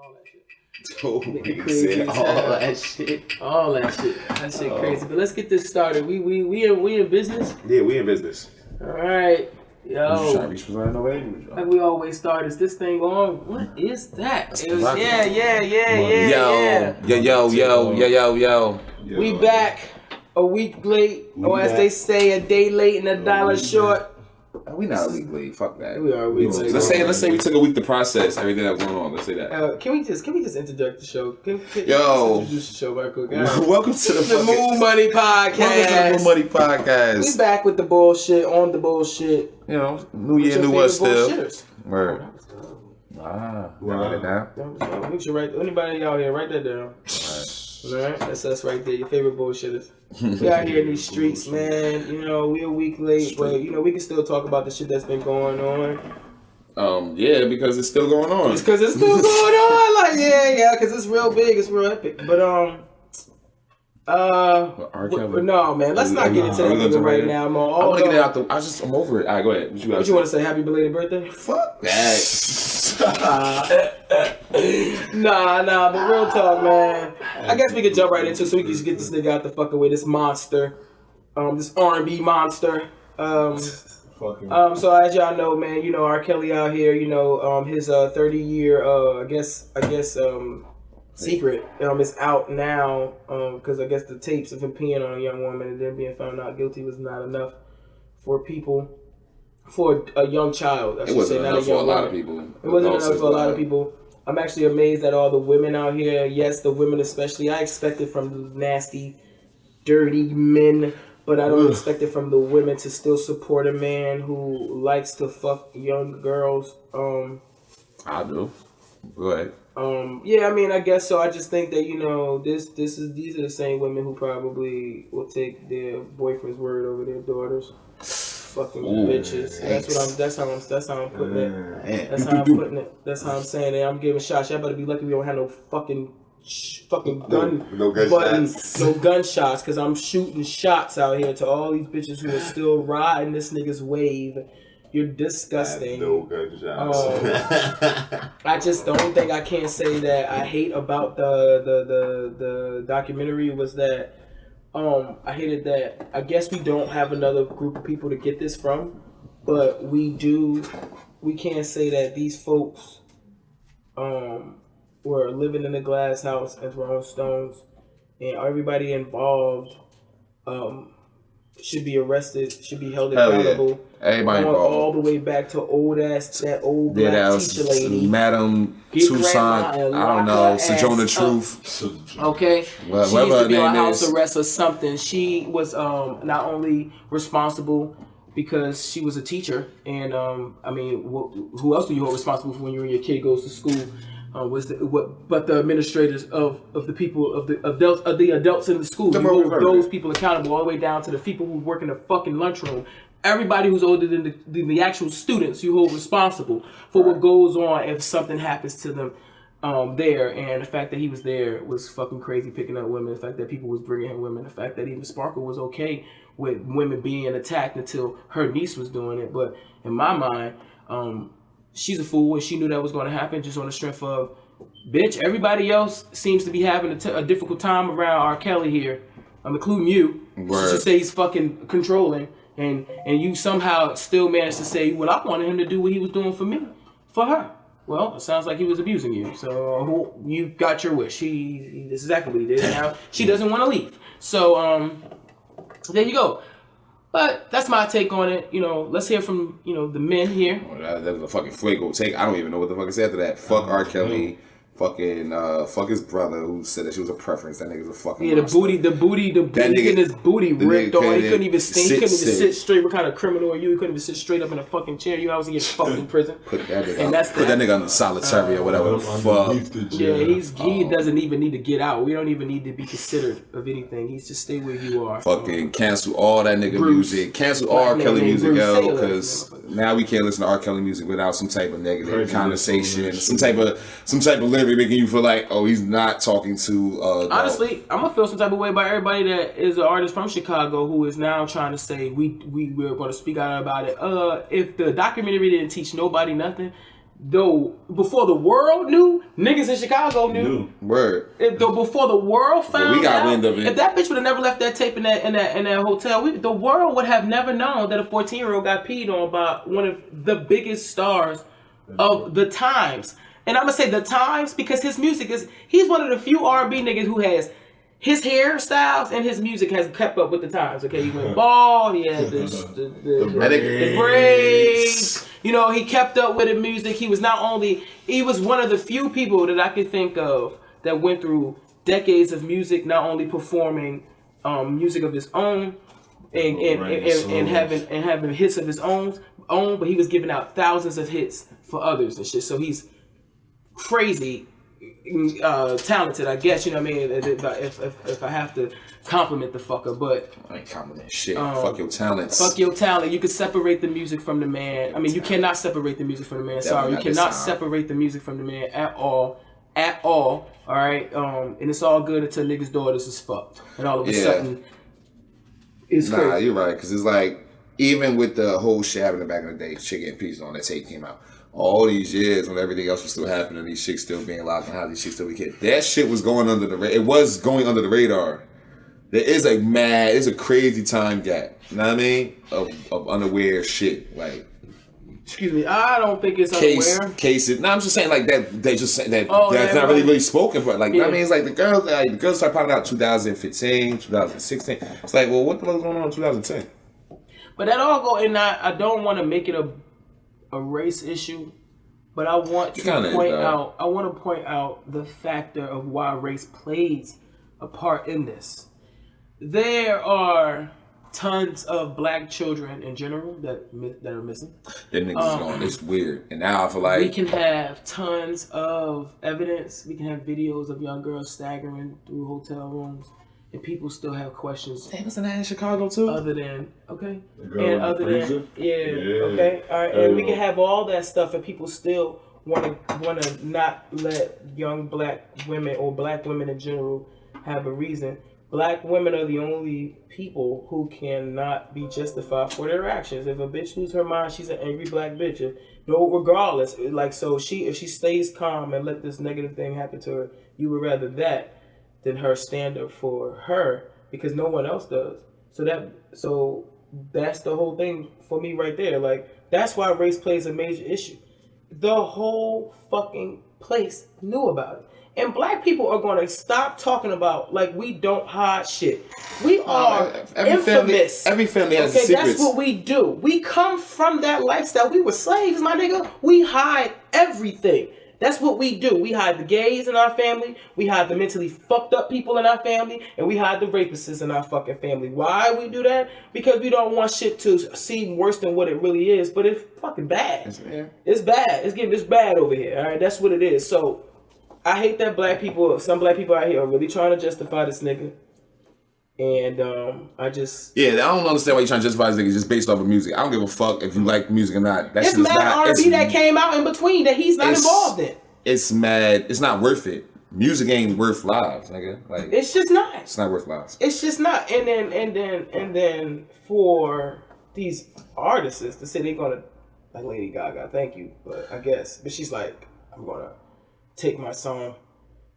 all that shit. Oh, crazy all that shit crazy. But let's get this started. We in business. Yeah, we in business. All right, yo. Like we always start. Is this thing on? What is that? Yo. We back a week late, or as they say, a day late and a dollar short. We not a week late. Fuck that. We are a week late. Let's say we took a week to process everything that was going on. Let's say that. Can we just introduce the show? Introduce the show right quick. Welcome to the Mu&Money podcast. Welcome to the Mu&Money podcast. We back with the bullshit on the bullshit. You know, new year, new us still. Word. Write it down. We should write. Anybody out here, write that down. Alright, that's us right there. Your favorite bullshitters. We out here in these streets, man. You know, we a week late, but you know we can still talk about the shit that's been going on. Yeah, because it's still going on. It's because it's still going on. Like, yeah, because it's real big, it's real epic. But no, man. Let's not get into that nigga right now, man. I'm gonna get it out I'm over it. Alright, go ahead. What you want to say? Happy belated birthday? Fuck that. Nah, but real talk, man. I guess we could jump right into it so we can just get this nigga out the fucking way. This monster, this R&B monster. So as y'all know, man, you know R. Kelly out here. You know, his 30-year, I guess, secret is out now. Because I guess the tapes of him peeing on a young woman and then being found out guilty was not enough for people. For a young child, I should say, not a young woman. For a lot of people. It wasn't enough for a lot of people. I'm actually amazed at all the women out here. Yes, the women especially. I expect it from the nasty, dirty men, but I don't expect it from the women to still support a man who likes to fuck young girls. I do. Go ahead. Yeah, I mean, I guess so. I just think that, you know, these are the same women who probably will take their boyfriend's word over their daughters. Fucking bitches. That's how I'm putting it. That's how I'm putting it. That's how I'm saying it. I'm giving shots. Y'all better be lucky we don't have no fucking gun buttons, no gunshots, because I'm shooting shots out here to all these bitches who are still riding this nigga's wave. You're disgusting. No gunshots. I just the only thing I can't say that I hate about the documentary was that I hated that. I guess we don't have another group of people to get this from, but we do. We can't say that these folks were living in a glass house and throwing stones, and everybody involved should be arrested, should be held accountable. Yeah. Everybody involved. All the way back to that old black teacher lady, Madam Toussaint, I don't know, Sojourner Truth. Okay, well, she needs to be on house arrest or something. She was not only responsible because she was a teacher, and I mean, who else do you hold responsible for when your kid goes to school? But the administrators of the people of the adults in the school. You hold those people accountable all the way down to the people who work in the fucking lunchroom. Everybody who's older than the actual students, you hold responsible for what goes on if something happens to them there. And the fact that he was there was fucking crazy, picking up women. The fact that people was bringing him women. The fact that even Sparkle was okay with women being attacked until her niece was doing it. But in my mind, she's a fool and she knew that was going to happen just on the strength of, bitch, everybody else seems to be having a difficult time around R. Kelly here, including you. She say he's fucking controlling. And you somehow still managed to say, well, I wanted him to do what he was doing for her. Well, it sounds like he was abusing you. So you got your wish. This is exactly what he did. Now she doesn't want to leave. So there you go. But that's my take on it. You know, let's hear from, you know, the men here. That was a fucking fuego take. I don't even know what the fuck is after that. Fuck R. Kelly. Fucking fuck his brother who said that she was a preference. That nigga's a fucking the booty getting his booty ripped off. He couldn't even sit straight. What kind of criminal are you? He couldn't even sit straight up in a fucking chair. You always get fucking prison. Put that nigga on the solitary or whatever the fuck. Yeah, he doesn't even need to get out. We don't even need to be considered of anything. He's just stay where you are. Fucking cancel all that nigga music. Cancel all R. Kelly music, yo, because now we can't listen to R. Kelly music without some type of negative connotation, some type of lyric making you feel like, oh, he's not talking to honestly, I'm gonna feel some type of way about everybody that is an artist from Chicago who is now trying to say we're gonna speak out about it. If the documentary didn't teach nobody nothing, though before the world knew, niggas in Chicago knew. Word. Before the world found we got out, wind of it. If that bitch would have never left that tape in that hotel, the world would have never known that a 14-year-old got peed on by one of the biggest stars of the times. And I'm gonna say the times because his music he's one of the few R&B niggas who has his hairstyles and his music has kept up with the times. Okay, he went bald. He had the braids. You know, he kept up with the music. He was one of the few people that I could think of that went through decades of music, not only performing music of his own and having hits of his own, but he was giving out thousands of hits for others and shit. So he's crazy talented, I guess, you know what I mean, if I have to compliment the fucker, but I ain't complimenting shit. Fuck your talents. Fuck your talent. You can separate the music from the man. I mean, you cannot separate the music from the man. Sorry, you cannot separate the music from the man at all. All right, and it's all good until niggas' daughters is fucked, and all of a sudden, it's crazy. Nah, you're right, because it's like even with the whole shit happening back in the day, shit getting peaced on, that tape came out. All these years when everything else was still happening, these chicks still being locked and how these chicks still be kids. That shit was going under the radar. It was going under the radar. There is it's a crazy time gap. You know what I mean? Of unaware shit. Like, excuse me, I don't think it's unaware. Cases. No, I'm just saying like that. They just saying that that's not really spoken, but like, I mean, it's like the girls started popping out 2015, 2016. It's like, well, what the fuck was going on in 2010? But that all go, and I don't want to make it a race issue, but I want to point out the factor of why race plays a part in this. There are tons of black children in general that are missing. Them niggas going, it's weird. And now I feel like we can have tons of evidence. We can have videos of young girls staggering through hotel rooms. And people still have questions. Hey, wasn't that in Chicago too? Other than, okay. And other than, okay. All right. And we can have all that stuff and people still want to not let young black women or black women in general have a reason. Black women are the only people who cannot be justified for their actions. If a bitch loses her mind, she's an angry black bitch. Regardless. Like, so if she stays calm and let this negative thing happen to her, you would rather that than her stand up for her because no one else does. So that's the whole thing for me right there. Like, that's why race plays a major issue. The whole fucking place knew about it. And black people are going to stop talking about like we don't hide shit. We are infamous. Every family has secrets. That's what we do. We come from that lifestyle. We were slaves, my nigga. We hide everything. That's what we do. We hide the gays in our family. We hide the mentally fucked up people in our family. And we hide the rapists in our fucking family. Why we do that? Because we don't want shit to seem worse than what it really is. But it's fucking bad. It's bad. It's bad over here. All right, that's what it is. So I hate that some black people out here are really trying to justify this nigga. And I don't understand why you're trying to justify this nigga just based off of music. I don't give a fuck if you like music or not. It's mad R&B that came out in between that he's not involved in. It's mad. It's not worth it. Music ain't worth lives, nigga. Like, it's just not. It's not worth lives. It's just not. And then for these artists to say they're gonna, like Lady Gaga, thank you, but I guess, but she's like, I'm gonna take my song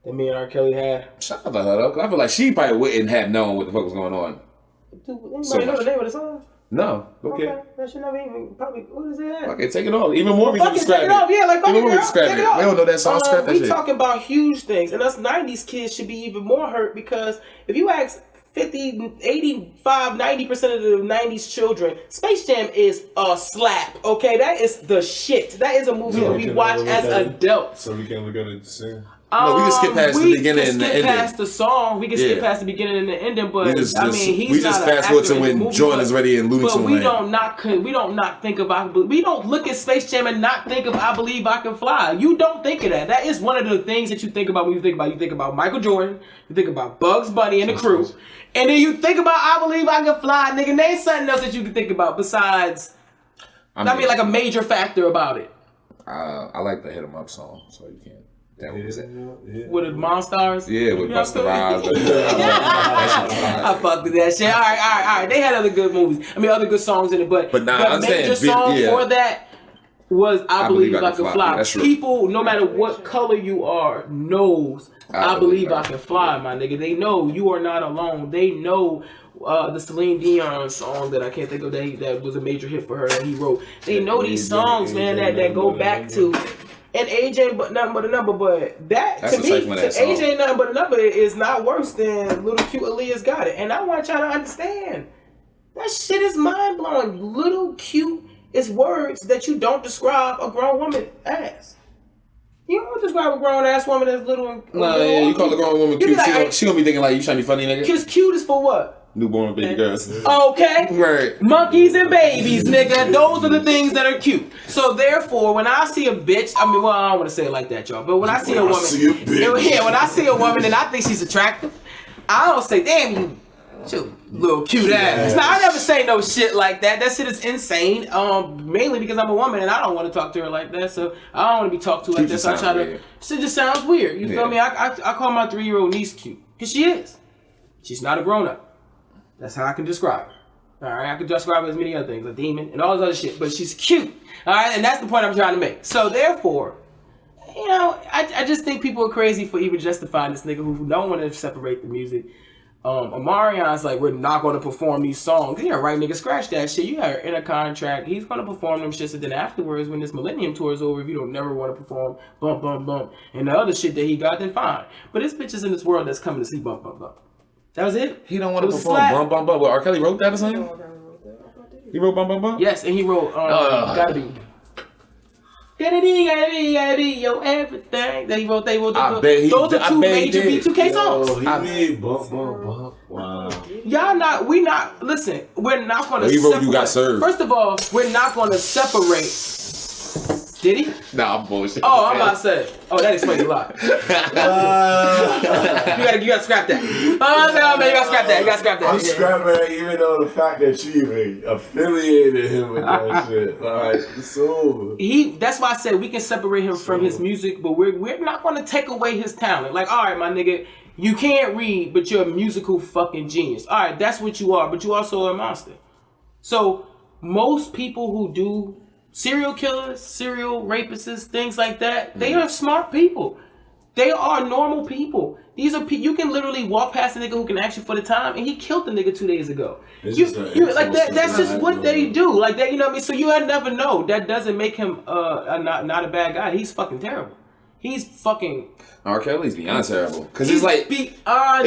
that me and R. Kelly had. Shout out to her though, I feel like she probably wouldn't have known what the fuck was going on. Dude, anybody know the name of the song? No. Okay. That should never even probably. What is it? Okay, take it off. Even more reason to scrap it. Yeah, like fucking girl, take it off. We don't know that song. Scrap that shit. We talking about huge things, and us '90s kids should be even more hurt because if you ask 50, 85, 90% of the 90s children, Space Jam is a slap. Okay, that is the shit. That is a movie that we watch as adults. So we can look at it the same. No, we can skip past the beginning and the ending. We can skip past the song. We can skip past the beginning and the ending, but he's we just not fast forward to when Jordan is ready in Looney Tunes. But we don't not think of we don't look at Space Jam and not think of I Believe I Can Fly. You don't think of that. That is one of the things that you think about when you think about Michael Jordan. You think about Bugs Bunny and the crew, and then you think about I Believe I Can Fly. Nigga, there's something else that you can think about besides. Like a major factor about it. I like the Hit 'Em Up song, so you can't. That was it. With the Monstars? Yeah, with Busta Rhymes. I fucked with that shit. All right. They had other good movies. I mean, other good songs in it, but nah, the major song was I believe I can fly. That's true. People, no matter what color you are, knows I believe I can fly, my nigga. They know you are not alone. They know the Celine Dion song that I can't think of that was a major hit for her that he wrote. They know these songs, man, that go back to. And age ain't but nothing but a number, but that's to me, age ain't nothing but a number is not worse than Little Cute Aaliyah's Got It. And I want y'all to understand, that shit is mind blowing. Little Cute is words that you don't describe a grown woman as. You don't describe a grown ass woman as little. Nah, yeah, you call a grown woman cute. She gonna be thinking like you trying to be funny, nigga. Cause cute is for what? Newborn baby girls. Okay. Right. Monkeys and babies, nigga. Those are the things that are cute. So therefore, when I see a bitch, I mean, well, I don't want to say it like that, y'all. But when I see a woman, when I see a woman and I think she's attractive, I don't say, damn you little cute ass. Now I never say no shit like that. That shit is insane. Mainly because I'm a woman and I don't want to talk to her like that. So I don't want to be talked to like that. So I try to. Shit just sounds weird. You feel me? I call my 3-year-old niece cute because she is. She's not a grown up. That's how I can describe her. Alright, I can describe her as many other things, a demon and all this other shit, but she's cute. Alright, and that's the point I'm trying to make. So therefore, you know, I just think people are crazy for even justifying this nigga who don't want to separate the music. Omarion's like, we're not going to perform these songs. Yeah, right, nigga, scratch that shit. You got in a contract. He's going to perform them shits, and then afterwards, when this Millennium Tour is over, if you don't never want to perform Bump, Bump, Bump, and the other shit that he got, then fine. But there's bitches in this world that's coming to see Bump, Bump, Bump. That was it. He don't want to perform Bump Bump Bump. What, R. Kelly wrote that or something? He wrote Bump Bump Bump? Yes, and he wrote Gotta Be. Gotta be your everything. That he wrote. Those are two major B2K songs. He made Bump Bump Bump. Wow. Listen, we're not going to he wrote You Got Served. First of all, we're not going to separate. Did he? Nah, I'm bullshit. Oh, I'm about to say. Oh, that explains a lot. You gotta scrap that. Oh, man, you gotta scrap that. You gotta scrap that. I'm scrapping that even though the fact that you even affiliated him with that shit. Like, so. That's why I said we can separate him from his music, but we're not gonna take away his talent. Like, all right, my nigga, you can't read, but you're a musical fucking genius. All right, that's what you are, but you also are a monster. So, most people who do serial killers, serial rapists, things like that, they are smart people. They are normal people. These are you can literally walk past a nigga who can ask you for the time, and he killed the nigga 2 days ago. That's just what they do. Like that, you know what I mean? So you never know. That doesn't make him not a bad guy. He's fucking terrible. He's fucking. R. Kelly's beyond terrible. Because it's like, it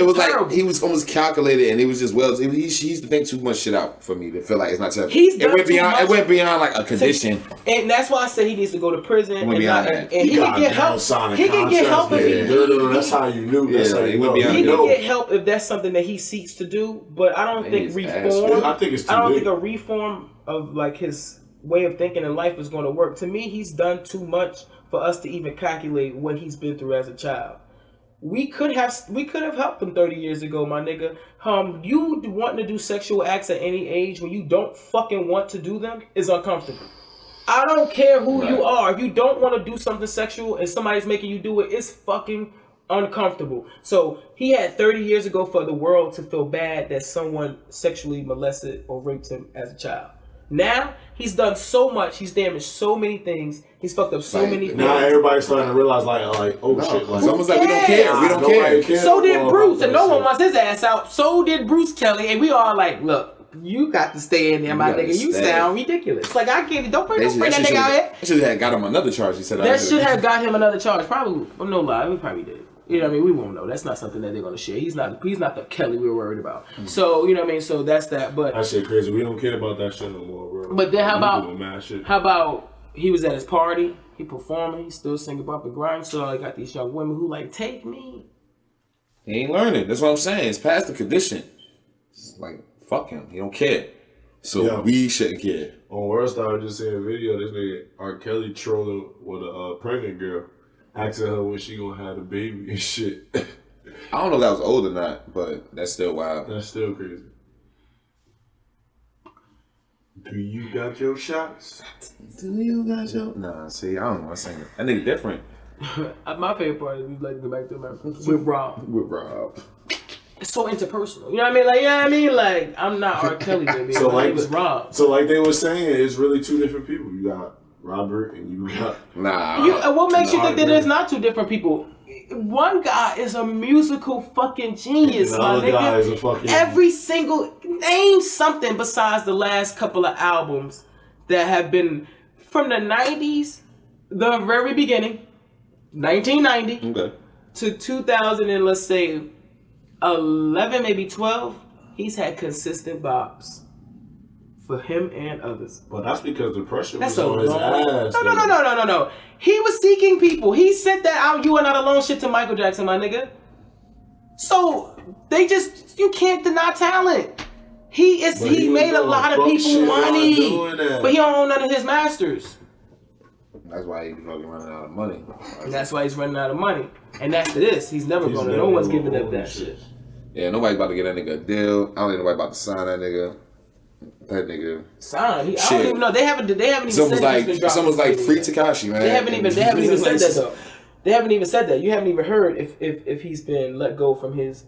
was terrible. like, he was almost calculated and it was just, he used to think too much shit out for me to feel like it's not terrible. It went beyond like a condition. And that's why I said he needs to go to prison. And he can get help. He can get help if he that's how you knew. That's how you know. He can get help if that's something that he seeks to do. But I don't think reform. I think it's too I don't big. think a reform of like his way of thinking in life is going to work. To me, he's done too much for us to even calculate what he's been through as a child. We could have helped him 30 years ago, my nigga. You wanting to do sexual acts at any age when you don't fucking want to do them is uncomfortable. I don't care who you are. If you don't want to do something sexual and somebody's making you do it, it's fucking uncomfortable. So he had 30 years ago for the world to feel bad that someone sexually molested or raped him as a child. Now, he's done so much. He's damaged so many things. He's fucked up so many things. Now everybody's starting to realize, oh shit. Like, it's almost like we don't care. We don't care. So did Bruce, and no one wants his ass out. So did Bruce Kelly, and we all like, look, you got to stay in there, my nigga. You sound ridiculous. Like, I can't, don't bring that nigga out here. That should have got him another charge. He said that should have got him another charge. Probably, well, no lie, we probably did. You know what I mean? We won't know. That's not something that they're gonna share. He's not the Kelly we were worried about. Mm-hmm. So you know what I mean? So that's that. But that shit crazy. We don't care about that shit no more, bro. But then how about he was at his party, he performing, he still singing Bump and Grind. So I got these young women who like, take me. He ain't learning. That's what I'm saying. It's past the condition. It's like, fuck him. He don't care. So we shouldn't care. On Wordstar, I just seen a video. This nigga R. Kelly trolling with a pregnant girl. Asking her when she gonna have the baby and shit. I don't know if that was old or not, but that's still wild. That's still crazy. Do you got your shots? Do you got your... Nah, see, I don't know. I sing it. That nigga different. My favorite part is we like to go back to America with Rob. It's so interpersonal. You know what I mean? Like, you know what I mean? Like, I'm not R. Kelly, baby. So like it was Rob. So like they were saying, it's really two different people. You got Robert, and you got What makes you think that there's not two different people? One guy is a musical fucking genius, the my other guy is a nigga. fucking Every single name something besides the last couple of albums that have been from the 90s, the very beginning, 1990 to 2000 and let's say 11, maybe 12. He's had consistent bops for him and others. But that's because the pressure That's was on his ass. No. He was seeking people. He sent that out "You Are Not Alone" shit to Michael Jackson, my nigga. So you can't deny talent. He made a lot of people money, but he don't own none of his masters. That's why he's fucking running out of money. And that's why he's running out of money. And that's this. He's never gonna. No one's giving up that shit. Yeah, nobody's about to get that nigga a deal. I don't think nobody about to sign that nigga. That nigga. Sign. I don't even know. They haven't even someone's said that. Someone's like free Tekashi, man. They haven't even said that though. They haven't even said that. You haven't even heard if he's been let go from his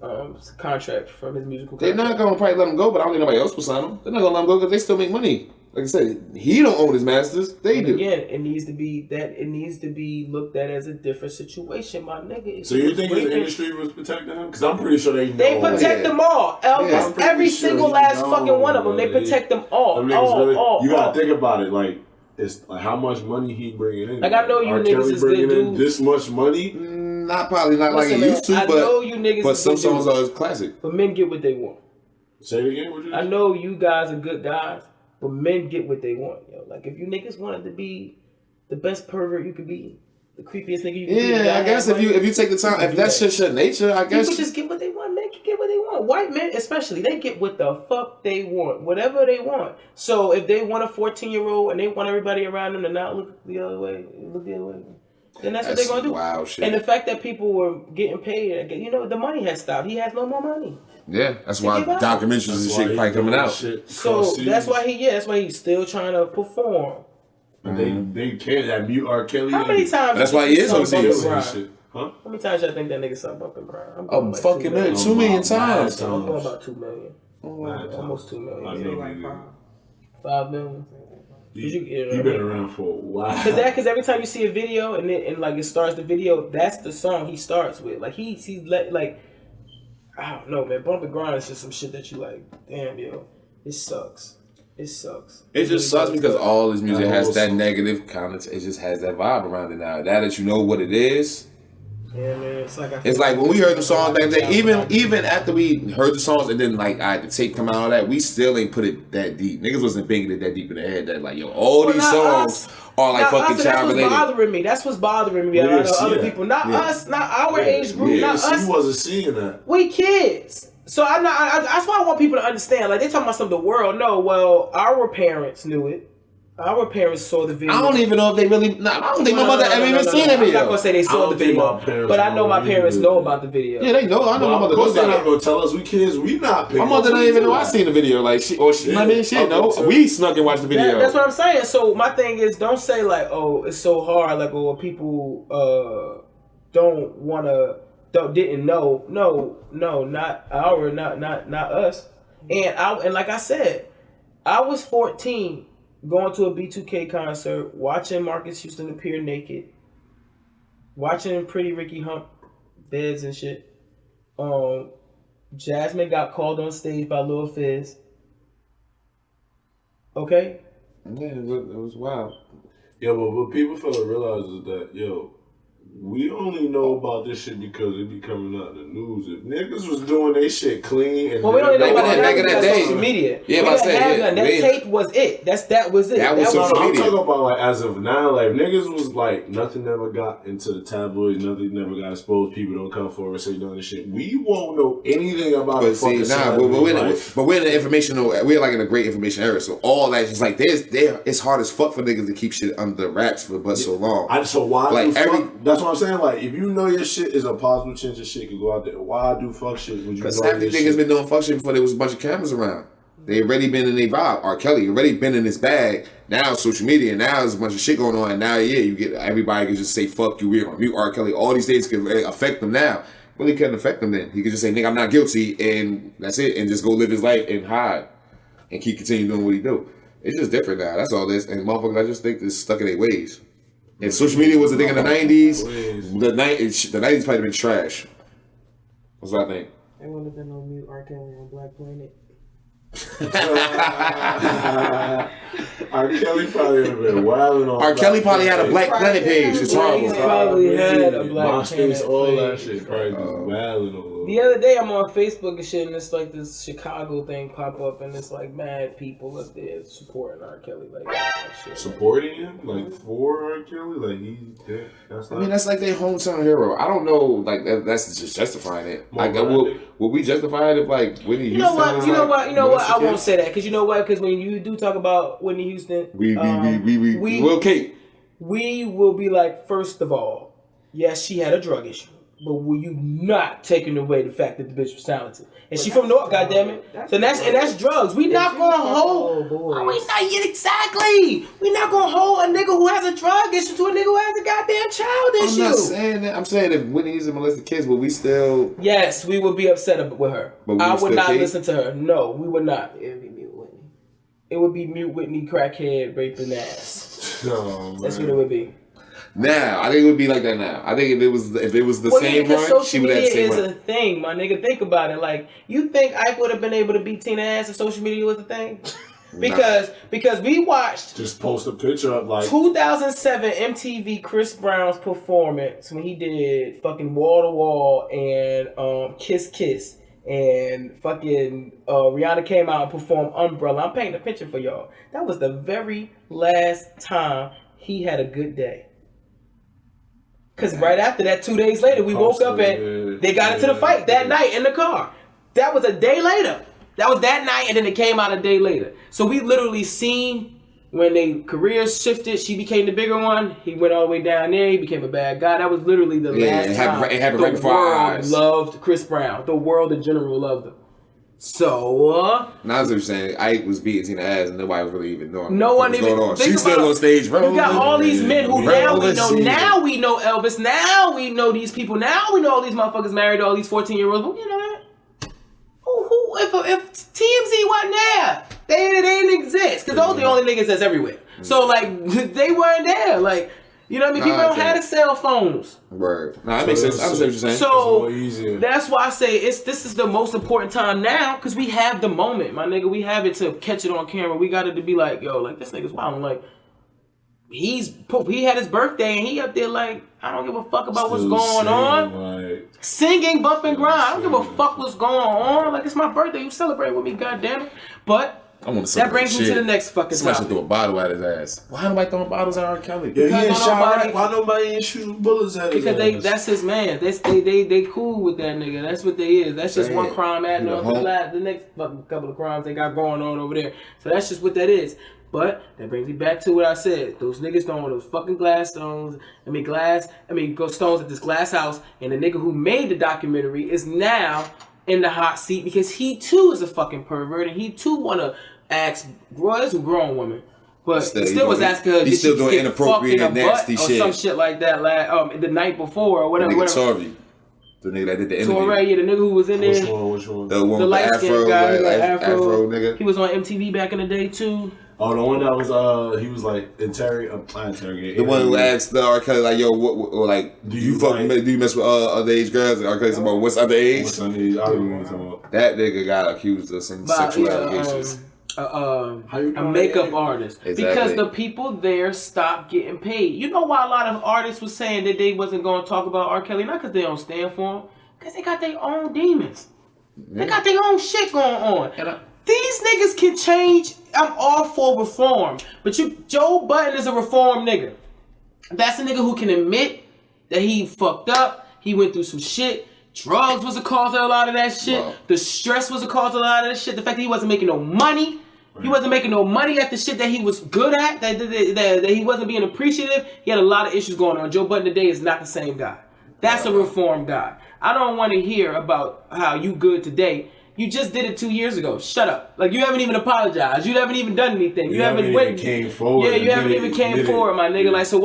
contract, from his musical contract. They're not gonna probably let him go, but I don't think nobody else will sign him. They're not gonna let him go because they still make money. Like I said, he don't own his masters. They do. Again, it needs to be looked at as a different situation, my nigga. So you think the industry was protecting him? Because I'm pretty sure they know. They protect them all. Elvis, every single last fucking one of them. They protect them all. You gotta think about it. Like, it's like how much money he bringing in. Like, I know you niggas is bringing good in dudes. this much money. Not like it used to, I know you niggas but is some good songs dudes. are classic. But men get what they want. Say it again. What you I know you guys are good guys, but men get what they want, yo. Like, if you niggas wanted to be the best pervert you could be, the creepiest nigga you could be. Yeah, I guess if you take the time, if that's just your nature, I guess. People just get what they want. Men can get what they want. White men, especially, they get what the fuck they want, whatever they want. So if they want a 14-year-old and they want everybody around them to not look the other way, then that's what they're gonna do. Wow, shit. And the fact that people were getting paid, the money has stopped. He has no more money. Yeah, that's why documentaries and shit probably coming out. So that's why he's still trying to perform. But they can't have mute R. Kelly. How many times? That's why he is on shit. Huh? How many times y'all think that nigga sucked up in Brian? Oh, fucking man, 2 million times. I'm going about 2 million. Almost 2 million. 5 million. You been around for a while. Cause every time you see a video and it starts the video, that's the song he starts with. Like he's like, I don't know, man. Bump and grind is just some shit that you like. Damn, yo, it sucks. It sucks. It just sucks because all his music has that negative connotation. It just has that vibe around it now. That you know what it is. Yeah, man. It's like when we heard the songs back then, even after we heard the songs and then like I had the tape come out of that, we still ain't put it that deep. Niggas wasn't banging it that deep in the head that like, yo, all these songs are like fucking child related. That's what's bothering me. Other people, not us, not our age group, not us. You wasn't seeing that. We kids. So I'm not. That's why I want people to understand. Like they talking about some of the world. No, well, our parents knew it. Our parents saw the video. I don't even know if they really. I don't think my mother ever even seen the video. I'm not gonna say they saw the video, but I know my parents know about the video. Yeah, they know. I know my mother knows. They're not gonna tell us. We kids, we not. My mother don't even know I seen the video. Like she, I mean, she didn't know. We snuck and watched the video. That's what I'm saying. So my thing is, don't say like, oh, it's so hard. Like, oh, people didn't know. No, not us. And like I said, I was 14. Going to a B2K concert, watching Marcus Houston appear naked, watching Pretty Ricky hump beds and shit. Jasmine got called on stage by Lil Fizz. Okay? Yeah, it was wild. Yeah, but what people fail to realize is that, yo, we only know about this shit because it be coming out in the news. If niggas was doing their shit clean and we don't know about back in that day. Social media. Yeah, but I said that tape was it. That was it. That was social media. I'm talking about like as of now, like niggas was like nothing never got into the tabloids, nothing never got exposed. People don't come forward and say none of this shit. We won't know anything about it. But we're in the informational. We're like in a great information era. So all that is like it's hard as fuck for niggas to keep shit under wraps for so long. So why like that's what I'm saying. Like, if you know your shit is a positive change of shit can go out there, why do fuck shit when you because half these niggas been doing fuck shit before there was a bunch of cameras around. They already been in their vibe. R. Kelly already been in his bag. Now social media. Now there's a bunch of shit going on. And now, you get everybody can just say fuck you. We're gonna mute R. Kelly. All these things can affect them now. Well, he couldn't affect them then. He could just say, nigga, I'm not guilty, and that's it, and just go live his life and hide and keep continuing doing what he do. It's just different now. That's all this. And motherfuckers, I just think they're stuck in their ways. And social media was a thing in the 90s. The 90s probably been trash. That's what I think. There would have been no Mute R. Kelly on Black Planet. R. Kelly probably would have been wilding on. R. Kelly probably had a Black Planet page. It's horrible. He probably had a Black MySpace, Planet all that page. shit. Probably just wilding on. The other day I'm on Facebook and shit, and it's like this Chicago thing pop up, and it's like mad people up there supporting R. Kelly, like that shit. Supporting him, like for R. Kelly, like he's dead. I mean, that's like their hometown hero. I don't know, like that's just justifying it. Like, will we justify it if like Whitney Houston? You know what? I won't say that because you know what? Because when you do talk about Whitney Houston, we will Kate. We will be like, first of all, yes, she had a drug issue. But will you not taking away the fact that the bitch was talented? And she from North, goddammit. So that's drugs. We not gonna hold. We not gonna hold a nigga who has a drug issue to a nigga who has a goddamn child issue. I'm not saying that. I'm saying if Whitney Houston molested kids, will we still? Yes, we would be upset with her. But I would not listen to her. No, we would not. It would be Mute Whitney. It would be Mute Whitney, crackhead, raping ass. That's what it would be. Now, I think it would be like that now. I think if it was the same run, she would have the same run. Social media is a thing, my nigga. Think about it. Like, you think Ike would have been able to beat Tina ass if social media was a thing? Because we watched... Just post a picture up like... 2007 MTV Chris Brown's performance when he did fucking Wall to Wall and Kiss Kiss. And fucking Rihanna came out and performed Umbrella. I'm painting a picture for y'all. That was the very last time he had a good day. Because right after that, 2 days later, we woke up and they got into the fight that night in the car. That was a day later. That was that night, and then it came out a day later. So we literally seen when their careers shifted, she became the bigger one. He went all the way down there. He became a bad guy. That was literally the last time it happened right before our eyes. Loved Chris Brown. The world in general loved him. So, now as you're saying, Ike was beating Tina ass and nobody was really even knowing what was going on. She's still on stage, bro. You got all these men who now we know Elvis, now we know these people, now we know all these motherfuckers married all these 14-year-olds. But you know what? If TMZ wasn't there, they didn't exist. Because those are the only niggas that's everywhere. So, like, they weren't there. Like, you know what I mean? People don't have the cell phones. Right. Nah, that makes sense. I understand what you're saying. So that's why I say this is the most important time now because we have the moment, my nigga. We have it to catch it on camera. We got it to be like, yo, like this nigga's wild. Like he had his birthday and he up there like I don't give a fuck about what's going on. Like, singing, bump and grind. I don't give a fuck what's going on. Like it's my birthday. You celebrate with me, goddamn it. But that brings me to the next fucking Somebody topic. should throw a bottle at his ass. Why nobody throwing bottles at R. Kelly? Yeah, why nobody ain't shooting bullets at his ass? Because that's his man. They cool with that nigga. That's what they is. That's just one crime adding on to the next fucking couple of crimes they got going on over there. So that's just what that is. But that brings me back to what I said. Those niggas throwing those fucking stones at this glass house, and the nigga who made the documentary is now in the hot seat because he too is a fucking pervert and he too wanna ask, bro, that's a grown woman. But still was asking her, he's still doing inappropriate and nasty shit. Or some shit like that the night before or whatever. Torrey. The nigga that did the interview. Torrey, the nigga who was in there. Which one? The one the with the afro guy, afro nigga. He was on MTV back in the day too. Oh, the one that was he was like interrogating. The one who asked R. Kelly like, yo, what like do you mess with underage girls? And R. Kelly said, about what's underage? What's underage? I don't know what you're talking about. That nigga got accused of some sexual allegations. A makeup artist. Exactly. Because the people there stopped getting paid. You know why a lot of artists was saying that they wasn't going to talk about R. Kelly? Not because they don't stand for him. Because they got their own demons. Yeah. They got their own shit going on. These niggas can change. I'm all for reform. But Joe Budden is a reform nigga. That's a nigga who can admit that he fucked up. He went through some shit. Drugs was a cause of a lot of that shit. Wow. The stress was a cause of a lot of that shit. The fact that he wasn't making no money. Right. He wasn't making no money at the shit that he was good at. That he wasn't being appreciative. He had a lot of issues going on. Joe Budden today is not the same guy. That's a reform guy. I don't want to hear about how you good today. You just did it 2 years ago. Shut up. Like, you haven't even apologized. You haven't even done anything. You haven't even came forward. Yeah, you haven't even came forward, my nigga. Like, so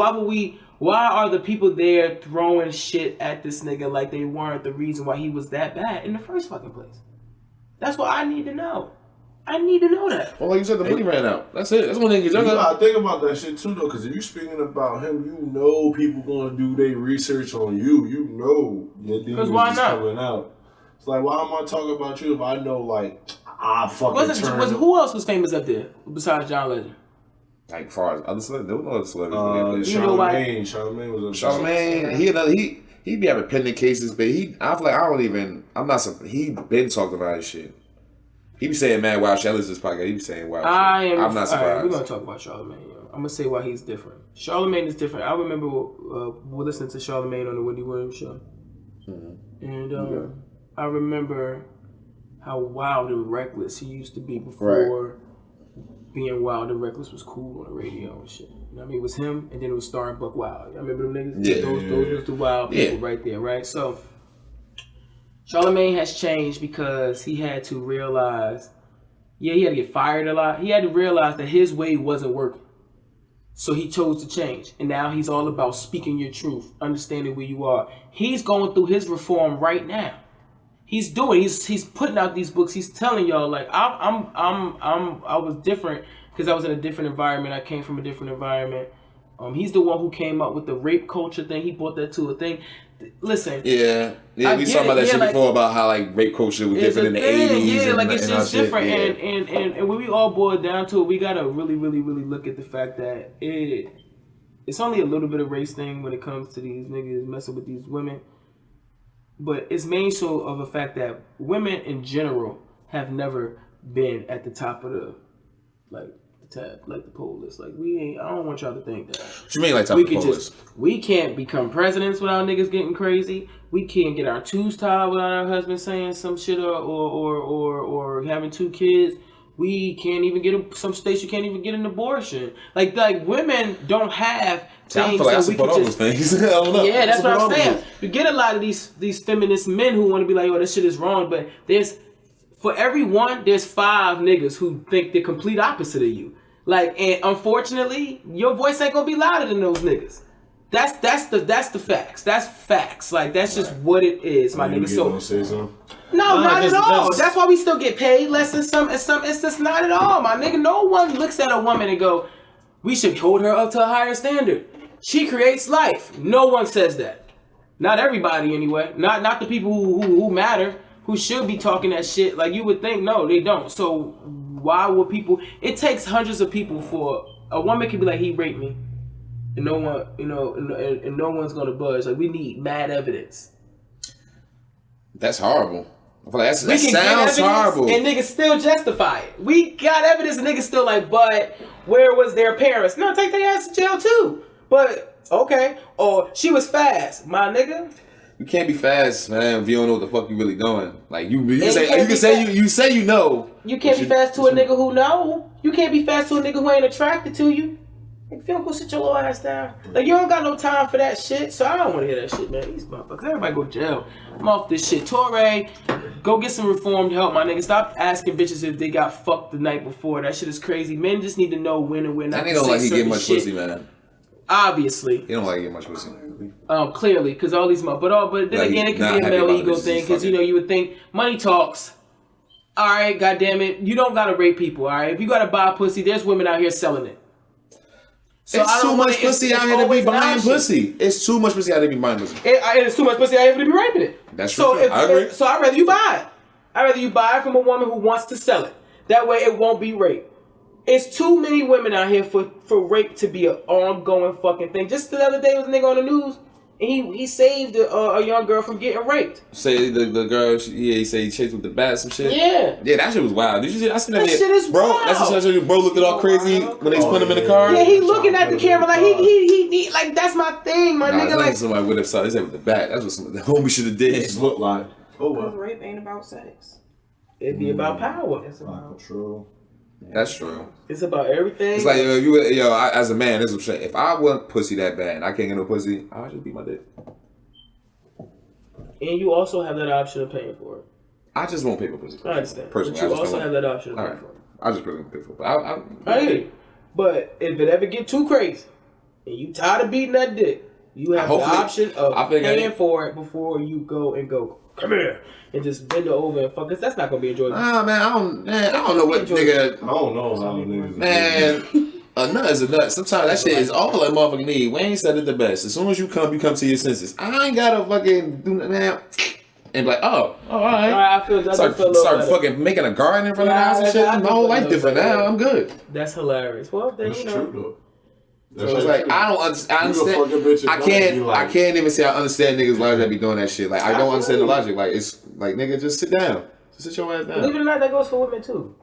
why are the people there throwing shit at this nigga like they weren't the reason why he was that bad in the first fucking place? That's what I need to know. I need to know that. Well, like you said, the money ran out. That's it. That's one thing. You gotta think about that shit too, though, because if you're speaking about him, you know people gonna do their research on you. You know your demons is coming out. It's like, why am I talking about you if I know, like, who else was famous up there besides John Legend? Like, far as other celebrities, there was no other celebrities. Charlamagne was a Charlamagne, he be having pending cases, but I feel like he been talking about his shit. He be saying mad wild shit. I listen to this podcast. He be saying wild shit. I'm not surprised. All right, we're going to talk about Charlamagne. I'm going to say why he's different. Charlamagne is different. I remember we listening to Charlamagne on the Wendy Williams show. Mm-hmm. And I remember how wild and reckless he used to be before being wild and reckless was cool on the radio and shit. You know what I mean? It was him, and then it was starring Buck Wild. I remember them niggas? Yeah. Those was the wild people right there, right? So Charlamagne has changed because he had to realize, he had to get fired a lot. He had to realize that his way wasn't working. So he chose to change. And now he's all about speaking your truth, understanding where you are. He's going through his reform right now. He's putting out these books. He's telling y'all, like, I was different because I was in a different environment. I came from a different environment. He's the one who came up with the rape culture thing. He brought that to a thing. Listen. Yeah, we talked about that shit before about how like rape culture was different in the 80s. Yeah, like it's just different. And when we all boil down to it, we gotta really, really, really look at the fact that it's only a little bit of race thing when it comes to these niggas messing with these women. But it's mainly so of the fact that women in general have never been at the top of the the poll list. Like I don't want y'all to think that. What you mean like top of the poll list? We can't become presidents without niggas getting crazy. We can't get our tubes tied without our husband saying some shit or having 2 kids. We can't even get some states you can't even get an abortion. Like women don't have things. I feel like I support all those things. I don't know. Yeah, that's what I'm saying. You get a lot of these feminist men who want to be like, oh, this shit is wrong, but for every one, there's 5 niggas who think the complete opposite of you. Like, and unfortunately, your voice ain't gonna be louder than those niggas. That's the facts. That's facts. Like, that's just what it is, my nigga. So no, not at all. That's why we still get paid less in some instances. Not at all, my nigga. No one looks at a woman and go, we should hold her up to a higher standard. She creates life. No one says that. Not everybody, anyway. Not the people who matter, who should be talking that shit. Like, you would think, no, they don't. So why would people? It takes hundreds of people for a woman can be like, he raped me, and no one, and no one's gonna budge. Like, we need mad evidence. That's horrible. I feel like that sounds horrible. And niggas still justify it. We got evidence, and niggas still like, but where was their parents? No, take their ass to jail too. But okay, or she was fast, my nigga. You can't be fast, man, if you don't know what the fuck you really doing. Like you say you know. You can't be fast to a nigga who know. You can't be fast to a nigga who ain't attracted to you. If you don't go sit your little ass down. Like, you don't got no time for that shit. So I don't want to hear that shit, man. These motherfuckers, everybody go to jail. I'm off this shit. Torre, go get some reformed help, my nigga. Stop asking bitches if they got fucked the night before. That shit is crazy. Men just need to know when and when not to say certain shit. That nigga don't like he get much pussy, man. Obviously. He don't like get much pussy. Clearly, because all these but then like, again, it could be a male ego thing, because you would think money talks. All right, goddamn it, you don't gotta rape people. All right, if you gotta buy pussy, there's women out here selling it. So it's too much pussy out here to be buying pussy. It's too much pussy out here to be buying pussy. It's too much pussy out here to be raping it. That's true. I agree. So I'd rather you buy it. I'd rather you buy it from a woman who wants to sell it. That way, it won't be rape. It's too many women out here for rape to be an ongoing fucking thing. Just the other day was a nigga on the news, and he saved a young girl from getting raped. Say the girl, he said he chased with the bat, some shit. Yeah, that shit was wild. Did you see? I seen that shit is bro. Wild. That's the shit. Bro looked all crazy when they put him in the car. Yeah, he looking at the camera like he like, that's my thing, my nigga. Like somebody would have saw. They said with the bat. That's what the homie should have did. It looked like. Because rape ain't about sex. It'd be about power. It's about control. That's true. It's about everything. It's like as a man, this is what I'm saying. If I want pussy that bad and I can't get no pussy, I'll just beat my dick. And you also have that option of paying for it. I just won't pay for pussy. I understand. Personally, but you also have that option of paying for it. I just really pay for it. But if it ever get too crazy and you tired of beating that dick, You have the option of paying for it before you go, come here, and just bend over and fuck. Cause that's not gonna be enjoyable. Man, I don't know what nigga. I don't know how niggas. Man, a nut is a nut. Sometimes that shit is all a motherfucking need. Wayne said it the best. As soon as you come to your senses. I ain't gotta fucking do nothing now. And be like, all right. I feel start fucking making a garden in front of the house and shit. My whole life different now. I'm good. That's hilarious. Well, then that's true though. So it's like I don't understand. I can't even say I understand niggas logic that be doing that shit. Like I don't understand the logic. Like it's like nigga, just sit down. Just sit your ass down. Believe it or not, that goes for women too.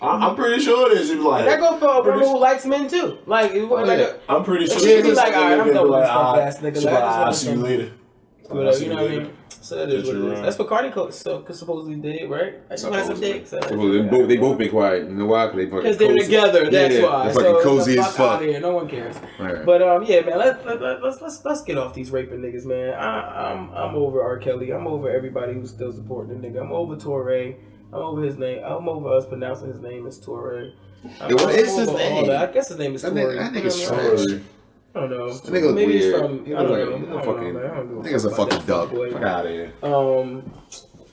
I'm pretty sure it is. Like that goes for a woman who likes men too. Like I'm pretty sure. She's like, all right, I'm done with this fuck ass nigga. I'll see you later. You know what I mean? So that is what it is. That's what Chronicles supposedly did, right? I just had some dick. So they both been quiet. You know why? Because they're together. That's why. They're fucking cozy as fuck. Here. No one cares. Right. But yeah, man. Let's get off these raping niggas, man. I'm over R. Kelly. I'm over everybody who's still supporting the nigga. I'm over Torre. I'm over his name. I'm over us pronouncing his name as Torre. What is his name? I guess his name is Torre. That nigga's trash. I don't know. That nigga Maybe weird. he's from. I don't know. Nigga's a fucking duck. Fuck out of here.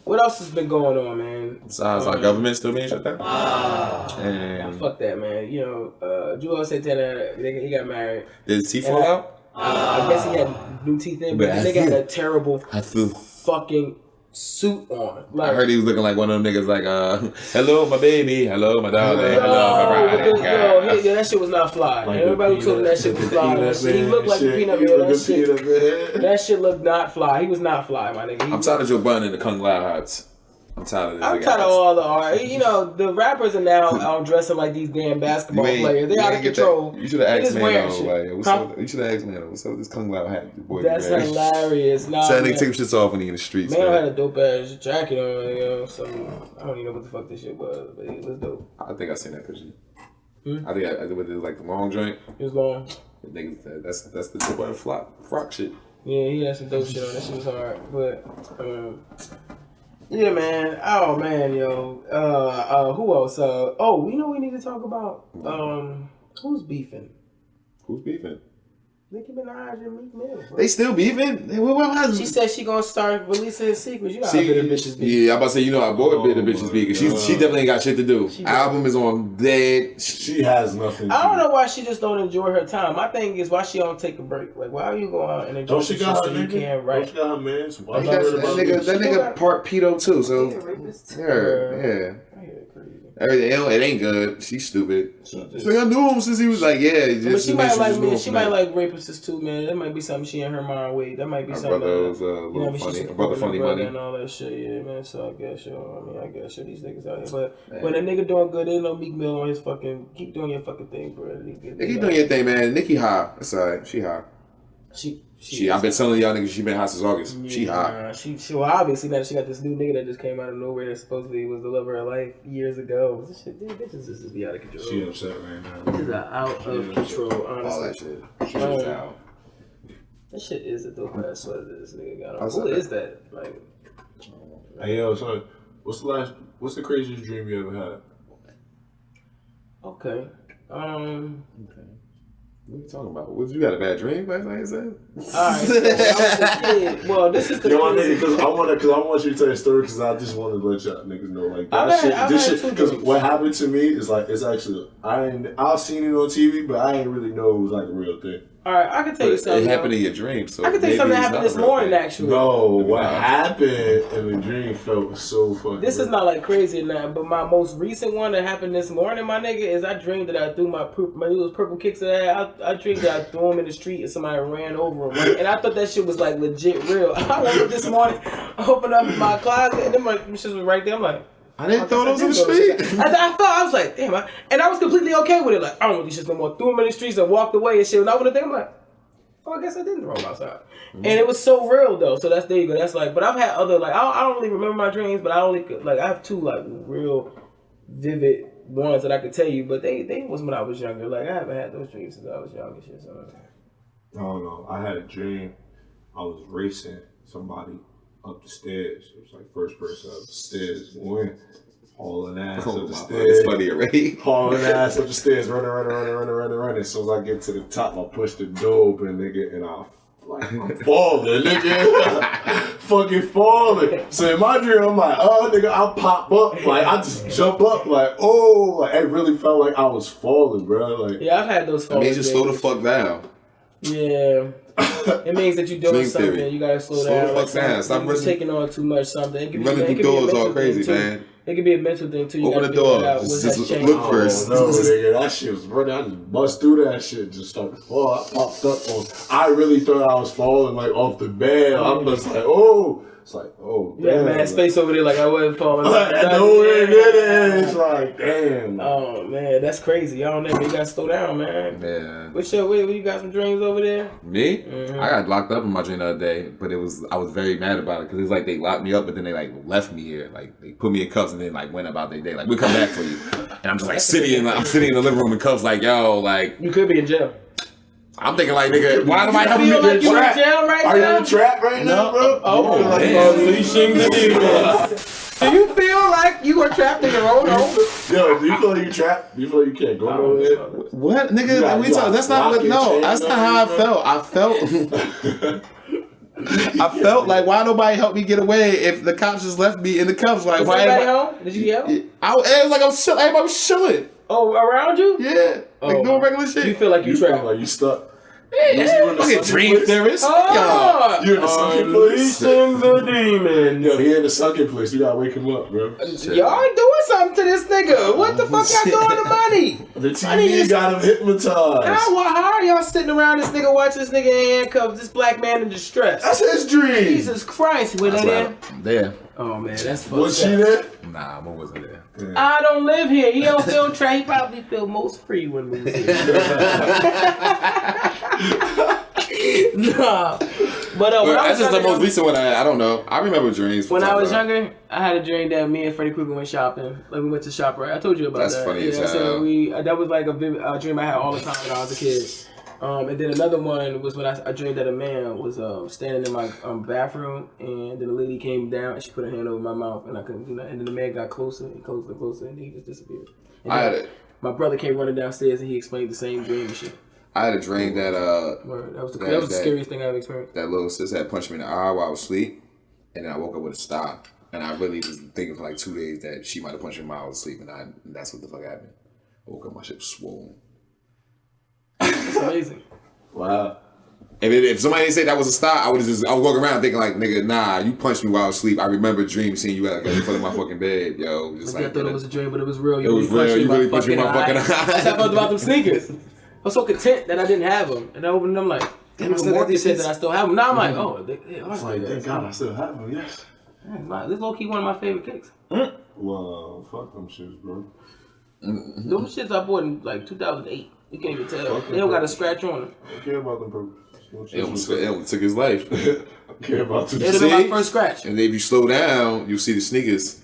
What else has been going on, man? Besides our government still being shut down? Fuck that, man. You know, Julio Santana, he got married. Did his teeth fall out? I guess he had new teeth in, but the nigga had a terrible fucking suit on. Like, I heard he was looking like one of them niggas like, hello my baby, hello my darling, hello my bride. Yeah, that shit was not fly. Like everybody who told him that shit was fly. He looked like a peanut man. That shit looked not fly. He was not fly, my nigga. I'm tired of Joe Budden and the Kung Lao Hearts. I'm tired of this. I'm tired of all the art. You know, the rappers are now dressing like these damn basketball players. They're out of control. You should have asked Mano. You should have asked Mano. What's up with this Kung Lao hat? That's hilarious. Nah, so they take shit off when he in the streets. Mano had a dope ass jacket on. You know, so I don't even know what the fuck this shit was, but it was dope. I think I seen that picture. I think I did like the long joint. It was long. That's the dope ass frock shit. Yeah, he had some dope shit on. That shit was hard, but. Yeah, man. Oh, man, yo. Who else? You know we need to talk about? Who's beefing? Who's beefing? Nicki Minaj and Meek Mill. Bro. They still beefing? She said she gonna start releasing his secrets. You know how bitter bitches be. Yeah, I'm about to say, you know how bitter bitches be. Cause she definitely ain't got shit to do. Album is on dead. She has nothing. I don't know why she just don't enjoy her time. My thing is why she don't take a break. Like, why are you going out and enjoy shit so you can't write? Don't she got her man? That nigga part pedo too, so. Yeah. It ain't good. She's stupid. She's like, I knew him since he was like, yeah. But she might like me. She might like rapists too, man. That might be something she in her mind with. That might be something. Brother funny money and all that shit. Yeah, man. So I guess these niggas out here. But when a nigga doing good, they know Meek Mill on his fucking. Keep doing your fucking thing, bro. Keep doing your thing, man. Nicki high. That's alright. She high. I've been telling y'all niggas she been high since August. Yeah, she high. Well, obviously now she got this new nigga that just came out of nowhere that supposedly was the love of her life years ago. This shit, dude, bitches just be out of control. She upset right now. Bitches are out of control, honestly. All that shit. She's out. That shit is a dope ass sweater that this nigga got on. Who is that? Like, hey yo, son, what's the craziest dream you ever had? Okay. What are you talking about? You got a bad dream last night, you said? Alright, well, this is the because I want you to tell your story because I just want to let y'all niggas know like that shit. Because what happened to me is like it's actually I've seen it on TV, but I ain't really know it was like a real thing. Alright, I can tell you something. It happened in your dream, so I can tell you something that happened this morning, actually. No, what happened in the dream felt so fucking. This is not like crazy or nothing, but my most recent one that happened this morning, my nigga, is I dreamed that I threw my little purple kicks that I dreamed that I threw them in the street and somebody ran over them, right? And I thought that shit was like legit real. I woke up this morning, opened up my closet, and then my shit was right there. I'm like, I didn't throw those in the street. I was like, damn, and I was completely okay with it. Like, I don't want these shits no more. Threw them in the streets and walked away and shit. And I would have think, I'm like, I guess I didn't throw them outside. And it was so real though. So there you go. That's like, but I've had other like I don't really remember my dreams, but I have two like real vivid ones that I could tell you. But they was when I was younger. Like I haven't had those dreams since I was young and shit. So. I don't know. I had a dream. I was racing somebody up the stairs. It was like first person up the stairs. Went hauling ass up the stairs. It's funny already. Hauling ass up the stairs, running. As soon as I get to the top, I push the door open, nigga, and I Like, I'm falling, nigga. Fucking falling. So in my dream, I'm like, oh, nigga, I'll pop up. Like, I just jump up. Like, oh. Like, it really felt like I was falling, bro. Like, yeah, I've had those falling. It means you slow the fuck down. Yeah. It means that you're doing something. Theory. You gotta slow down. The fuck down. Stop running. Taking on too much something. It could running through doors all crazy, man. It could be a mental thing too. You open the door. Just look first. No, nigga, that shit was running. I just bust through that shit. Just started to fall. I popped up on. I really thought I was falling like off the bed. I'm just like, oh. It's like, oh, damn. Yeah, man, space over there like I wasn't falling. Nowhere near it. It's like, damn. Oh, man, that's crazy. I don't know. You gotta slow down, man. Yeah. What's your way? You got some dreams over there? Me? I got locked up in my dream the other day, but I was very mad about it because it's like they locked me up, but then they like left me here. Like they put me in cuffs and then like went about their day. Like, we'll come back for you. And I'm just like I'm sitting in the living room in cuffs like, yo, like. You could be in jail. I'm thinking like, nigga, why am I helping you? Like you in jail right now? Are you in the trap right now, bro? Oh, unleashing the demons. Do you feel like you are trapped in your own home? Yo, do you feel like you trapped? Do you feel like you can't go nowhere? What, nigga? That's not what. No, that's not how I felt. I felt like, why nobody help me get away if the cops just left me in the cuffs? Like, why everybody home? Did you yell? It was like I was chilling. Everybody was chilling. Oh, around you? Yeah, like doing regular shit. You feel like you trapped? Like you stuck? Yeah, fucking dream theorist. Oh, you're in the sunken place. Unleashing the demons. Yo, he in the sunken place. You gotta wake him up, bro. Y'all doing something to this nigga. What the fuck y'all doing to Money? The TV got him hypnotized. How are y'all sitting around this nigga watching this nigga in handcuffs, this black man in distress? That's his dream. Jesus Christ, were they there? There. Oh man, that's fucked Was she there? Nah, I wasn't there. Yeah. I don't live here. He don't feel trapped. He probably feel most free when we was here. Nah. But that's just the most recent one. I don't know. I remember dreams. When I was younger, I had a dream that me and Freddy Krueger went shopping. Like we went to ShopRite. I told you about that. That's funny as hell. That was like a dream I had all the time when I was a kid. And then another one was when I dreamed that a man was standing in my bathroom, and then the lady came down and she put her hand over my mouth, and I couldn't do nothing. And then the man got closer and closer and closer, and he just disappeared. And I had it. My brother came running downstairs and he explained the same dream and shit. I had a dream that that was the scariest thing I've experienced. That little sis had punched me in the eye while I was asleep, and then I woke up with a star. And I really was thinking for like 2 days that she might have punched me while I was asleep, and that's what the fuck happened. I woke up, my shit was swollen. That's amazing. Wow. If somebody didn't say that was a star, I was walking around thinking like, nigga, nah, you punched me while I was asleep. I remember dreaming seeing you at in front of my fucking bed, yo. Just I thought it was a dream, but it was real. It was real. You really punched me in my fucking eye. That's how I felt about them sneakers. I was so content that I didn't have them, and I opened them like, damn, Morpheus said that I still have them. Now I'm like, oh, I was like, thank God I still have them. Yes. This is low key one of my favorite kicks. Well, fuck them shits, bro. Those shits I bought in like 2008. You can't even tell. They don't got a scratch on them. I don't care about them purples. It almost took his life. I care about them. It'll be my first scratch. And if you slow down, you'll see the sneakers.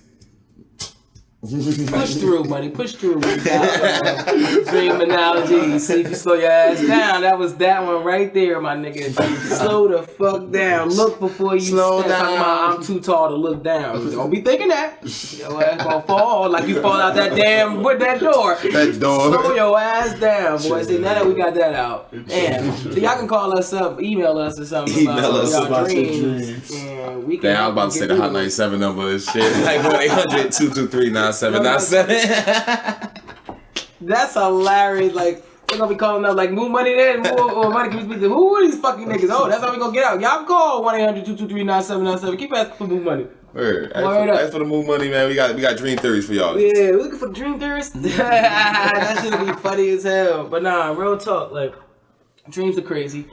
Push through, Money. Push through. Dream analogy. See if you slow your ass down. That was that one right there, my nigga. Slow the fuck down. Look before you slow down. Talking about I'm too tall to look down. Don't be thinking that. Your ass gonna fall like you fall out that damn with that door. That door. Slow your ass down, boy. See, now that we got that out, and so y'all can call us up, email us or something. Email us about your dreams. And we can. Damn, I was about to say the Hot 97 number and shit. Like 1-800-223-9797. That's hilarious. Like, they're gonna be calling up like Mu&Money there, or Money can speak to who are these fucking niggas? Oh, that's how we gonna get out. Y'all call 1-800-223-9797. Keep asking for Mu&Money. Word. As for the Mu&Money, man, we got dream theories for y'all. Yeah, we looking for dream theorists. That shit'll be funny as hell. But nah, real talk, like, dreams are crazy.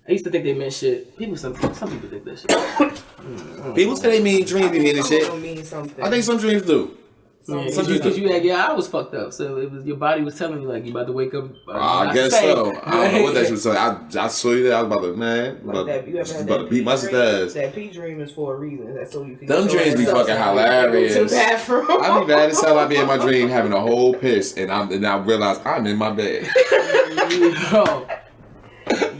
I used to think they meant shit. Some people think that shit. People say they mean dreams mean and shit. Don't mean something. I think some dreams do. Because I was fucked up, so it was your body was telling you like you about to wake up. I guess so. I don't know what that should say. I saw you there. I was about to about to beat my sister's ass. That P dream is for a reason. That's so you can. Them dreams be fucking hilarious. To the bathroom. I be bad as hell. I be in my dream having a whole piss, and I realize I'm in my bed.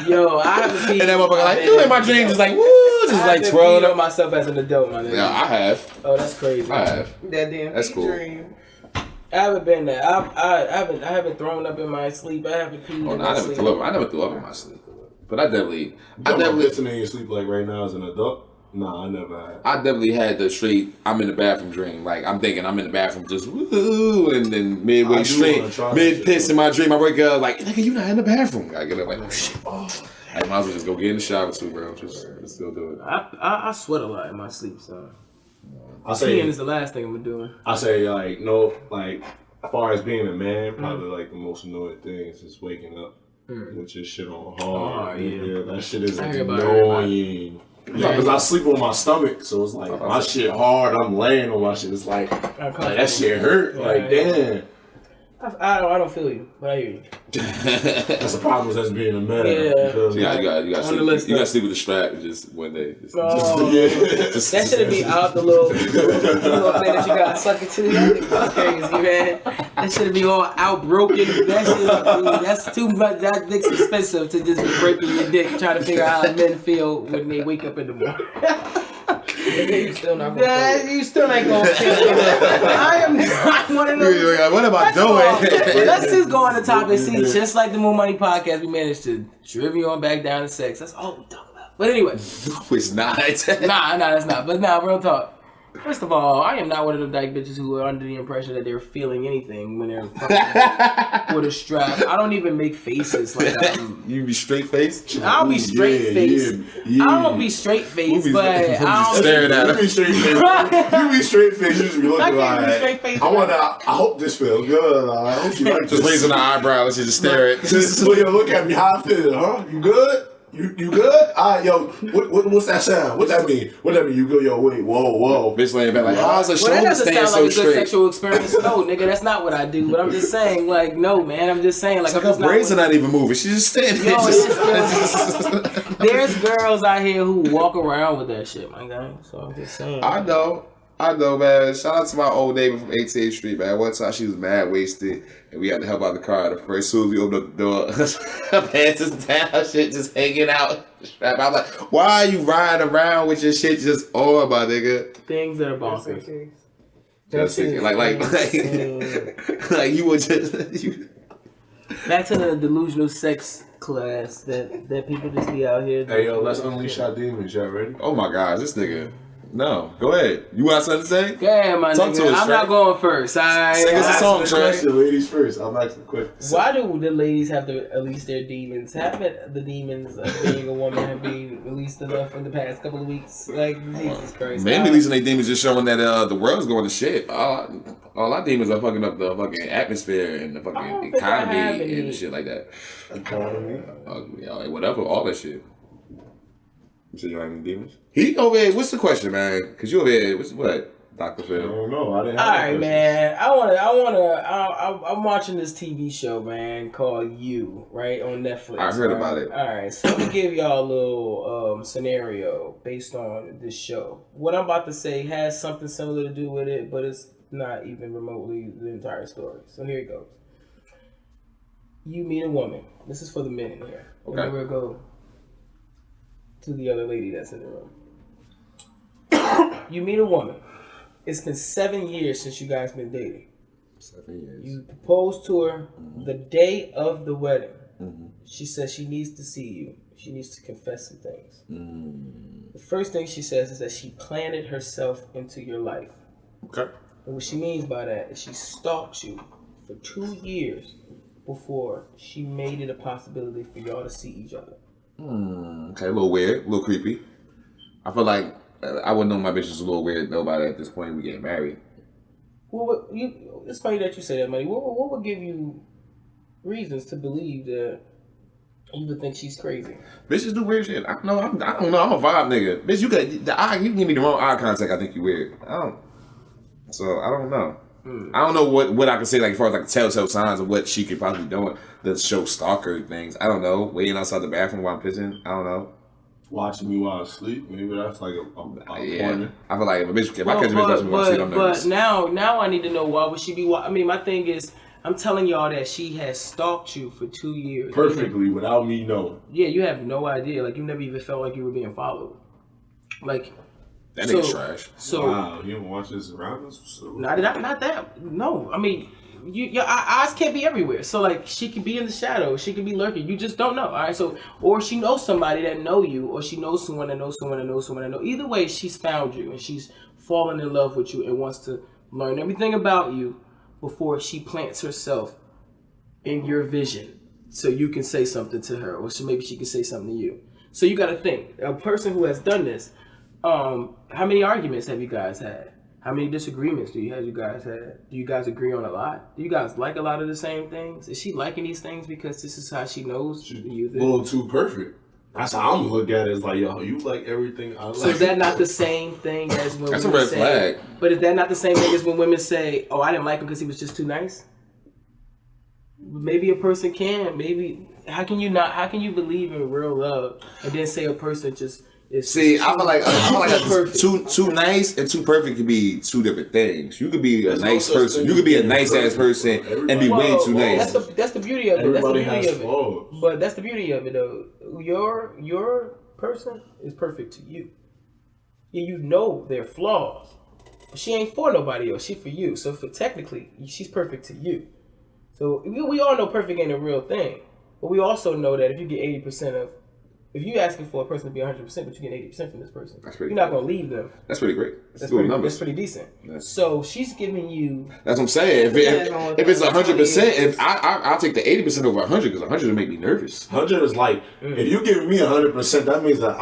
Yo, I haven't seen. And that motherfucker like, you in my dream, just like woo, just like twirling up myself as an adult, my nigga. Yeah, I have. Oh, that's crazy. I have. That damn That's cool. dream. I haven't been there. I haven't thrown up in my sleep. I haven't peed in my sleep. I never threw up in my sleep. But I definitely pissing in your sleep like right now as an adult. Nah, I never had. I definitely had the straight. I'm in the bathroom dream. Like I'm thinking I'm in the bathroom just woo, and then midway straight, mid piss in my dream, I wake up like nigga, you not in the bathroom. I get up like oh shit. I might as well just go get in the shower too, bro. Just go do it. I sweat a lot in my sleep, so. I say peeing is the last thing I'm doing. I say like no, like as far as being a man, probably like the most annoying thing is just waking up with your shit on hard. Yeah, that shit is annoying. Because I sleep on my stomach, so it's like my shit hard. I'm laying on my shit. It's like that shit hurt. Like damn. I don't feel you, but I hear you. That's the problem with us being a man. Yeah. You gotta sleep with the strap just one day. That should be out the little thing that you gotta suck it to. That's crazy, man. That should be all out broken. That's too much. That dick's expensive to just be breaking your dick trying to figure out how men feel when they wake up in the morning. You still not gonna you still ain't gonna feel it. I am not one of those. What am I doing? Let's just go on the topic. See, just like the Mu&Money podcast, we managed to drive you on back down to sex. That's all we talk about. But anyway. No, it's not. Nah, that's not. But real talk. First of all, I am not one of them dyke bitches who are under the impression that they're feeling anything when they're fucking with a strap. I don't even make faces like that. You be straight faced? I'll be straight faced. I don't be straight faced, but I don't staring at you be straight faced. You be straight faced. You just be looking like. I hope this feels good. I hope you like this. Just raising the eyebrows and just stare at. Just look at me. How I feel? Huh? You good? You good? Yo, what's that sound? What that mean? You go, yo, wait, whoa. Bitch laying back like, how's a shoulder that doesn't stand sound so like a straight? good sexual experience. No, nigga, that's not what I do. But I'm just saying, like, no, man. I'm just saying, like, her braids are not even moving. She's just standing there. There's girls out here who walk around with that shit, my guy. So I'm just saying. I know, man. Shout out to my old neighbor from 18th Street, man. One time she was mad wasted, and we had to help out the car. The first soon as we opened up the door, her pants is down, shit just hanging out. I was like, why are you riding around with your shit just on, my nigga? Things that are bonkers. Just like you would just. Back to the delusional sex class that people just be out here. Hey yo, let's unleash our demons. Y'all ready? Oh my God, this nigga. No, go ahead. You got something to say? Yeah, my Talk nigga. to us, I'm not going first. Sing us a song, Trey. Ladies first. I'm asking the question. Why do the ladies have to release their demons? Haven't the demons of being a woman have been released enough in the past couple of weeks? Like, Jesus Christ. Men releasing their demons just showing that the world's going to shit. All our demons are fucking up the fucking atmosphere and the fucking economy and shit like that. Economy? Whatever, all that shit. You said you don't have any demons? He over here, what's the question, man? Because you over here, what, Dr. Phil? I don't know. I didn't have Alright, man. I'm watching this TV show, man, called You, right, on Netflix. I heard about it. Alright, so let me give y'all a little scenario based on this show. What I'm about to say has something similar to do with it, but it's not even remotely the entire story. So here it goes. You meet a woman. This is for the men in here. Okay. And we'll go to the other lady that's in the room. You meet a woman. It's been 7 years since you guys been dating. 7 years. You propose to her the day of the wedding. She says she needs to see you. She needs to confess some things. The first thing she says is that she planted herself into your life. Okay. And what she means by that is she stalked you for 2 years before she made it a possibility for y'all to see each other. Okay, a little weird, a little creepy. I feel like I wouldn't know my bitch is a little weird though by at this point we getting married. Well, it's funny that you say that, Money. What would give you reasons to believe that you would think she's crazy? Bitches do weird shit. I don't know. I'm a vibe nigga. Bitch, you can give me the wrong eye contact. I think you weird. So I don't know. I don't know what I can say like as far as like telltale signs of what she could probably be doing that show stalker things. I don't know. Waiting outside the bathroom while I'm pissing. I don't know. Watching me while I sleep. Maybe that's like a yeah. I feel like if I catch a bitch watching me while I sleep, I'm nervous. But now I need to know why would she be? I mean, my thing is, I'm telling y'all that she has stalked you for 2 years. Perfectly, without me knowing. Yeah, you have no idea. Like, you never even felt like you were being followed. Like, that nigga's trash. So, wow, you don't watch this around us? So. Not that. No, I mean, your eyes can't be everywhere. So like she could be in the shadow, she could be lurking. You just don't know. All right. So or she knows somebody that know you, or she knows someone that knows someone that knows someone that know. Either way, she's found you and she's fallen in love with you and wants to learn everything about you before she plants herself in your vision, so you can say something to her, or so maybe she can say something to you. So you got to think, a person who has done this. How many arguments have you guys had? How many disagreements do you guys had? Do you guys agree on a lot? Do you guys like a lot of the same things? Is she liking these things because this is how she knows you? A little too perfect. That's how I'm looking at it. It's like, yo, you like everything I like. So is that not the same thing as when that's a women red say, flag. But is that not the same thing as when women say, oh, I didn't like him because he was just too nice? Maybe a person can. Maybe, how can you believe in real love and then say a person just... See, I feel like too nice and too perfect could be two different things. You could be a nice person. You could be a nice ass person and be way too nice. That's the beauty of it. Everybody that's the beauty has of flaws. it. But that's the beauty of it, though. Your person is perfect to you. Yeah, you know their flaws. But she ain't for nobody else. She for you. So technically, she's perfect to you. So we all know perfect ain't a real thing. But we also know that if you get 80% of... If you're asking for a person to be 100%, but you get 80% from this person, you're not going to leave them. That's pretty great. That's pretty decent. So she's giving you... That's what I'm saying. If it's 100%, if I'll take the 80% over 100 because 100 will make me nervous. 100 is like, if you give me 100%, that means that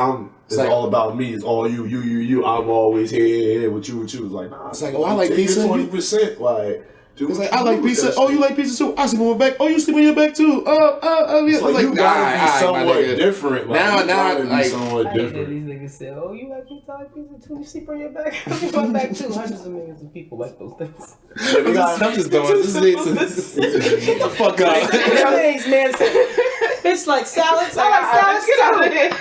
it's like, all about me. It's all you. I'm always here with you. It's like, nah. It's like, oh, I like pizza. 20%. Like... It's like, I like pizza. Oh, you like pizza too? I sleep on my back. Oh, you sleep on your back too. It's like you gotta be somewhat different. Like, now, be somewhat different. These niggas say, "Oh, you like pizza? I like pizza too. You sleep on your back. I sleep on my back too." Hundreds of millions of people like those things. I'm just doing this. Get the fuck out. Things, man. It's like salads. I like salads. Get out of here.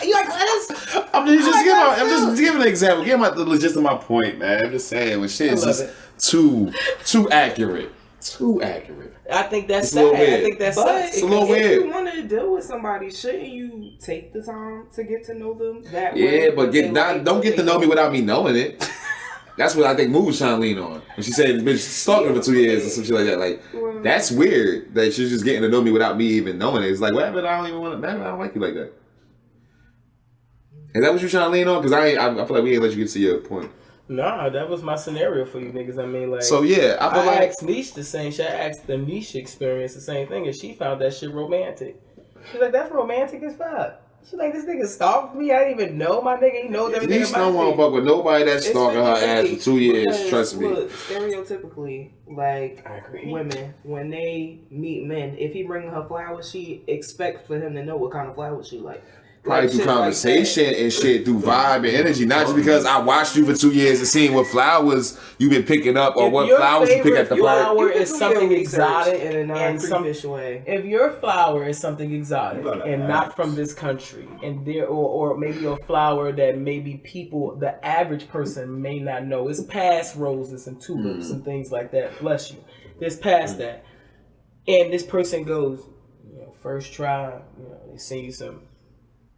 You like lettuce? I'm just giving an example. Give my the gist of my point, man. I'm just saying when shit is just too accurate. Too accurate. I think that's sad. I think that's sad. It's a little if weird. you want to deal with somebody, shouldn't you take the time to get to know them that way? Yeah, but don't get to know me without me knowing it. That's what I think Mu was trying to lean on. When she said, bitch, stalking for 2 years or some shit like that. Like, that's weird that she's just getting to know me without me even knowing it. It's like, whatever, I don't even want to, man, I don't like you like that. Is that what you're trying to lean on? Because I feel like we ain't let you get to your point. Nah, that was my scenario for you niggas. I mean, like... So, yeah, I feel like... asked Niche the same shit. I asked the Niche experience the same thing, and she found that shit romantic. She's like, that's romantic as fuck. She's like, this nigga stalked me. I didn't even know my nigga. He knows everything Niche about don't want to fuck with nobody that's stalking her ass for 2 years. Trust me. Look, stereotypically, like, women, when they meet men, if he bring her flowers, she expects for him to know what kind of flowers she like. Probably through conversation and shit, through vibe and energy. Not just because I watched you for 2 years and seeing what flowers you've been picking up or what flowers you pick at the park. Flower is something exotic in a non-creepish way. If your flower is something exotic and not from this country, and there or maybe a flower that maybe people, the average person, may not know, it's past roses and tulips and things like that. Bless you. It's past that, and this person goes, first try, they send you some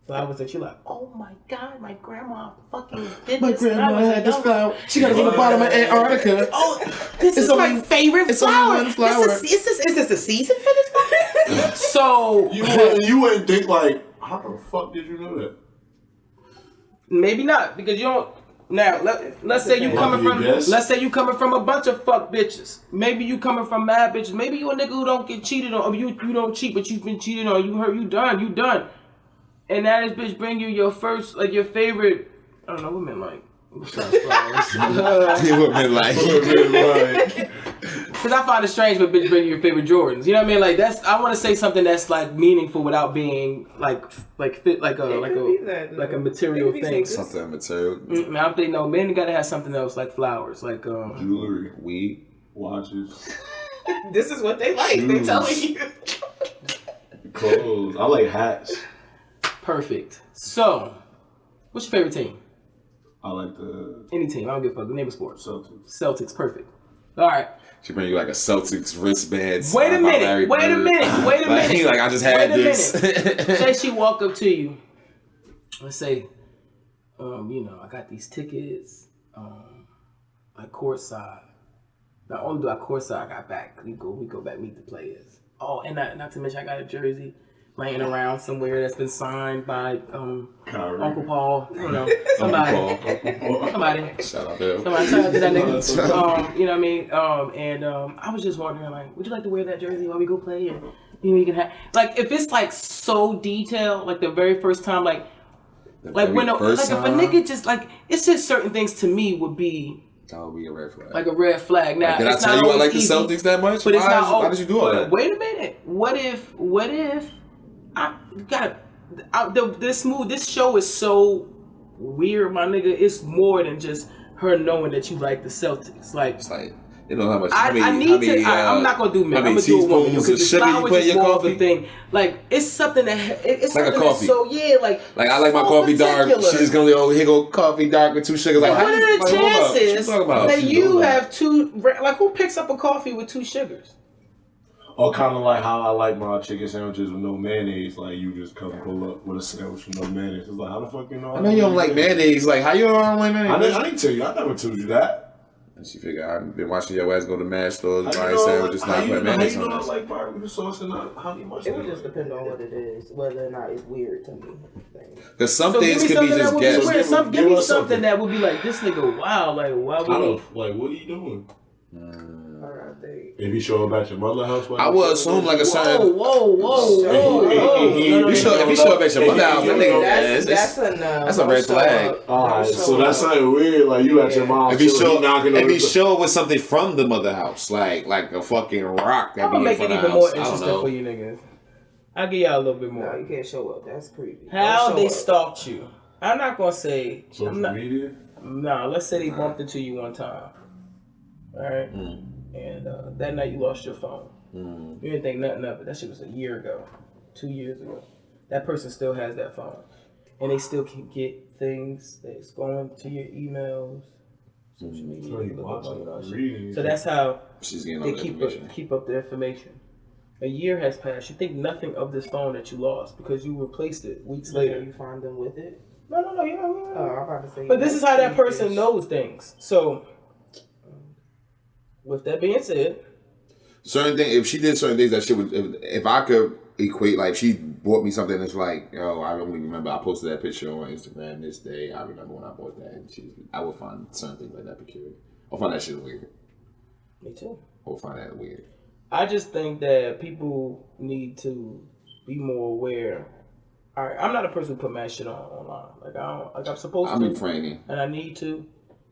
flowers that you're like, oh my god, my grandma fucking did my this. My grandma had this flower. She got it from the bottom of Antarctica. Oh, this is my favorite flower. Only one flower. Is this the season for this flower? So you wouldn't think like, how the fuck did you know that? Maybe not, because you don't. Now let's say you coming from a bunch of fuck bitches. Maybe you coming from mad bitches. Maybe you a nigga who don't get cheated on. Or you don't cheat, but you've been cheated on. You done. And now this bitch bring you your first, like your favorite, I don't know, women like. What women like? Because I find it strange when bitch bring you your favorite Jordans. You know what I mean? Like I want to say something that's like meaningful without being like fit like a material thing. Something material. I don't think no men gotta have something else like flowers, like jewelry, weed, watches. This is what they like. They telling you. Clothes. I like hats. Perfect. So, what's your favorite team? I like any team. I don't give a fuck. The name of sports. Celtics. Perfect. All right. She bring you like a Celtics wristband. Wait a minute. Like I just had this. Say she walk up to you. Let's say, I got these tickets, like courtside. Not only do I courtside, I got back. We go back meet the players. Oh, and not to mention I got a jersey laying around somewhere that's been signed by Uncle Paul. You know, somebody. Shout out to him. Somebody shout out to that nigga. You know what I mean? And I was just wondering, like, would you like to wear that jersey while we go play? And you can have like if it's like so detailed, like the very first time, like if a nigga just like it's just certain things to me would be. That would be a red flag. Like a red flag. Now, did I tell you I like the Celtics that much? But why did you do all that? Wait a minute. What if I got this show is so weird, my nigga. It's more than just her knowing that you like the Celtics. Like, it's like you know how much. I'm not gonna do men. I'm gonna do a woman because the flowers is more of a thing. Like it's something that it's like something a coffee. So yeah, like I like my coffee dark. She's just gonna here go coffee dark with 2 sugars. Like what are the chances that you have 2? Like who picks up a coffee with 2 sugars? Or kind of like how I like my chicken sandwiches with no mayonnaise. Like you just come pull up with a sandwich with no mayonnaise. It's like how the fuck you know? I know you don't like mayonnaise. Like how you don't like mayonnaise? I didn't tell you. I never told you that. And she figured I've been watching your ass go to MASH stores, buying sandwiches, not putting mayonnaise on it. Like barbecue sauce and not honey mustard. It would just depend on what it is, whether or not it's weird to me. Because some things could be just guessed. Give me something that would be like this nigga. Wow, like why would he? Like what are you doing? Alright, if you show up at your mother's house, I would assume like a certain. Whoa. If you show up at your mother's house, that nigga, that's a red flag. Alright, so that's something weird. Like you at your mom's. If he show up with something from the mother house, like a fucking rock, I'm gonna make it even more interesting for you niggas. I'll give y'all a little bit more. No, you can't show up. That's creepy. How they stalked you? I'm not gonna say. Social media? Nah, let's say they bumped into you one time. Alright? And that night you lost your phone. You didn't think nothing of it. That shit was a year ago, 2 years ago. That person still has that phone. And they still can get things that's going to your emails, social media. So that's how they keep up the information. A year has passed. You think nothing of this phone that you lost because you replaced it weeks later. You find them with it? No. You know. Oh, I'm about to say. But this is how that person knows things. So, with that being said, if she did certain things that shit would, if I could equate, like if she bought me something that's like, yo, I only remember I posted that picture on Instagram this day. I remember when I bought that, and I would find certain things like that peculiar. I'll find that shit weird. Me too. I'll find that weird. I just think that people need to be more aware. All right, I'm not a person who put mad shit online. I'm supposed to. I'm refraining. And I need to.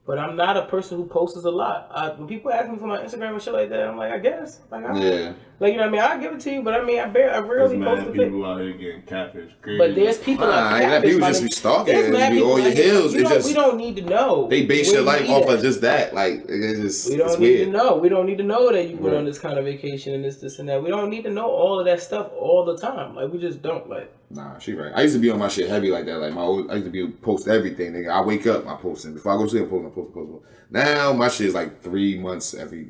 But I'm not a person who posts a lot. When people ask me for my Instagram and shit like that, I'm like, I guess. Like, you know what I mean? I'll give it to you, but I mean, I rarely post it. People out here getting catfish. But there's people out there. People just be stalking and be all your heels. We don't need to know. They base your life off of just that. Like, it's just we don't need to know. We don't need to know that you went on this kind of vacation and this and that. We don't need to know all of that stuff all the time. Like, we just don't. Like, nah, she right. I used to be on my shit heavy like that. Like I used to be post everything. Nigga, I wake up, I post it. Before I go to sleep, I post. Now my shit is like 3 months every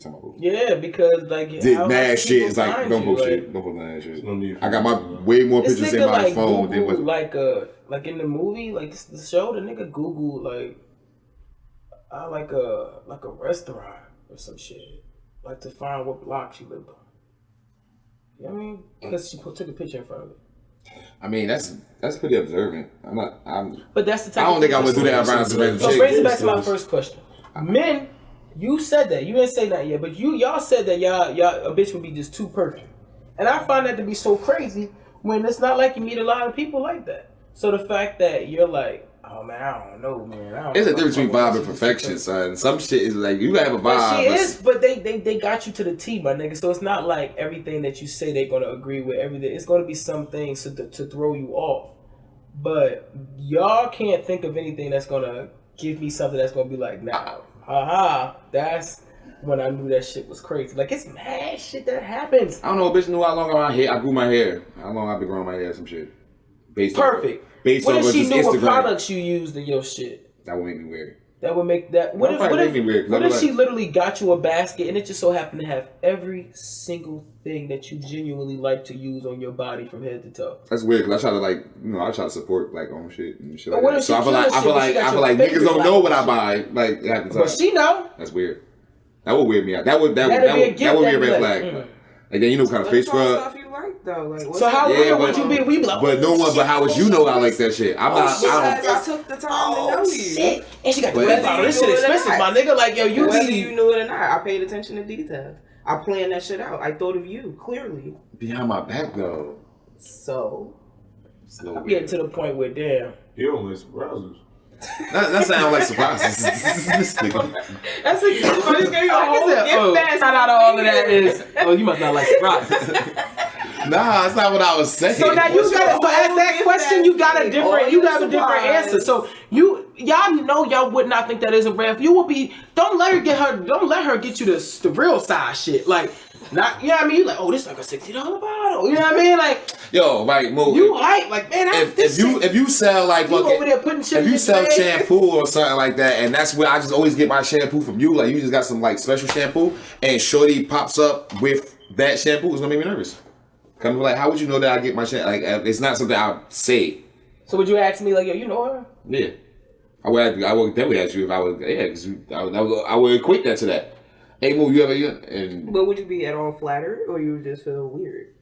time I post. Yeah, because like did mad shit. It's like don't post shit. Don't post mad shit. I got my way more pictures in my phone than what. Like in the movie, like the show, the nigga Googled like like a restaurant or some shit, like to find what block she lived on. You know what I mean? Because she took a picture in front of it. I mean, that's pretty observant. But that's the type. I don't think I would do that around some random chick. So brings it back to my first question. Men, you said that. You didn't say that yet, but y'all said that y'all a bitch would be just too perfect. And I find that to be so crazy when it's not like you meet a lot of people like that. So the fact that you're like, oh man, I don't know, man. There's a difference between vibe and perfection, son. Some shit is like you have a vibe. But she is, but they got you to the T, my nigga. So it's not like everything that you say they're gonna agree with everything. It's gonna be some things to throw you off. But y'all can't think of anything that's gonna give me something that's gonna be like, nah, that's when I knew that shit was crazy. Like it's mad shit that happens. I don't know, bitch knew how long I grew my hair. How long I've been growing my hair, some shit. Perfect. What if she knew what products you used in your shit? That would make me weird. That would make that. What if she literally got you a basket and it just so happened to have every single thing that you genuinely like to use on your body from head to toe? That's weird because I try to I try to support like own shit and shit. But like that. So I feel like niggas don't know what I buy. Like half the time. But she know. That's weird. That would weird me out. That would be a red flag. And then kind of face scrub. Stuff you like though. Like, so how weird would you be? We be like, but no one. But how would you know I like that shit? I'm not. I took the time to know you. Shit. And she got the red bottle. This shit expensive, my nigga. Like, yo, whether you knew it or not, I paid attention to detail. I planned that shit out. I thought of you clearly. Behind my back though. So I'm getting to the point where damn. You don't like surprises. That sounds like surprises. This nigga. That's a gift. I just gave you a whole gift bag. Shout out to all of that is. Oh, you must not like surprises. Nah, that's not what I was saying. So now you got to ask that question. You got a different. You have a different answer. So y'all know y'all would not think that is a red. You will be. Don't let her get you the real size shit. Like. Not, you know what I mean? You like, oh, this like a $60 bottle. You know what I mean? Like, yo, right, move. You hype, like, man. If you sell like you over there putting shit. If you sell shampoo or something like that, and that's where I just always get my shampoo from you. Like, you just got some like special shampoo, and shorty pops up with that shampoo, it's gonna make me nervous. Come like, how would you know that I get my shampoo? Like, it's not something I say. So would you ask me like, yo, you know her? Yeah, I would definitely ask you if I would. Yeah, because I would equate that to that. Hey, Mo, you ever and? But would you be at all flattered, or you would just feel weird?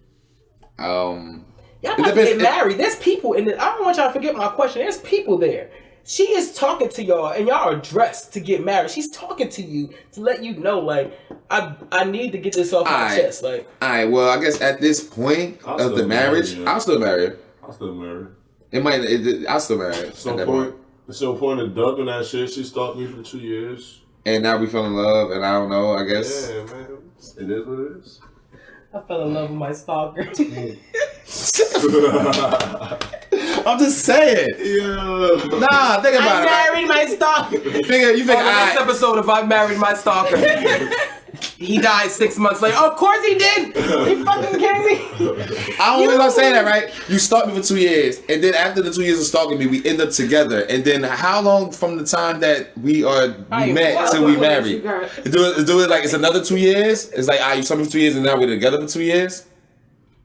Y'all about to get married. There's people in it. I don't want y'all to forget my question. There's people there. She is talking to y'all, and y'all are dressed to get married. She's talking to you to let you know, like, I need to get this off my chest. Like, all right. Well, I guess at this point of the marriage, I'll still marry her. I'll still marry her. I'll still marry her. At some point of dubbing that shit, she stalked me for 2 years. And now we fell in love, and I don't know, I guess. Yeah, man. It is what it is. I fell in love with my stalker. I'm just saying. Yeah. Nah, think about it. I married my stalker. You figure, on the next episode of I Married My Stalker. He died 6 months later. Oh, of course he did. He fucking kidding me. I don't know saying that, right? You stalked me for 2 years, and then after the 2 years of stalking me, we end up together. And then how long from the time that we met till we married? Do it like it's another 2 years? It's like, you stalked me for 2 years, and now we're together for 2 years?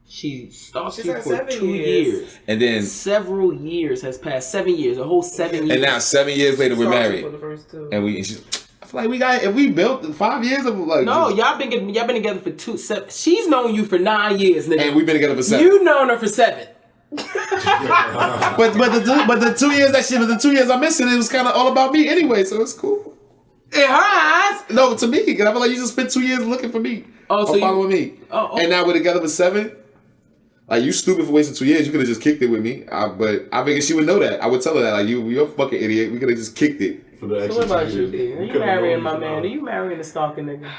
She stalked you for 2 years. And then several years has passed. 7 years, a whole 7 years. And now 7 years later, we're married. For the first two. And I feel like if we built 5 years of like. No, y'all been together for 7. She's known you for 9 years, nigga. And we've been together for 7. You known her for 7. but the 2 years the 2 years I'm missing, it was kind of all about me anyway, so it's cool. In her eyes? No, to me, because I feel like you just spent 2 years looking for me. Oh, so following me. Oh. And now we're together for 7. Like, you stupid for wasting 2 years. You could have just kicked it with me. But I figured she would know that. I would tell her that. Like, you're a fucking idiot. We could have just kicked it. For the so what about you, D? Are you marrying my man? Are you marrying the stalking nigga?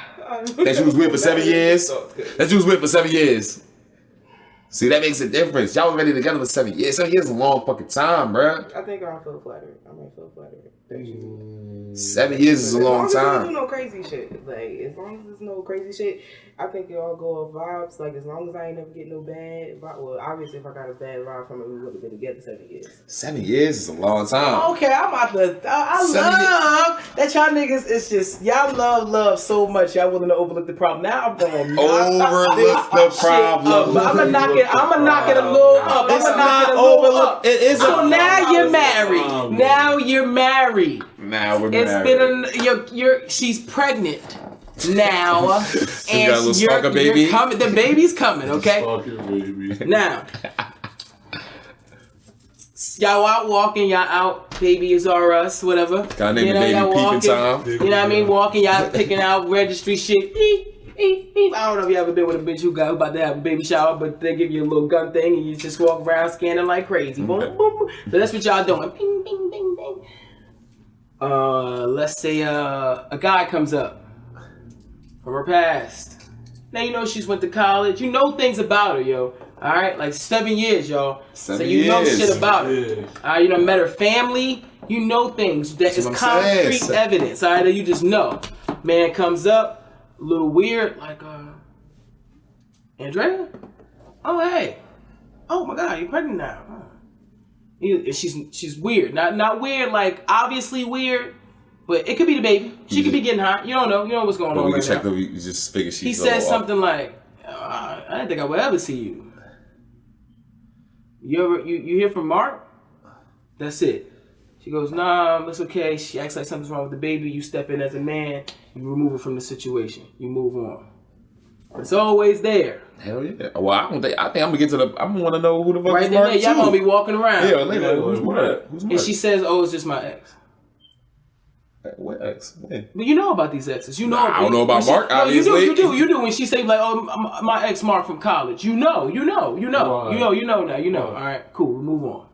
That you was with for 7 years? That you was with for 7 years. See, that makes a difference. Y'all was ready together for 7 years. 7 years is a long fucking time, bro. I think I'll feel flattered. I might feel flattered. 7 years is a long time. As long as you do no crazy shit. Like, as long as there's no crazy shit, I think it all go off vibes. Like, as long as I ain't never get no bad vibe. Well, obviously, if I got a bad vibe from it, we would have been together 7 years. 7 years is a long time. Okay, I'm about to. I love that y'all niggas. It's just y'all love so much. Y'all willing to overlook the problem. Now I'm going to overlook the problem. I'm gonna knock it a little up. It's not overlook. It is. So now you're married. Now you're married. Now we're married. It's been she's pregnant now, and you're coming. The baby's coming. Okay. Baby. Now. Y'all out walking, y'all out, baby is or us, whatever. Y'all name the baby peeping time. You know what I mean? Walking, y'all picking out registry shit. I don't know if you ever been with a bitch who about to have a baby shower, but they give you a little gun thing and you just walk around scanning like crazy. Boom, boom, boom. So that's what y'all doing. Bing, bing, bing, bing. Let's say a guy comes up from her past. Now you know she's went to college. You know things about her, yo. All right, like 7 years, y'all. 7 so you know years. shit about her. Yeah. All right, you done met her family. You know things that is concrete evidence. All right, that you just know. Man comes up, a little weird, like Andrea. Oh hey, oh my God, you're pregnant now. She's weird. Not weird, like obviously weird. But it could be the baby. She could be getting hot. You don't know. You know what's going on we right can check now. You just figure she's. He says something like, "I didn't think I would ever see you. You hear from Mark? That's it. She goes, nah, it's okay. She acts like something's wrong with the baby. You step in as a man. You remove her from the situation. You move on. It's always there. Hell yeah. Well, I think I'm gonna get to the. I want to know who the fuck Right is there, Mark y'all too. gonna be walking around. Yeah, later. Who's Mark? Who's Mark? And she says, oh, it's just my ex. What ex? When? But you know about these exes. You know. I don't know about Mark. No, Obviously, you do. When she say like, oh, my ex Mark from college. You know now. You know. All right, cool. We move on.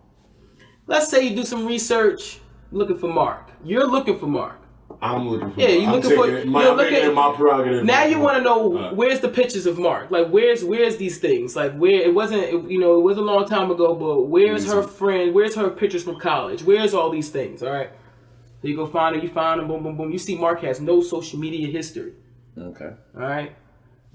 Let's say you do some research, looking for Mark. You're looking for Mark. I'm looking for. Yeah, you looking for. I'm taking my prerogative. Now you want to know where's the pictures of Mark? Like where's these things? Like where it wasn't. It was a long time ago, but where's her friend? Where's her pictures from college? Where's all these things? All right. So you go find her. You find him. Boom, boom, boom. You see Mark has no social media history. Okay. All right.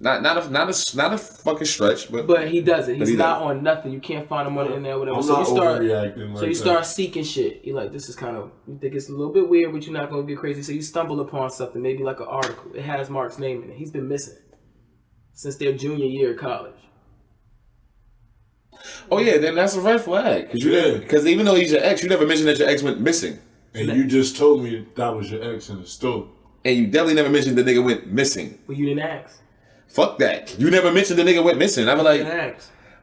Not a fucking stretch, but he doesn't. He's not on nothing. You can't find him on the internet, whatever. I'm not overreacting. So you start seeking shit. You're like, this is kind of. You think it's a little bit weird, but you're not gonna get crazy. So you stumble upon something, maybe like an article. It has Mark's name in it. He's been missing since their junior year of college. Oh yeah, then that's a red flag. Because even though he's your ex, you never mentioned that your ex went missing. And you just told me that was your ex in the store. And you definitely never mentioned the nigga went missing. Well, you didn't ask. Fuck that. You never mentioned the nigga went missing. I'm like,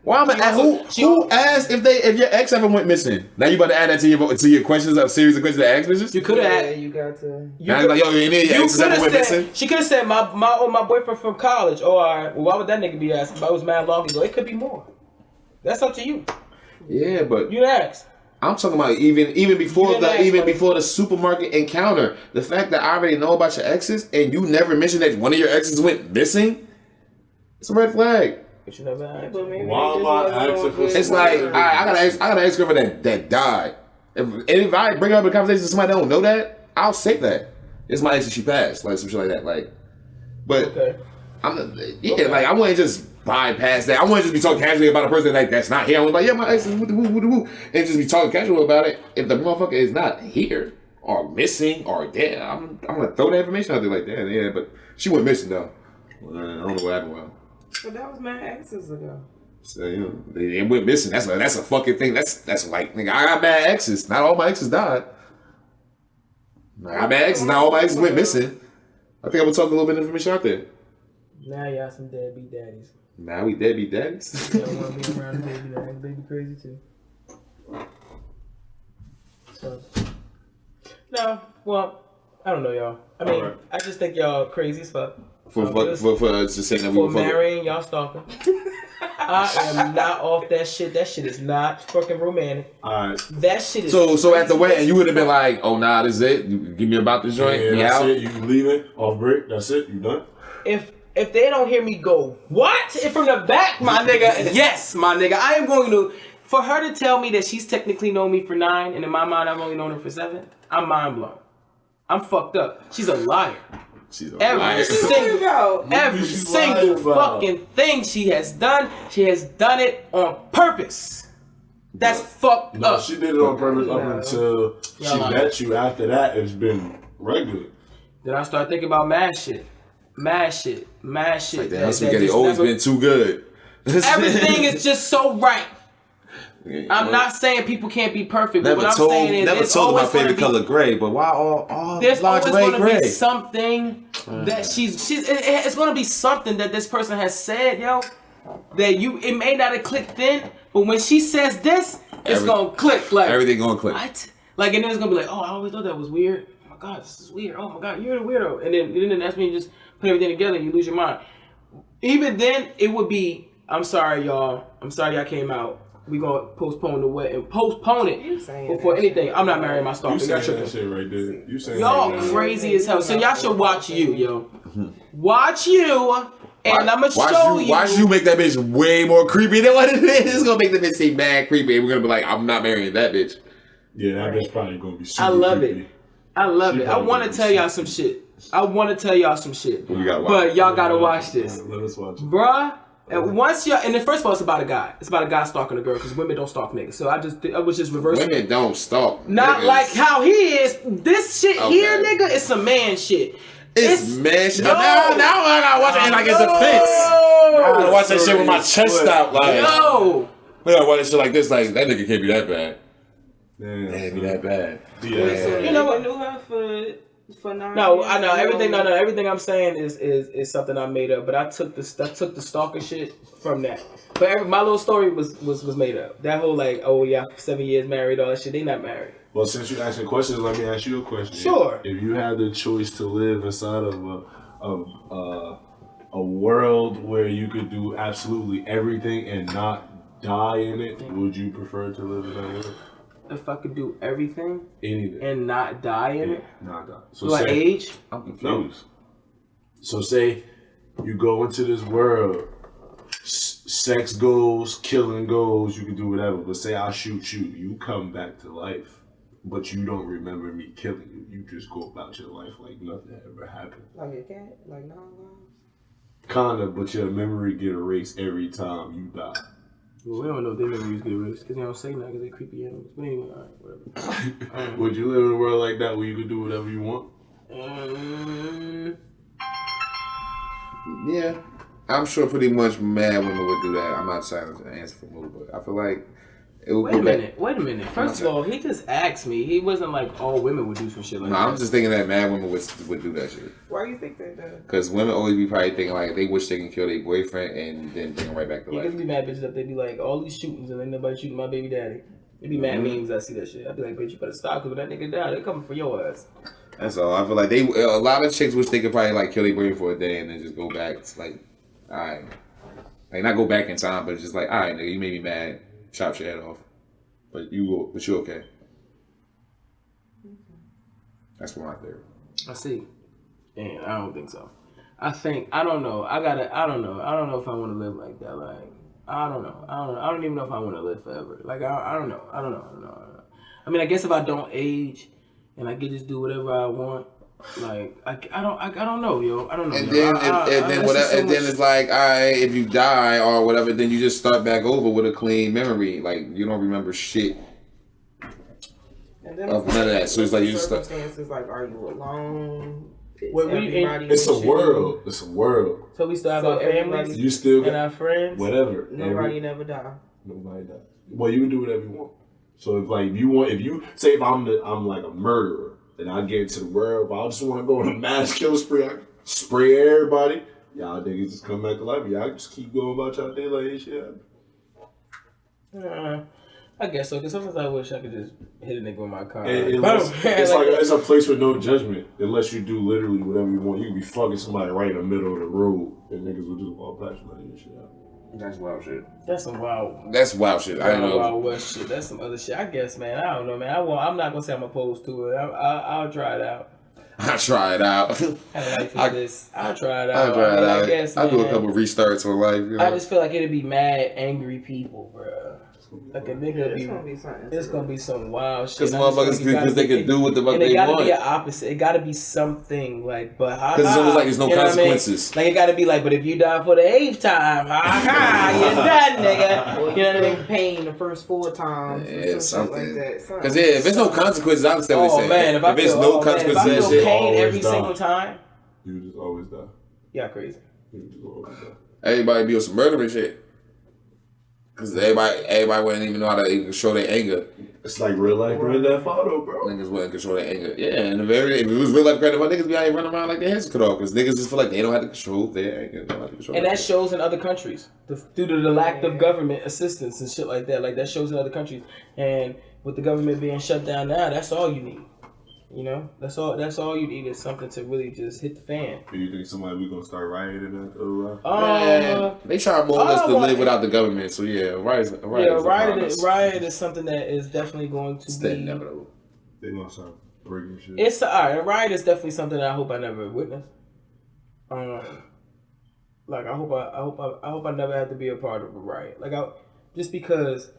why am I? Who asked if your ex ever went missing? Now you about to add that to your questions, a series of questions to ask bitches? You could have. Yeah, you got to. Now you're like, yo, any of your exes ever went missing? She could have said my boyfriend from college. Oh, all right. Well, why would that nigga be asking? I was mad long ago. It could be more. That's up to you. Yeah, but you asked. I'm talking about even before the supermarket encounter. The fact that I already know about your exes and you never mentioned that one of your exes went missing. It's a red flag. But you never asked. Why am I asking for? It's like I got an ex-girlfriend that died. If I bring up a conversation with somebody that don't know that, I'll say that it's my ex and she passed, like some shit like that. Like, but like I wouldn't just bypass that. I wouldn't just be talking casually about a person like that's not here. I was like, yeah, my ex is woo, and just be talking casual about it. If the motherfucker is not here or missing or dead, I'm gonna throw that information out there like that. Yeah, but she went missing though. I don't know what happened. Well. But that was mad exes ago. So they went missing. That's a fucking thing. That's like nigga. I got bad exes. Not all my exes died. I got bad exes. Not all my exes went missing. I think I'm gonna talk a little bit of information out there. Now y'all some deadbeat daddies. Now we deadbeat daddies. Y'all wanna be around the baby now. The baby crazy too. So no, well, I don't know y'all. I mean, I just think y'all crazy as fuck. For just saying that we were marrying y'all stalker. I am not off that shit. That shit is not fucking romantic. Alright. That shit is so at the wedding you would have been like, oh nah, this is it. You give me about the joint. Yeah, that's it. You can leave it off break. That's it. You done. If they don't hear me go, what? If from the back, my nigga, yes, my nigga, I am going to. For her to tell me that she's technically known me for 9, and in my mind I've only known her for 7, I'm mind blown. I'm fucked up. She's a liar. She's a every liar. single fucking thing she has done it on purpose. That's fucked up. She did it on purpose up until she met you. After that, it's been regular. Then I start thinking about mad shit. Like that spaghetti always been too good. Everything is just so right. I'm not saying people can't be perfect, but what I'm saying is never told my favorite color gray, but why all there's always going to be something that it's going to be something that this person has said, yo, that it may not have clicked then, but when she says this, it's going to click. Like everything going to click. What? Like, and then it's going to be like, oh, I always thought that was weird. Oh my God, this is weird. Oh my God, you're the weirdo. And then that's when you just put everything together and you lose your mind. Even then, it would be, I'm sorry, y'all. I'm sorry y'all came out. We gonna postpone the wedding. Postpone it before anything. I'm not marrying my stalker. You saying that shit right there. You saying y'all crazy as hell. So y'all should watch you, yo. Watch you, and I'ma show you. Watch you make that bitch way more creepy than what it is. It's gonna make the bitch seem mad creepy. And we're gonna be like, I'm not marrying that bitch. Yeah, that bitch probably gonna be super I love creepy. it. I love it. I want to tell y'all some shit. But y'all gotta watch this. Let us watch it. Bruh. And once and then first of all, it's about a guy. It's about a guy stalking a girl because women don't stalk niggas. So I was just reversing. Women don't stalk. Not niggas. Like how he is. This shit here, nigga, is some man shit. It's man shit. Now I gotta watch it and I get defense. I gotta watch that shit with my chest out. Like, yo. We gotta watch that shit like this. Like, that nigga can't be that bad. Damn, be that bad. Yeah. So You know what? I knew her for 9 No, years. I know everything. No, everything I'm saying is something I made up. But I took the stalker shit from that. But my little story was made up. That whole like, oh yeah, 7 years married, all that shit. They not married. Well, since you asking questions, let me ask you a question. Sure. If you had the choice to live inside of a world where you could do absolutely everything and not die in it, would you prefer to live in that world? If I could do everything Anything and not die in it, not die. So do I age? I'm confused. No. So say you go into this world, sex goes, killing goes, you can do whatever. But say I shoot you, you come back to life, but you don't remember me killing you. You just go about your life like nothing ever happened. Like a cat, like 9 lives. Kinda, but your memory get erased every time you die. Well, we don't know if their memories get erased because they don't say nothing because they creepy animals. But anyway, all right, whatever. Would you live in a world like that where you could do whatever you want? Yeah, I'm sure pretty much mad women would do that. I'm not trying to answer for Mu, but I feel like it would Wait a minute. First of all, he just asked me. He wasn't like all women would do some shit like that. I'm just thinking that mad women would do that shit. Why do you think that though? Because women always be probably thinking like they wish they can kill their boyfriend and then bring them right back to You life. can be mad bitches up. They be like, all these shootings and ain't nobody shooting my baby daddy. They be mad memes. I see that shit. I be like, bitch, you better stop because when that nigga die, they coming for your ass. That's all. I feel like a lot of chicks wish they could probably like kill their boyfriend for a day and then just go back. It's like, all right, like not go back in time, but just like, all right, nigga, you made me mad, chop your head off, but you okay. That's what I think. I see. And I don't think so. I don't know. I don't know if I want to live like that. Like, I don't know. I don't even know if I want to live forever. Like, I don't know. I don't know. I mean, I guess if I don't age and I can just do whatever I want, like, I don't know, yo. I don't know. And then it's like, all right, if you die or whatever, then you just start back over with a clean memory. Like, you don't remember shit. And then Of none of that. So it's like you just start. circumstances like, are you alone? It's a world. It's a world. So we still have So our families You still and got our friends. whatever. Nobody never die. Nobody dies. Well, you can do whatever you want. So if I'm like a murderer and I get into the world, if I just want to go on a mass kill spree, I spray everybody. Y'all niggas just come back to life. Y'all just keep going about y'all day like ain't shit happened. I guess so, because sometimes I wish I could just hit a nigga with my car. It's a place with no judgment. Unless you do literally whatever you want. You can be fucking somebody right in the middle of the road and niggas will just walk past you like this shit happen. That's wild shit. That's some wild. That's wild shit. I don't know. Wild West shit. That's some other shit. I guess, man. I don't know, man. I'm not gonna say I'm opposed to it. I'll try it out. I'll try it out. I'll try it out. I guess, I'll do a man, couple restarts on life. You know? I just feel like it'd be mad angry people, bro. Like a nigga it's gonna be some wild shit. Because motherfuckers, because they can do what the fuck they want. It gotta be an opposite. It gotta be something like, but because it's almost like there's no consequences. Like it gotta be like, but if you die for the 8th time, you're done, nigga. You know what I mean? Pain the first 4 times. Yeah, something. Like that. Because if there's no consequences, I understand what you're saying. Man, if there's no consequences, if I feel pain every die. single time, You just always die. y'all crazy. You just always die. Everybody be on some murdering shit. Because everybody wouldn't even know how to even control their anger. It's like real life Grand Theft Auto, bro. Niggas wouldn't control their anger. Yeah, and if it was real life Grand Theft Auto, niggas be out here running around like their heads cut off. Because niggas just feel like they don't have to control their anger. And that shows in other countries. Due to the lack of government assistance and shit like that. Like that shows in other countries. And with the government being shut down now, that's all you need. You know, that's all you need is something to really just hit the fan. Do you think we gonna start rioting after a while? They try more or less to live without the government, so yeah, riot is something that is definitely going to be inevitable. They gonna start breaking shit. It's alright. A riot is definitely something that I hope I never witness. Like I hope I never have to be a part of a riot. Like just because.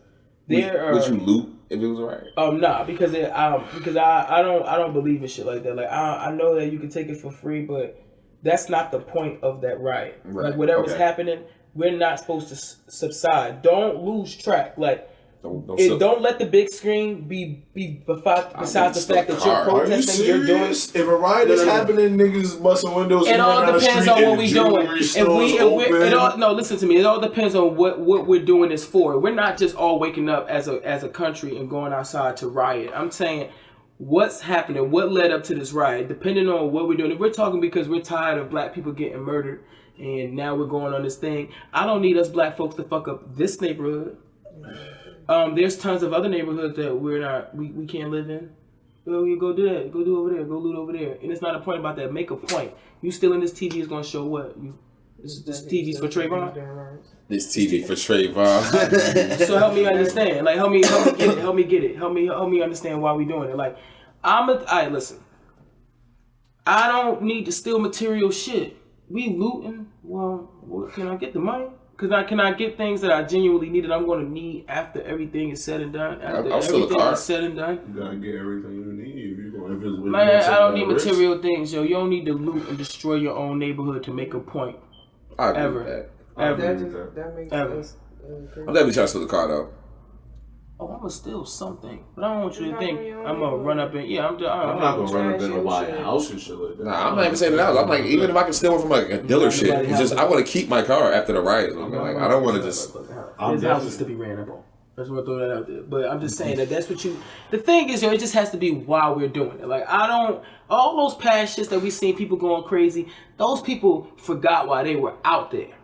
Would you loot if it was a riot? Nah, because I don't believe in shit like that. Like I know that you can take it for free, but that's not the point of that riot. Right. Like whatever's happening, we're not supposed to subside. Don't lose track. Like Don't let the big screen be besides the fact that you're protesting. You're doing. If a riot is happening, niggas busting windows. It all depends on what we're doing. Listen to me. It all depends on what we're doing this for. We're not just all waking up as a country and going outside to riot. I'm saying what's happening, what led up to this riot, depending on what we're doing. If we're talking because we're tired of black people getting murdered and now we're going on this thing, I don't need us black folks to fuck up this neighborhood. There's tons of other neighborhoods that we can't live in. Well, you go do that. Go do over there. Go loot over there. And it's not a point about that. Make a point. You stealing this TV is gonna show what? This TV's for Trayvon. This TV for Trayvon. So help me understand. Like help me get it. Help me get it. Help me understand why we doing it. Like listen. I don't need to steal material shit. We looting. Well, can I get the money? Can I get things that I genuinely need that I'm going to need after everything is said and done? After everything is said and done? You got to get everything you need. Man, I don't need material things, yo. You don't need to loot and destroy your own neighborhood to make a point. I agree with that. That makes sense. I'm definitely trying to steal the car, though. Oh, I'm going to steal something. But I don't want you to think I'm going to run up and... Yeah, I'm not going to run up in nobody's house and shit like that. Nah, I'm not even saying that. I'm like, even if I can steal one from like a dealership, it's just, I want to keep my car after the riot. Like, I don't want to just... There's houses to be ran up on. I just want to throw that out there. But I'm just saying that's what you... The thing is, yo, it just has to be while we're doing it. Like, all those past shits that we seen people going crazy, those people forgot why they were out there.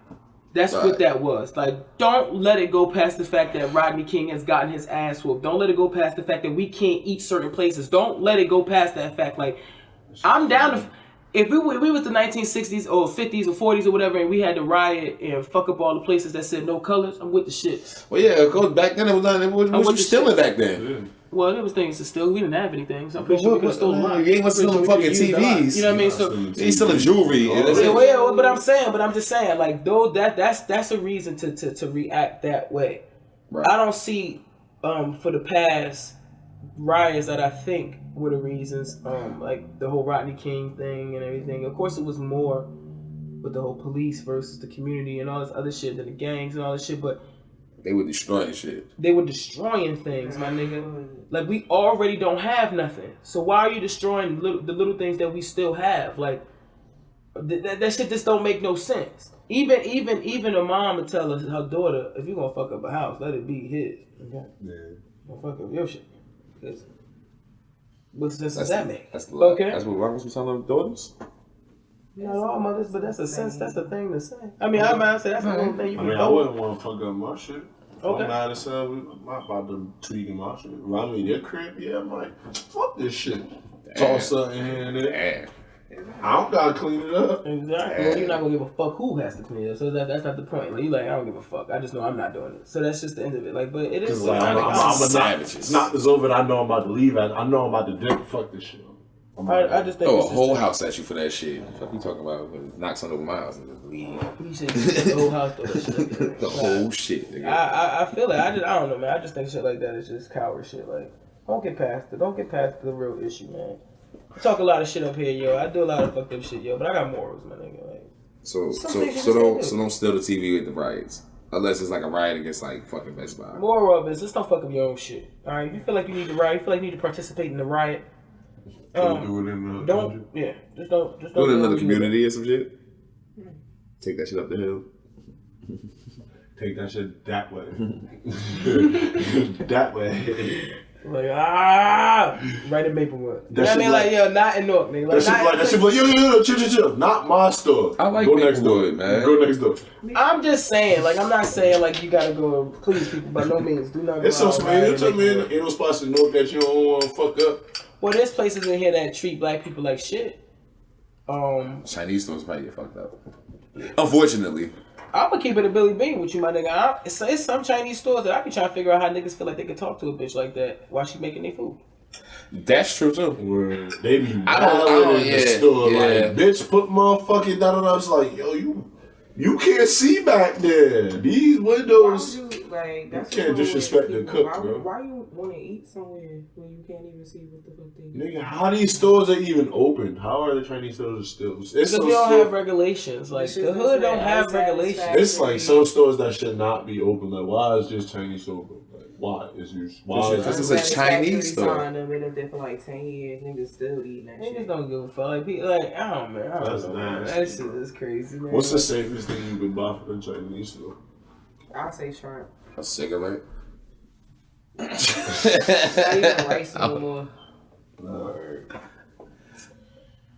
That's right. What that was. Like, don't let it go past the fact that Rodney King has gotten his ass whooped. Don't let it go past the fact that we can't eat certain places. Don't let it go past that fact. Like, I'm down to... If we was the 1960s or 50s or 40s or whatever, and we had to riot and fuck up all the places that said no colors, I'm with the shit. Well, yeah, because back then it was not... What was you stealing back then? Yeah. Well, there was things to steal. We didn't have anything, so I'm pretty sure we could have stolen mine. You ain't stealing fucking TVs. You know what I mean? So you stealing jewelry. But I'm just saying, like, though that's a reason to react that way. Right. I don't see for the past riots that I think were the reasons, like the whole Rodney King thing and everything. Of course, it was more with the whole police versus the community and all this other shit, and the gangs and all this shit, but. They were destroying shit. They were destroying things, my nigga. Like, we already don't have nothing. So why are you destroying the little things that we still have? Like, that shit just don't make no sense. Even a mom would tell her daughter, if you gonna fuck up a house, let it be his. Okay? Yeah. Don't fuck up your shit. What sense does that make? That's what mothers were telling their daughters? Not all mothers, but that's a sense. That's the thing to say. I mean, I might say that's the whole thing. I wouldn't want to fuck up my shit. Okay. I'm mad as hell. I'm not about to tweaking my shit. I mean, their crib, yeah, I'm like, fuck this shit. Toss something here and there. I don't gotta clean it up. Exactly. Well, you're not gonna give a fuck who has to clean it up. So that's not the point. Like, you like, I don't give a fuck. I just know I'm not doing it. So that's just the end of it. Like, but it is. Like, I'm not this over. I know I'm about to leave. I know I'm about to dip. Fuck this shit. I just think a whole house at you for that shit. What you talking about? When it knocks on over my house and just leave. You said the whole house throw that shit. The whole shit. Nigga. I feel it. I don't know, man. I just think shit like that is just coward shit. Like, don't get past it. Don't get past the real issue, man. I talk a lot of shit up here, yo. I do a lot of fucked up shit, yo. But I got morals, my nigga. Like, so don't steal the TV with the riots. Unless it's like a riot against like fucking Best Buy. Moral of it is just don't fuck up your own shit. All right, if you feel like you need to riot, you feel like you need to participate in the riot. Do it in just don't do it in another community or some shit. Take that shit up the hill. Take that shit that way. That way. Like, right in Maplewood. You know what I mean? Like, yo, not in Newark, nigga. That shit like, yo, chill. Not my store. I like go next door, man. Go next door. I'm just saying, like, I'm not saying, like, you gotta go please people. By no means. Do not go it's so smart. You tell me ain't no spots in Newark that you don't want to fuck up. Well, there's places in here that treat black people like shit. Chinese stores probably get fucked up. Unfortunately. I'm gonna keep it a Billy Bean with you, my nigga. It's some Chinese stores that I be trying to figure out how niggas feel like they can talk to a bitch like that while she making their food. That's true too. Where they be I in the store like, bitch, put motherfucking da. It's like, yo, you can't see back there. These windows. Like, that's you can't disrespect the cook, bro. Why you want to eat somewhere when you can't even see what the fuck they do? Nigga, how these stores are even open? How are the Chinese stores still? Because we don't have regulations. Like, the hood don't have regulations. It's like some stores that should not be open. Like, why is just Chinese open? Like, Why? This is a Chinese store. They've been up there for like 10 years. Niggas still eating that shit. Niggas don't give a fuck. Like, people, like I don't know, man. That's nasty. That shit is crazy, man. What's the safest thing you can buy from the Chinese store? I say shrimp. A cigarette. Not even rice no more.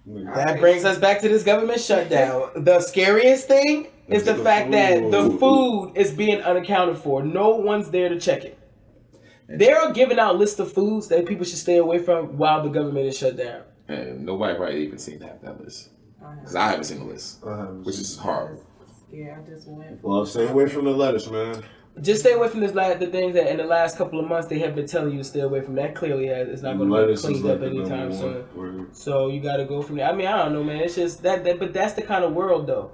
That brings us back to this government shutdown. The scariest thing is the fact that the food is being unaccounted for. No one's there to check it. They're giving out lists of foods that people should stay away from while the government is shut down. And nobody probably even seen that list. Because I haven't seen the list. Which is horrible. Yeah, I just went. Well, stay away from the lettuce, man. Just stay away from the things that in the last couple of months they have been telling you to stay away from. That clearly it's not going to be cleaned up anytime soon. So you got to go from there. I mean, I don't know, man. It's just that, but that's the kind of world, though.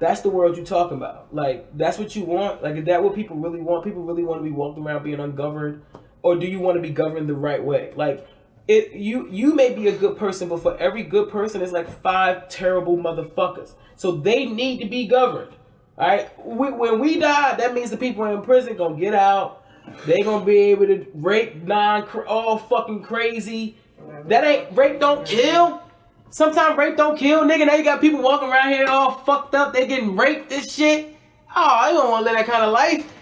That's the world you're talking about. Like, that's what you want? Like, is that what people really want? People really want to be walking around being ungoverned? Or do you want to be governed the right way? Like, you may be a good person, but for every good person, there's like 5 terrible motherfuckers. So they need to be governed. All right, when we die, that means the people in prison gonna get out. They gonna be able to rape all fucking crazy. That ain't rape don't kill. Sometimes rape don't kill, nigga. Now you got people walking around here all fucked up. They getting raped and shit. Oh, you don't want to live that kind of life.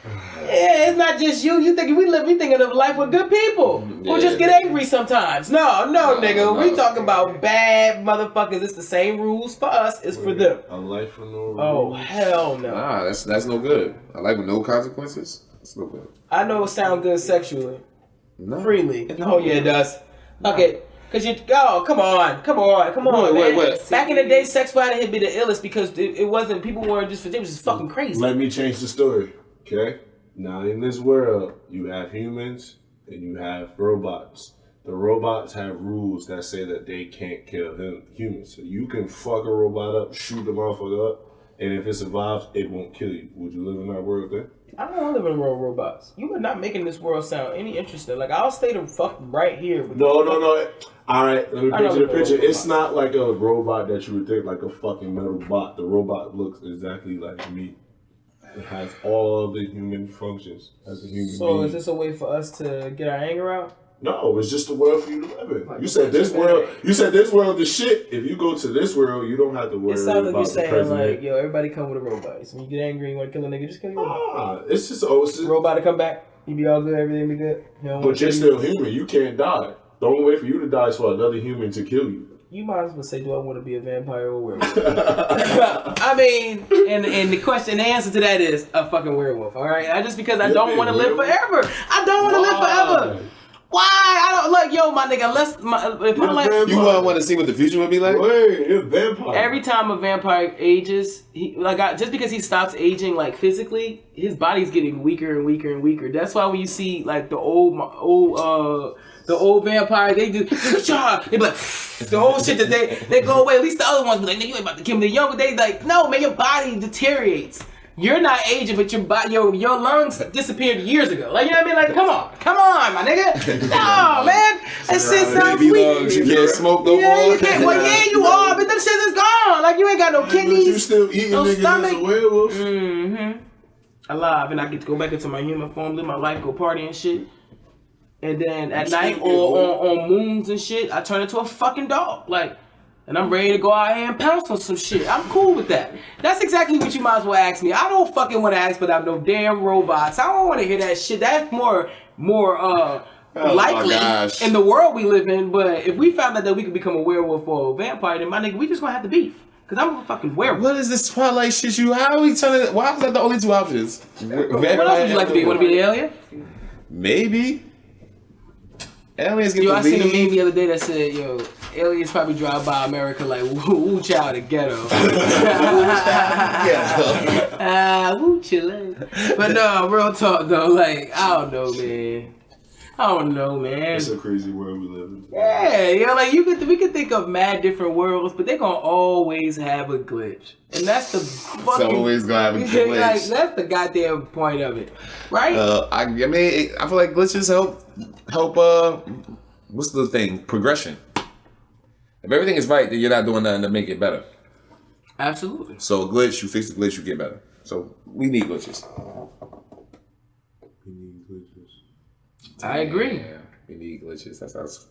Yeah, it's not just you. You thinking we thinking of a life with good people who just get angry sometimes. No, nigga. We talking about bad motherfuckers. It's the same rules for us as for them. A life for no rules. Oh, hell no. Nah, that's no good. A life with no consequences. That's no good. I know it sounds good sexually. No. Freely. Oh, yeah, it does. Okay. Cause come on, Wait. Back in the day, sex might have be the illest because it wasn't. People weren't just. It was just fucking crazy. Let me change the story, okay? Now in this world, you have humans and you have robots. The robots have rules that say that they can't kill humans. So you can fuck a robot up, shoot the motherfucker up, and if it survives, it won't kill you. Would you live in that world then? I don't want to live in a world of robots. You are not making this world sound any interesting. Like, I'll stay the fuck right here. No. All right, let me paint you the picture. It's not like a robot that you would think like a fucking metal bot. The robot looks exactly like me. It has all of the human functions as a human being. So is this a way for us to get our anger out? No, it's just a world for you to live in. You said this world is shit. If you go to this world, you don't have to worry about the president. It sounds like you're saying, like, yo, everybody come with a robot. So when you get angry and you want to kill a nigga, just kill a robot. It's just robot to come back. You be all good, everything be good. But you're still human. You can't die. The only way for you to die is for another human to kill you. You might as well say, do I want to be a vampire or a werewolf? I mean, and the answer to that is a fucking werewolf, all right? Just because I don't want to live forever. I don't want to live forever. Why? I don't like, yo, my nigga. If my life, you want to see what the future would be like? Wait, you're a vampire. Every time a vampire ages, just because he stops aging, like physically, his body's getting weaker and weaker and weaker. That's why when you see like the old vampire, they do, they be like the whole shit that they go away. At least the other ones be like, nigga, you ain't about to kill me. The younger, they like, no, man, your body deteriorates. You're not aging, but your lungs disappeared years ago. Like, you know what I mean? Like, come on, my nigga. No, man, that shit sounds weak. You can't smoke no more. You can't. Well, yeah, you are, but them shit is gone. Like, you ain't got no kidneys, you still eating no niggas stomach. as a werewolf. Alive, and I get to go back into my human form, live my life, go party and shit. And then at night or on moons and shit, I turn into a fucking dog. Like, and I'm ready to go out here and pounce on some shit. I'm cool with that. That's exactly what you might as well ask me. I don't fucking want to ask about no damn robots. I don't want to hear that shit. That's more likely in the world we live in. But if we found out that we could become a werewolf or a vampire, then my nigga, we just gonna have to beef. Cause I'm a fucking werewolf. What is this Twilight shit? How are we turning? Why is that the only 2 options? What else would you like to be? Want to be an alien? Maybe. Aliens get I seen a meme the other day that said, yo, aliens probably drive by America like, woo child the ghetto. Woo chillin'. But no, real talk though, like, I don't know, man. It's a crazy world we live in. Yeah, like we could think of mad different worlds, but they're gonna always have a glitch. And that's the fucking... It's always gonna have a glitch. Like, that's the goddamn point of it, right? I mean, I feel like glitches help, what's the thing? Progression. If everything is right, then you're not doing nothing to make it better. Absolutely. So a glitch, you fix the glitch, you get better. So we need glitches. I agree. Yeah, we need glitches. That's us.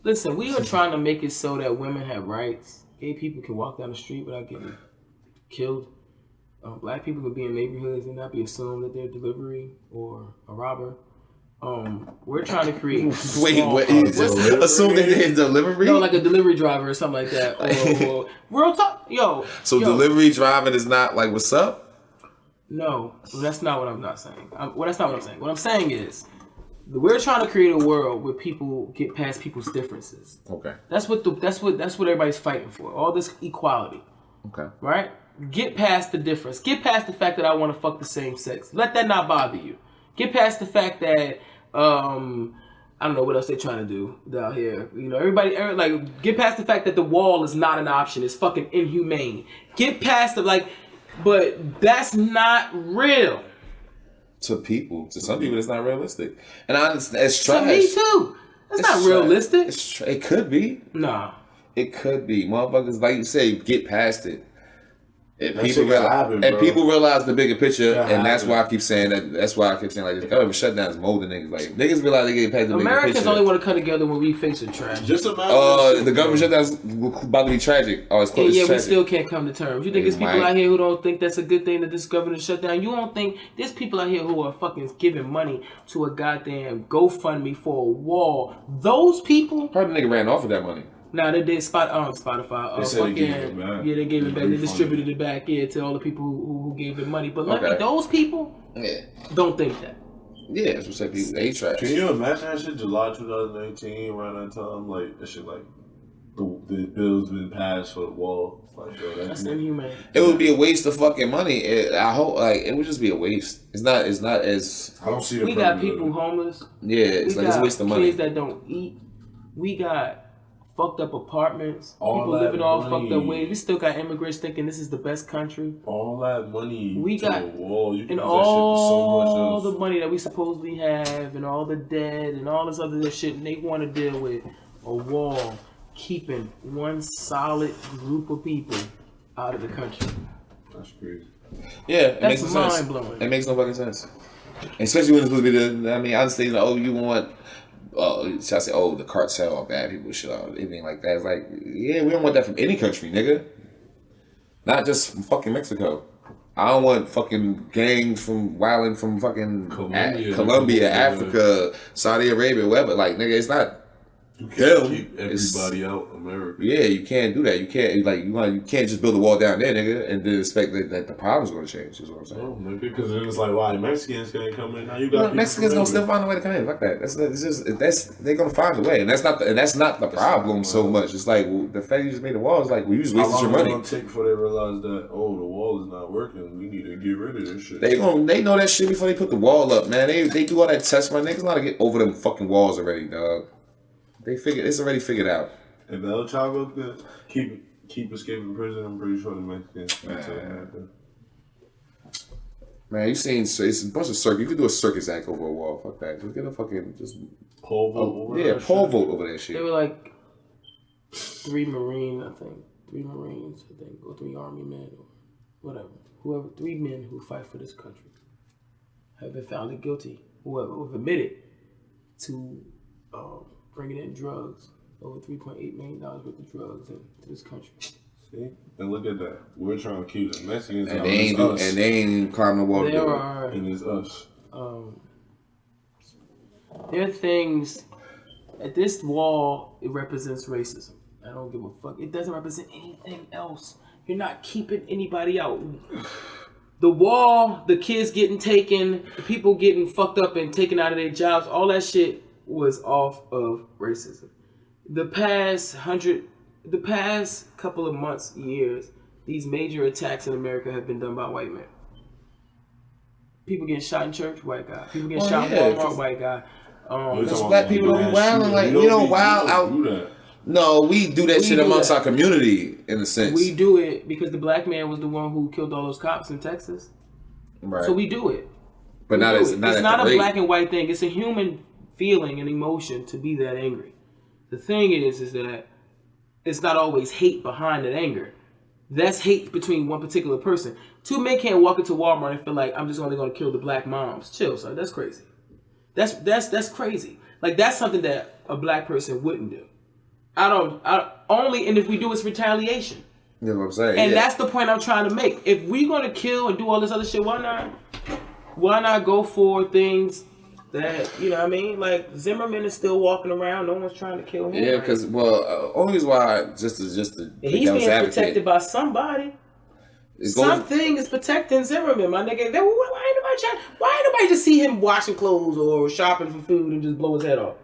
Listen, we are trying to make it so that women have rights. Gay people can walk down the street without getting killed. Black people can be in neighborhoods and not be assumed that they're a delivery or a robber. We're trying to create. Wait, what is this? Assume that they're delivery? No, like a delivery driver or something like that. Or real talk, So delivery driving is not like what's up? No, that's not what I'm not saying. That's not what I'm saying. What I'm saying is, we're trying to create a world where people get past people's differences. Okay. That's what everybody's fighting for. All this equality. Okay. Right? Get past the difference. Get past the fact that I want to fuck the same sex. Let that not bother you. Get past the fact that I don't know what else they're trying to do down here. Everybody get past the fact that the wall is not an option. It's fucking inhumane. Get past the but that's not real. To people. To some people, it's not realistic. And I understand. It's trash. To me, too. That's not realistic. It could be. Nah. It could be. Motherfuckers, like you say, get past it. And people realize the bigger picture, and that's why I keep saying that. That's why I keep saying this government shutdown is molding niggas. Like niggas realize they get past the bigger picture. Americans only want to come together when we face a tragedy. Just imagine. The government shutdown's about to be tragic. Oh, it's close. Yeah, tragic. we still can't come to terms. You think there's people out here who don't think that's a good thing that this government shut down? You don't think there's people out here who are fucking giving money to a goddamn GoFundMe for a wall? Those people. Heard the nigga ran off with that money. Nah, they did Spotify. They said they gave it back. Yeah, they gave it back. They distributed it back, to all the people who gave it money. But those people don't think that. Yeah, that's what say people. They trash. Can you imagine that shit? July 2018, around that time, that shit, the bill's been passed for the wall. That's inhumane. It would be a waste of fucking money. I hope it would just be a waste. It's not as. I don't see. We got people homeless. Yeah, it's a waste of money. Kids that don't eat. We got fucked up apartments. People living all fucked up ways. We still got immigrants thinking this is the best country. All that money we got, the wall. You can and use that shit for so much the money that we supposedly have, and all the debt, and all this other shit, and they want to deal with a wall keeping one solid group of people out of the country. That's crazy. Yeah, that's mind blowing. It makes no fucking sense. Especially when it's supposed to be I understand. You want. Should I say, the cartel or bad people, shit, or anything like that. It's like, yeah, we don't want that from any country, nigga. Not just from fucking Mexico. I don't want fucking gangs from wilding from fucking Colombia, Africa, Saudi Arabia, whatever. Like, nigga, it's not. You can't keep everybody out America. Yeah, you can't do that. You can't you can't just build a wall down there, nigga, and then expect that the problem's gonna change. Is what I'm saying. Oh, nigga, because then it's like, why Mexicans can't come in? Now you got Mexicans gonna still find a way to come in. Fuck that. They're gonna find a way, and that's not the problem so much. It's like the fact you just made the wall is like, you just wasted your money. How long is it gonna take before they realize that the wall is not working? We need to get rid of this shit. They know that shit before they put the wall up, man. They do all that test, man. Niggas know how to get over them fucking walls already, dog. It's already figured out. If El Chapo could keep escaping prison, I'm pretty sure the Mexicans man, you seen it's a bunch of circus. You could do a circus act over a wall. Fuck that. Just get a fucking poll vote over that poll shit. vote over that shit. They were like 3 Marines, I think. 3 Marines, I think, or 3 Army men, or whatever. 3 men who fight for this country have been found guilty, who have admitted to bringing in drugs, over $3.8 million worth of drugs into this country. See? And look at that. We're trying to keep the Mexicans and out. They ain't climbing the wall. And it's us. There are things at this wall. It represents racism. I don't give a fuck. It doesn't represent anything else. You're not keeping anybody out. The wall, the kids getting taken, the people getting fucked up and taken out of their jobs, all that shit was off of racism. The past couple of months, years, these major attacks in America have been done by white men. People getting shot in church, white guy. People getting shot in Walmart, white guy. Because black people don't be wilding like we don't wild out. No, we do that shit amongst our community in a sense. We do it because the black man was the one who killed all those cops in Texas. Right. So we do it. But it's not a black and white thing. It's a human feeling and emotion to be that angry. The thing is that it's not always hate behind that anger. That's hate between one particular person. 2 men can't walk into Walmart and feel like I'm just only going to kill the black moms. Chill, son. That's crazy. That's crazy. Like that's something that a black person wouldn't do. Only, and if we do, it's retaliation. You know what I'm saying? And that's the point I'm trying to make. If we're gonna kill and do all this other shit, why not go for things that, you know what I mean? Like Zimmerman is still walking around. No one's trying to kill him. Yeah, because only reason why just to he's being protected by somebody. Something is protecting Zimmerman, my nigga. Why ain't nobody just see him washing clothes or shopping for food and just blow his head off?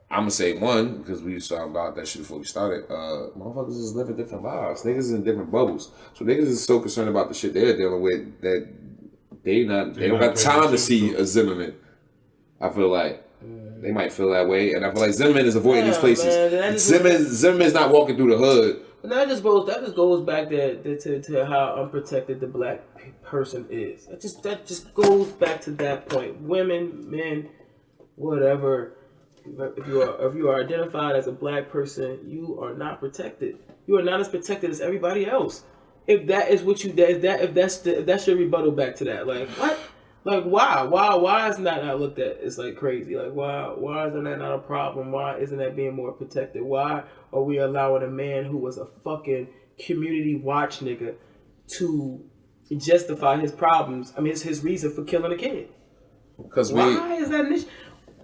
I'm gonna say one, because we was talking about that shit before we started. Motherfuckers just living different lives. Niggas is in different bubbles. So niggas is so concerned about the shit they're dealing with that they don't got time to see a Zimmerman. I feel like they might feel that way, and I feel like Zimmerman is avoiding these places. Zimmerman's not walking through the hood. That just goes back to how unprotected the black person is. That just goes back to that point. Women, men, whatever. If you are identified as a black person, you are not protected. You are not as protected as everybody else. If that is what you if that's your rebuttal back to that, like what? Like why is that not looked at? It's like crazy. Like why is that not a problem? Why isn't that being more protected? Why are we allowing a man who was a fucking community watch nigga to justify his problems? I mean, it's his reason for killing a kid. Why is that an issue?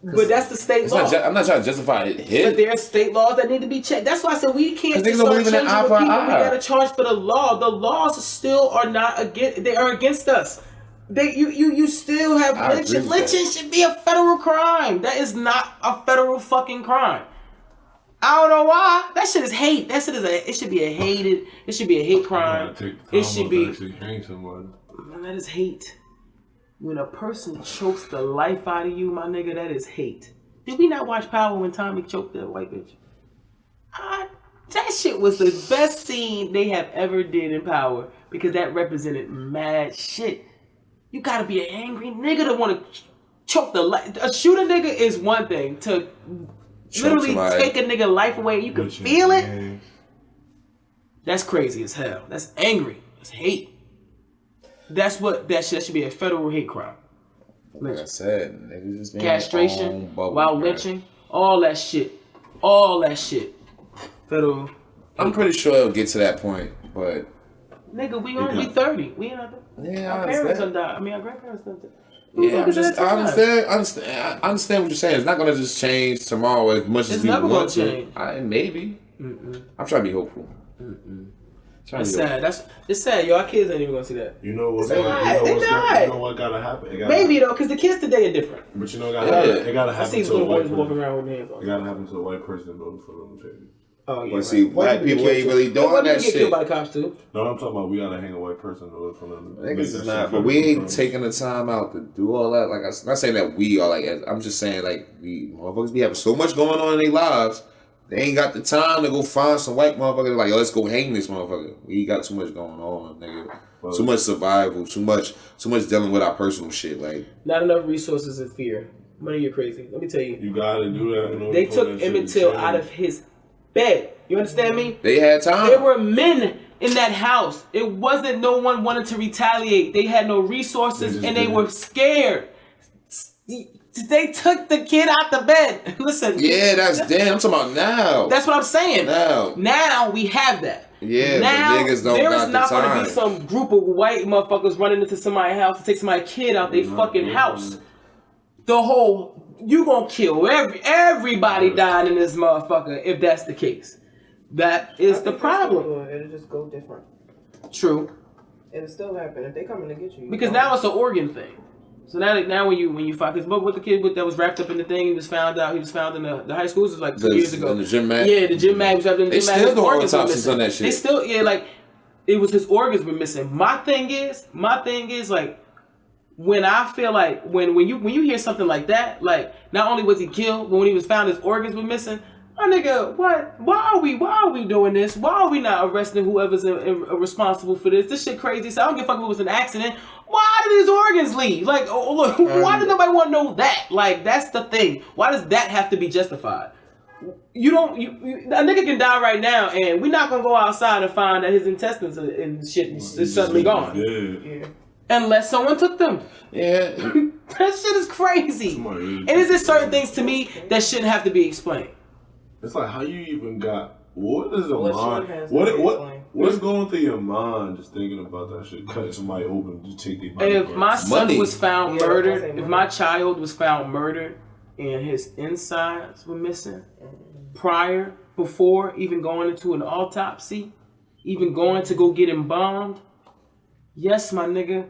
But that's the state law. I'm not trying to justify it. But there are state laws that need to be checked. That's why I said we can't just start changing the people. We got to charge for the law. The laws still are not against. They are against us. You still have lynching. Lynching should be a federal crime. That is not a federal fucking crime. I don't know why. That shit is hate. It should be a hate crime. It should be. That is hate. When a person chokes the life out of you, my nigga, that is hate. Did we not watch Power when Tommy choked that white bitch? That shit was the best scene they have ever did in Power because that represented mad shit. You gotta be an angry nigga to want to choke the life. A shooter nigga is one thing. To literally take a nigga life away and you can feel it. That's crazy as hell. That's angry. That's hate. That should be a federal hate crime. Like I said, niggas just being castration, while lynching, all that shit. Federal. I'm pretty sure it'll get to that point, but nigga, we only 30. We ain't our parents done died. I mean, our grandparents done died. Yeah, I understand what you're saying. It's not gonna just change tomorrow as much as we want to. Maybe. I'm trying to be hopeful. It's sad. It's sad. Yo, our kids ain't even gonna see that. You know what? They died. You know what gotta happen? Maybe though, because the kids today are different. But you know, it gotta happen. I see little boys walking around with their hands on. It gotta happen to a white person in order for them to change. Oh yeah. But see, black people ain't really doing that shit. Get killed by the cops too. No, I'm talking about we gotta hang a white person in order for them. Niggas is not, but we ain't taking the time out to do all that. Like I'm not saying that we are like. I'm just saying like we motherfuckers be having so much going on in their lives. They ain't got the time to go find some white motherfucker like, yo, let's go hang this motherfucker. We got too much going on, nigga. Well, too much survival, too much dealing with our personal shit. Like not enough resources and fear. Money, you're crazy. Let me tell you. You gotta do that. They took Emmett Till out of his bed. You understand me? They had time. There were men in that house. It wasn't no one wanted to retaliate. They had no resources and they were scared. They took the kid out the bed. Listen. Yeah, that's damn. I'm talking about now. That's what I'm saying. Now we have that. Yeah, now, but niggas don't got the time. There is not going to be some group of white motherfuckers running into somebody's house to take somebody's kid out their fucking house. You gonna kill everybody dying in this motherfucker if that's the case. That is the problem. It'll just go different. True. It'll still happen if they coming to get you. Because now it's an organ thing. So now when you find, because what the kid that was wrapped up in the thing, he was found in the high schools. It was like 2 years ago. The gym mag? Yeah, the gym mag was wrapped in the gym mag. They still doing autopsies on that shit. They still, like, it was his organs were missing. My thing is like, when I feel like, when you hear something like that, like, not only was he killed, but when he was found, his organs were missing. My nigga, what? Why are we doing this? Why are we not arresting whoever's responsible for this? This shit crazy. So I don't give a fuck if it was an accident. Why did his organs leave? Like, look, why did nobody want to know that? Like, that's the thing. Why does that have to be justified? A nigga can die right now, and we're not gonna go outside and find that his intestines and shit is suddenly gone. Yeah. unless someone took them. Yeah. That shit is crazy. And is there certain things to me that shouldn't have to be explained? It's like how you even got. What is a What mind? shit has to be explained? What's going through your mind just thinking about that shit? Cutting somebody open to take their money. If my son Money. was found Yeah, murdered, that's if money. my child was found murdered and his insides were missing prior, before even going into an autopsy, even going to go get embalmed, yes, my nigga,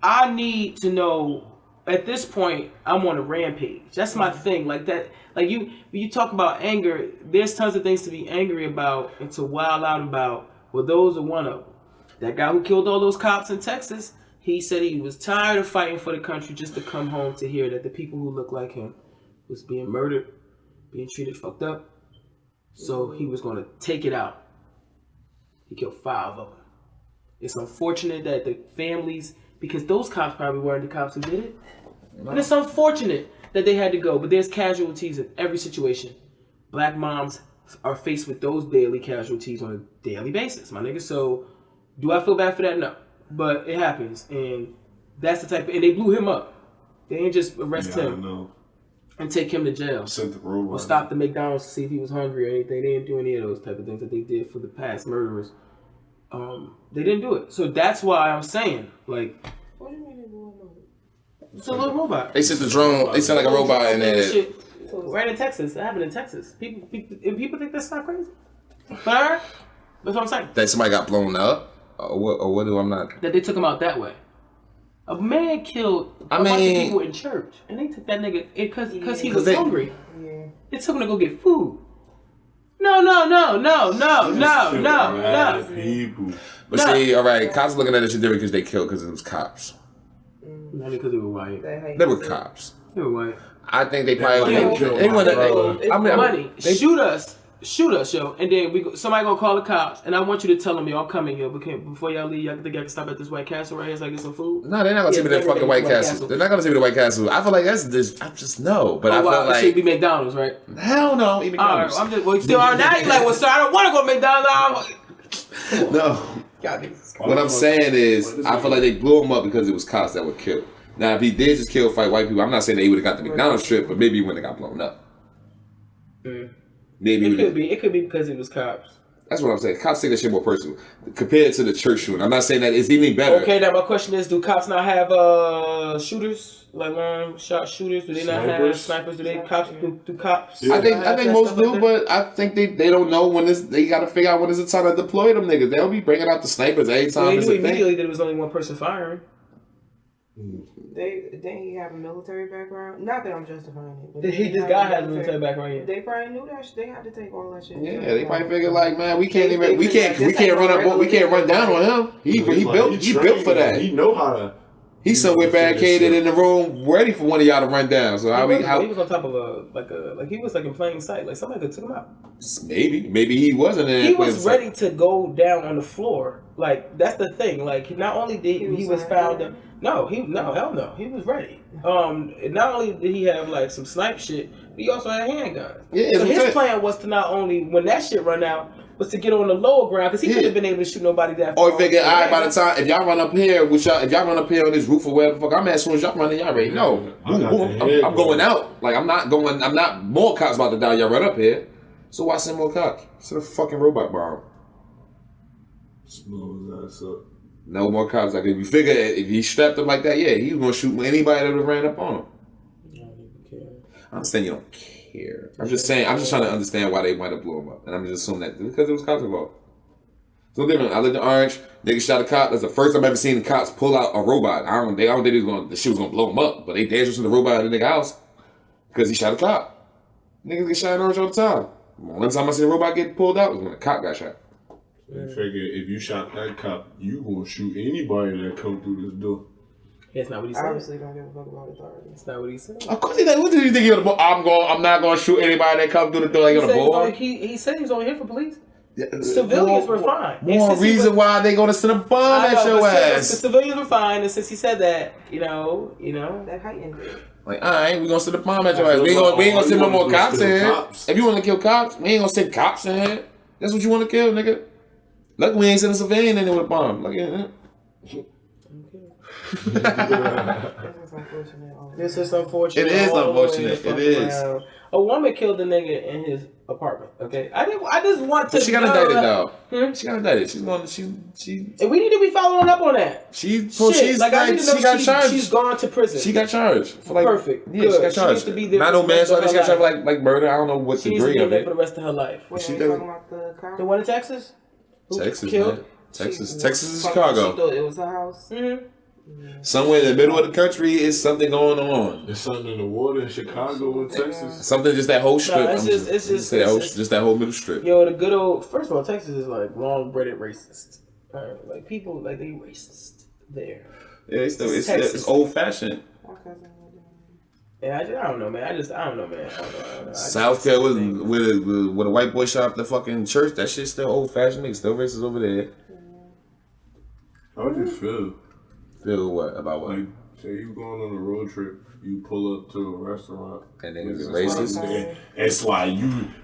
I need to know. At this point, I'm on a rampage. That's my thing. Like that. Like when you talk about anger, there's tons of things to be angry about and to wild out about. Well, those are one of them. That guy who killed all those cops in Texas, he said he was tired of fighting for the country just to come home to hear that the people who look like him was being murdered, being treated fucked up. So he was going to take it out. He killed 5 of them. It's unfortunate that the families, because those cops probably weren't the cops who did it. And it's unfortunate that they had to go, but there's casualties in every situation. Black moms are faced with those daily casualties on a daily basis, my nigga. So, do I feel bad for that? No. But it happens, and that's the type of, and they blew him up. They didn't just arrest him and take him to jail. Sent the robot. Or stop the McDonald's to see if he was hungry or anything. They didn't do any of those type of things that they did for the past murderers. They didn't do it. So that's why I'm saying, like, What do you mean they blew him up? it's a little robot. They sent the drone. They sent like a robot in there. Shit, right in Texas. It happened in Texas. People think that's not crazy. But alright, that's what I'm saying. That somebody got blown up. Or what do I'm not? That they took him out that way. A man killed a bunch of people in church, and they took that nigga because he was hungry. Yeah. They took him to go get food. No. People. But see, all right, cops looking at this shit different because they killed because it was cops. Not because they were white. They were cops. They were white. I think they probably they want Money. Shoot us, yo, and then somebody gonna call the cops, and I want you to tell them, yo, I'm coming, yo, before y'all leave, y'all think I can stop at this White Castle right here so I get some food? No, they're not gonna take me to the fucking White Castle. They're not gonna take me to the White Castle. I feel like that's this. I just know, but I feel like it should be McDonald's, right? Hell no, eat McDonald's. All right, I'm just now you're like, well, sir, I don't want to go to McDonald's. No. What I'm saying is, I feel like they blew him up because it was cops that were killed. Now, if he did just fight white people, I'm not saying that he would have got the McDonald's trip, but maybe he wouldn't have got blown up. Maybe it could be because it was cops. That's what I'm saying. Cops take that shit more personal compared to the church shooting. I'm not saying that it's any better. Okay, now my question is: do cops not have shooters, like long shot shooters? Do they not have snipers? Do they cops? Do cops? Yeah. I think most do, but I think they don't know when this. They got to figure out when is the time to deploy them niggas. They'll be bringing out the snipers every time. They knew immediately that it was only one person firing. Didn't he have a military background? Not that I'm justifying it. But This guy has a military background. They probably knew that they had to take all that shit. Yeah, they probably figured like, man, we can't run down on him. He built for that. He know how to. He's somewhere barricaded in the room, ready for one of y'all to run down. So he was on top of he was like in plain sight. Like somebody could took him out. Maybe he wasn't in. He was ready to go down on the floor. Like that's the thing. Like not only did he was found. Hell no. He was ready. Not only did he have like some snipe shit, but he also had handguns. Yeah, so his plan was to not only when that shit run out, was to get on the lower ground because he couldn't have been able to shoot nobody that far. Or he figured, all right, by the time if y'all run up here on this roof or whatever the fuck, I'm as soon as y'all running, y'all already know. I'm going out. Like I'm not more cops about to die. Y'all run up here. So why send more cops? Send a fucking robot bomb. Smooth his ass up. No more cops. Like if you figure if he strapped him like that, yeah, he was gonna shoot anybody that would have ran up on him. I understand you don't care. I'm just saying. I'm just trying to understand why they might have blew him up, and I'm just assuming that because it was cops involved. So different. I lived in Orange. Niggas shot a cop. That's the first time I've ever seen the cops pull out a robot. I don't think the shit was gonna blow him up, but they danced with the robot in the nigga house because he shot a cop. Niggas get shot in Orange all the time. One time I seen a robot get pulled out was when a cop got shot. They figure if you shot that cop, you gonna shoot anybody that come through this door. That's not what he said. Obviously, don't give a fuck about authority. That's not what he said. Of course he did. What did you think he was? I'm not gonna shoot anybody that come through the door like on the board. He said he was only here for police. Civilians were fine. More reason why they gonna send a bomb at your ass. The civilians were fine, and since he said that, you know, that heightened it. Like, all right, we gonna send a bomb at your ass. We ain't gonna send no more cops in here. If you want to kill cops, we ain't gonna send cops in here. That's what you want to kill, nigga. Luckily, we ain't send a civilian in there with a bomb. Like, This is unfortunate. It is unfortunate. It is. A woman killed a nigga in his apartment. Okay, I just want to. She got indicted though. She got indicted. She's going. She. And we need to be following up on that. She's I like, need to know she got charged. She's gone to prison. She got charged for like perfect. Yeah, Good. she got charged. She needs to be there not no manslaughter. She got charged like murder. I don't know what degree of it. For the rest of her life. What she talking about the one in Texas. Texas, killed? man. Texas is Chicago. She thought it was her house. Mm-hmm. Somewhere in the middle of the country is something going on. There's something in the water in Chicago and Texas. Something just that whole strip. It's just that whole middle strip. Yo, the good old. First of all, Texas is like long-breaded racist. Like people, like they racist there. Yeah, it's old fashioned. Yeah, I don't know, man. I don't know, man. South Carolina with a white boy shot up the fucking church. That shit's still old fashioned. Niggas still racist over there. How would you feel? Feel what about what? Like, say you going on a road trip, you pull up to a restaurant, and niggas is racist. It's like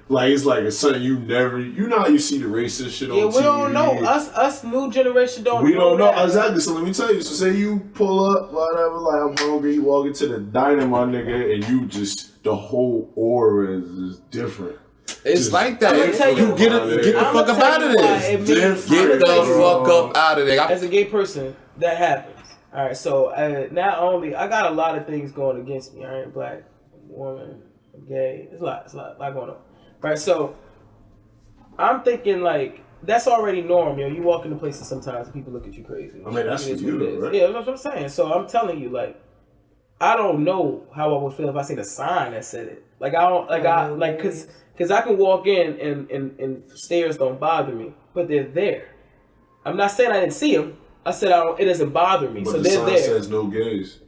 it's like it's something you never. You know how you see the racist shit on TV. Yeah, we don't know. Us new generation don't. We don't know that. exactly. So let me tell you. So say you pull up, whatever. Like I'm hungry. You walk into the diner, my nigga, and you just the whole aura is just different. It's just like that. You get the fuck up out of this. Get the fuck up out of there. As a gay person, that happens. All right, so not only I got a lot of things going against me. All right, black, woman, gay. It's a lot going on. Right, so I'm thinking like that's already norm. Yo, you walk into places sometimes and people look at you crazy. I mean that's for you, right? Yeah, that's what I'm saying. So I'm telling you, like, I don't know how I would feel if I seen a sign that said it. Like I don't because I can walk in and stairs don't bother me, but they're there. I'm not saying I didn't see them. I said it doesn't bother me. But so the they're sign there. says no gays.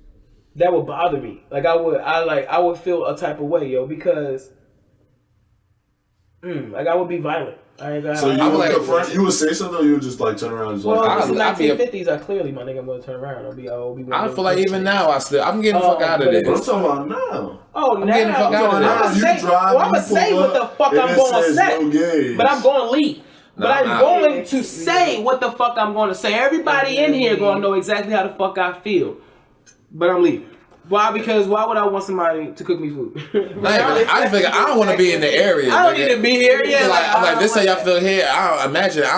That would bother me. Like I would feel a type of way, yo, because like I would be violent. So you would say something, or you would just like turn around and just well, like. the 1950s are clearly my nigga. I'm gonna turn around. I feel like even now I'm getting the fuck out of this. I'm talking about now. Oh, I'm getting the fuck out of this. I'm gonna say what the fuck I'm gonna say, but I'm gonna leave. But I'm going to say what the fuck I'm going to say. Everybody in here going to know exactly how the fuck I feel. But I'm leaving. Why? Because why would I want somebody to cook me food? I figure I don't want to be in the area. I don't need to be here. Yeah, I'm like this. How y'all feel here? I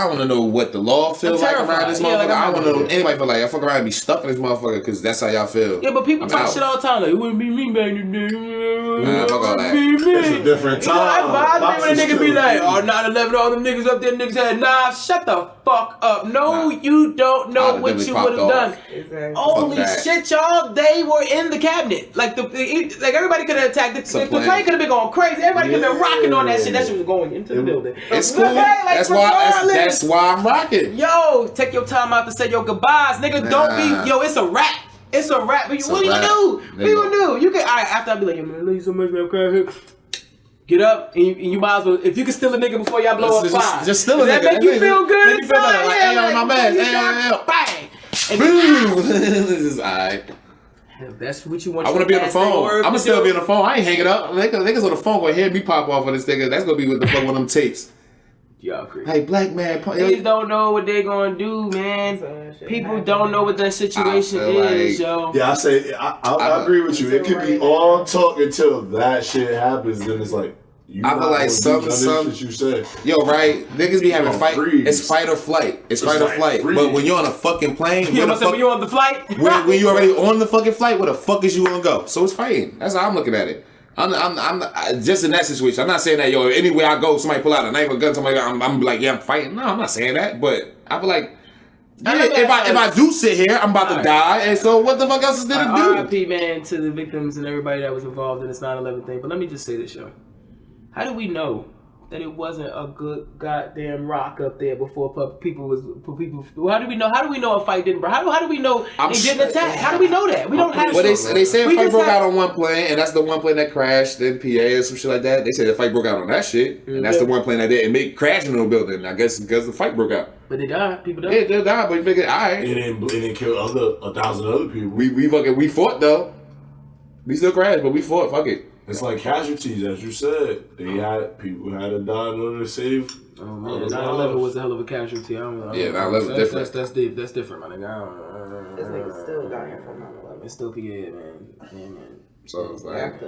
want to know what the law feels like around this motherfucker. I want to know anybody feel like I fuck around and be stuck in this motherfucker because that's how y'all feel. Yeah, but people talk shit all the time. Like, it wouldn't be me back in the day. Fuck all that. It's a different time. I bother me when a nigga be like, oh, 9/11, all them niggas up there, niggas had knives. Shut the fuck up. No, you don't know what you would have done. Exactly. Holy shit, y'all! They were in the cabinet. Like everybody could have attacked. The plane could have been going crazy. Everybody could have been rocking on that shit. That shit was going into the building. It's cool. That's why I'm rocking. Yo, take your time out to say your goodbyes, nigga. Don't be. Yo, it's a wrap. It's a wrap. What do you do? People do. You can. After I be like, yo, man, I love you so much, man. I'm crying here. Get up and you might as well. If you can steal a nigga before y'all blow up, fine. Just steal a nigga. That make you feel good inside. Like, hey, on my man. Bang. This is alright. If that's what you want. I want to be on the phone. I'm gonna still be on the phone. I ain't hanging up. Niggas on the phone gonna hear me pop off of this nigga. That's gonna be what the fuck one of them tapes. Y'all crazy. Hey, black man. Niggas don't know what they gonna do, man. People don't know what that situation is, yo. Yeah, I agree with you. It could be all talk until that shit happens. Then it's like. I feel like some you said. Yo, right? Niggas be having fight. It's fight or flight. It's fight or flight. But when you're on a fucking plane, when you're on the flight, when you already on the fucking flight, where the fuck is you gonna go? So it's fighting. That's how I'm looking at it. I'm just in that situation. I'm not saying that yo. Anywhere I go, somebody pull out a knife or gun. Somebody, I'm like, yeah, I'm fighting. No, I'm not saying that. But I feel like. Yeah, if I do sit here, I'm about to die, and so what the fuck else is there to do? R.I.P. man to the victims and everybody that was involved in this 9/11 thing. But let me just say this, yo. How do we know that it wasn't a good goddamn rock up there before people? How do we know? How do we know a fight didn't break? How do we know it didn't attack? How do we know that? We don't have. Well, they say a fight broke out on one plane, and that's the one plane that crashed in PA or some shit like that. They say the fight broke out on that shit, and that's the one plane that didn't crash into the building. I guess because the fight broke out. But they died. People died. Yeah, they died. But you figure, all right. It didn't kill 1,000 other people. We fought though. We still crashed, but we fought. Fuck it. It's like casualties, as you said. People had to die in order to save. Oh man, 9/11 was a hell of a casualty. I don't know. Yeah, 9/11 different. That's deep. That's different, my nigga. I don't know. This nigga still dying from 9/11. It's still man. Yeah, man. So it's like,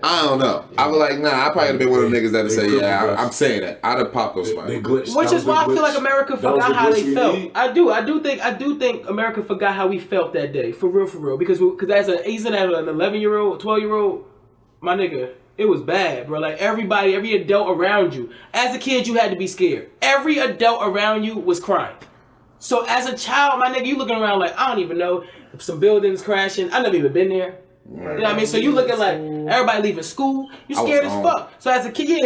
I don't know. I was like, nah, I probably would have been one of the niggas that'd say, yeah, I'm saying that. I'd have popped those spots. Which is why I feel like America forgot how they felt. I do think America forgot how we felt that day. For real. Because as an 11-year-old, 12-year-old, my nigga, it was bad, bro. Like every adult around you. As a kid, you had to be scared. Every adult around you was crying. So as a child, my nigga, you looking around like, I don't even know. Some buildings crashing. I never even been there. You know what I mean? So you looking like everybody leaving school. You scared as fuck. So as a kid,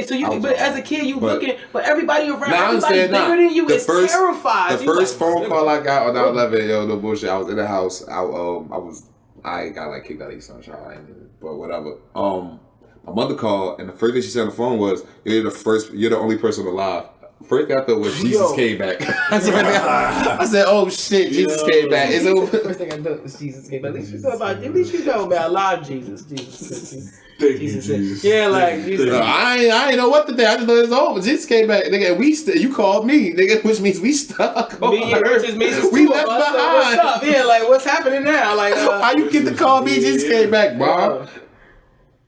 looking, but everybody around, everybody bigger than you is terrified. The first phone call I got on 9/11, yo, no bullshit. I was in the house. I got like kicked out of East Sunshine, but whatever. My mother called, and the first thing she said on the phone was, "You're the only person alive." First thing I thought was Jesus came back. I said, "Oh shit, Jesus came back." It's over. First thing I thought was Jesus came back. At least you know about alive Jesus. Thank you, Jesus. Yeah, like Jesus. No, I ain't know what to think. I just know it's over. Jesus came back, nigga. You called me, nigga, which means we stuck. Me and Richard means we left behind. So what's up? Yeah, like what's happening now? Like how you get to call me? Jesus came back, Bob.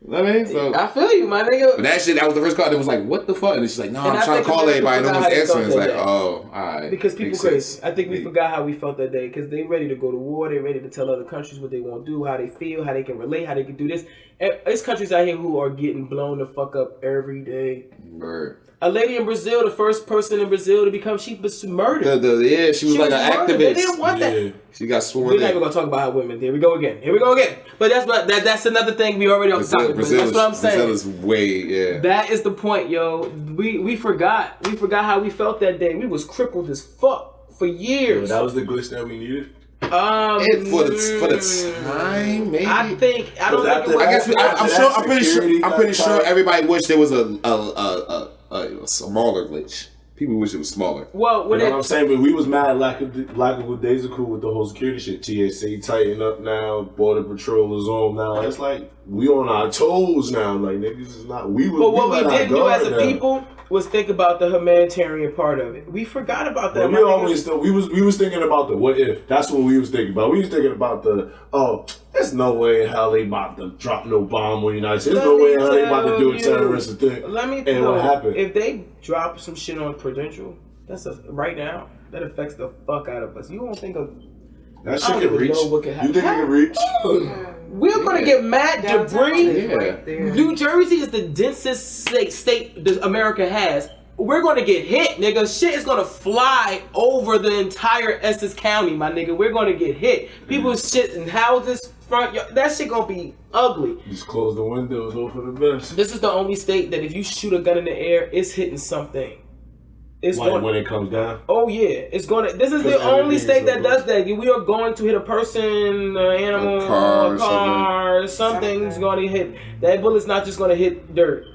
I mean, so I feel you, my nigga. But that was the first call. It was like, what the fuck? And she's like, no, I'm trying to call everybody. No one's answering. It's like, oh, all right. Because people crazy. I think we forgot how we felt that day. Because they ready to go to war. They ready to tell other countries what they want to do, how they feel, how they can relate, how they can do this. There's countries out here who are getting blown the fuck up every day. Bird. A lady in Brazil, the first person in Brazil to become, she was murdered. She was like an activist. They didn't want that. She got sworn. We're not even gonna talk about how women. Here we go again. But that's another thing we already off the topic. That's what I'm saying. Brazil is way, That is the point, yo. We forgot. We forgot how we felt that day. We was crippled as fuck for years. That was the glitch that we needed. for the time, maybe. I think I don't think it was. I'm pretty sure everybody wished there was a smaller glitch. People wish it was smaller. Well, you know what I'm saying? But we was mad like a days ago with the whole security shit. TSA tighten up now. Border Patrol is on now. It's like we on our toes now. Like niggas is not. But what we didn't do as a people was think about the humanitarian part of it. We forgot about that. Well, we was thinking about the what if. That's what we was thinking about. We was thinking about there's no way in hell they about to drop no bomb on the United States. There's no way in hell they about to do a terrorist thing. Let me tell you what happened. If they drop some shit on Prudential, right now, that affects the fuck out of us. You don't think of that shit can reach. You think it can reach? We're gonna get mad debris. Right there. New Jersey is the densest state that America has. We're gonna get hit, nigga. Shit is gonna fly over the entire Essex County, my nigga. We're gonna get hit. People's shit in houses, that shit gonna be ugly. Just close the windows, hope for the best. This is the only state that if you shoot a gun in the air, it's hitting something. It's like when it comes down. Oh yeah, it's gonna. This is the only state that does that. We are going to hit a person, an animal, a car. Something's going to hit. That bullet's not just going to hit dirt.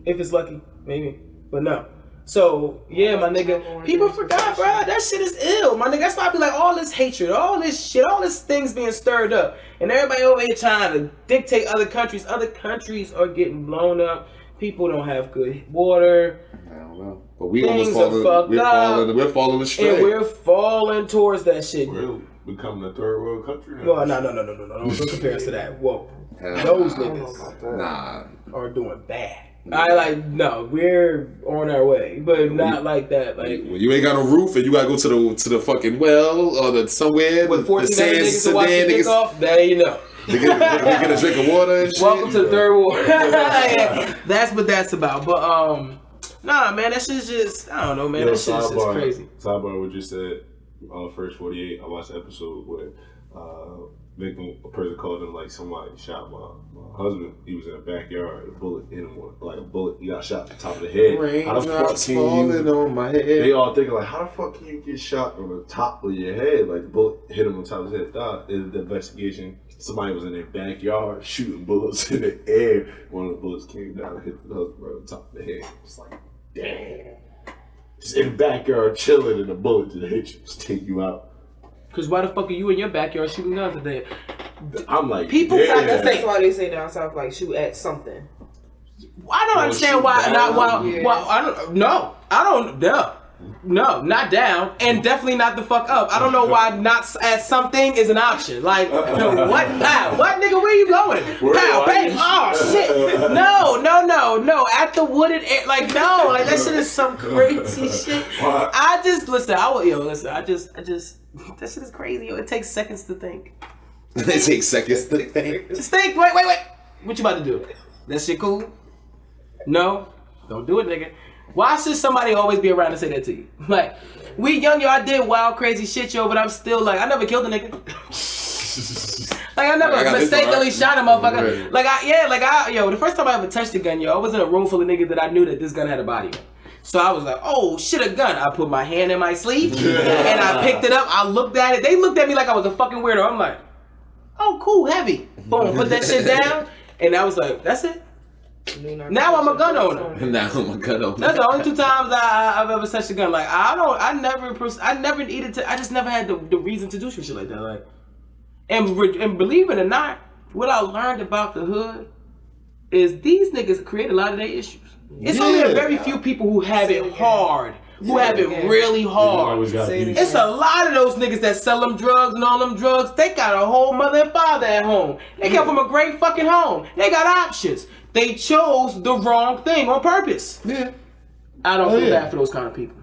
If it's lucky, maybe, but no. So yeah, my nigga, people forgot, bro. That shit is ill, my nigga. That's why I be like, all this hatred, all this shit, all this things being stirred up, and everybody over here trying to dictate other countries. Other countries are getting blown up. People don't have good water. I don't know. But we almost we're falling astray. And we're falling towards that shit. We're becoming a third world country now. Well, no. Don't compare us to that. Whoa. Those niggas are doing bad. We're on our way, but not like that. Like when you ain't got a roof and you gotta go to the fucking well or somewhere with 14 niggas to watch the dick off, there you know. They get a drink of water and shit. Welcome to the third world. That's what that's about. But nah, man, that shit's just, I don't know, man. That shit's just crazy. Sidebar, what you said, First 48, I watched the episode where a person called him like somebody shot my husband. He was in the backyard, a bullet hit him like a bullet. He got shot at the top of the head. How the fuck falling on my head? They all thinking like, how the fuck can you get shot on the top of your head? Like the bullet hit him on the top of his head. In the investigation, somebody was in their backyard shooting bullets in the air. One of the bullets came down and hit the husband right on top of the head. It's like, damn. Just in the backyard chilling and a bullet just hit you, just take you out. Cause why the fuck are you in your backyard shooting guns today? I'm like, people damn. got to That's think. why they say down south, like, shoot at something. I don't understand why. I don't. No, not down, and definitely not the fuck up. I don't know why not at something is an option. Like, no, what? How? What, nigga? Where you going? How? Bang! Oh shit! No! At the wooded, like, no, like that shit is some crazy shit. I just listen. I just. That shit is crazy. Yo. It takes seconds to think. It takes seconds to think. Just think. Wait. What you about to do? That shit cool? No, don't do it, nigga. Why should somebody always be around to say that to you? Like, we young, yo, I did wild, crazy shit, yo, but I'm still like, I never killed a nigga. Like, I never mistakenly shot a motherfucker. Right. The first time I ever touched a gun, yo, I was in a room full of niggas that I knew that this gun had a body on. So I was like, oh shit, a gun. I put my hand in my sleeve and I picked it up. I looked at it. They looked at me like I was a fucking weirdo. I'm like, oh, cool, heavy. Boom, put that shit down. And I was like, that's it. Now I'm a gun owner. That's the only 2 times I've ever touched a gun. Like, I never needed to. I just never had the reason to do some shit like that. Like, and believe it or not, what I learned about the hood is these niggas create a lot of their issues. It's only a very few people who have it hard. Who have it really hard. It's a lot of those niggas that sell them drugs and all them drugs. They got a whole mother and father at home. They come from a great fucking home. They got options. They chose the wrong thing on purpose. Yeah. I don't feel bad for those kind of people.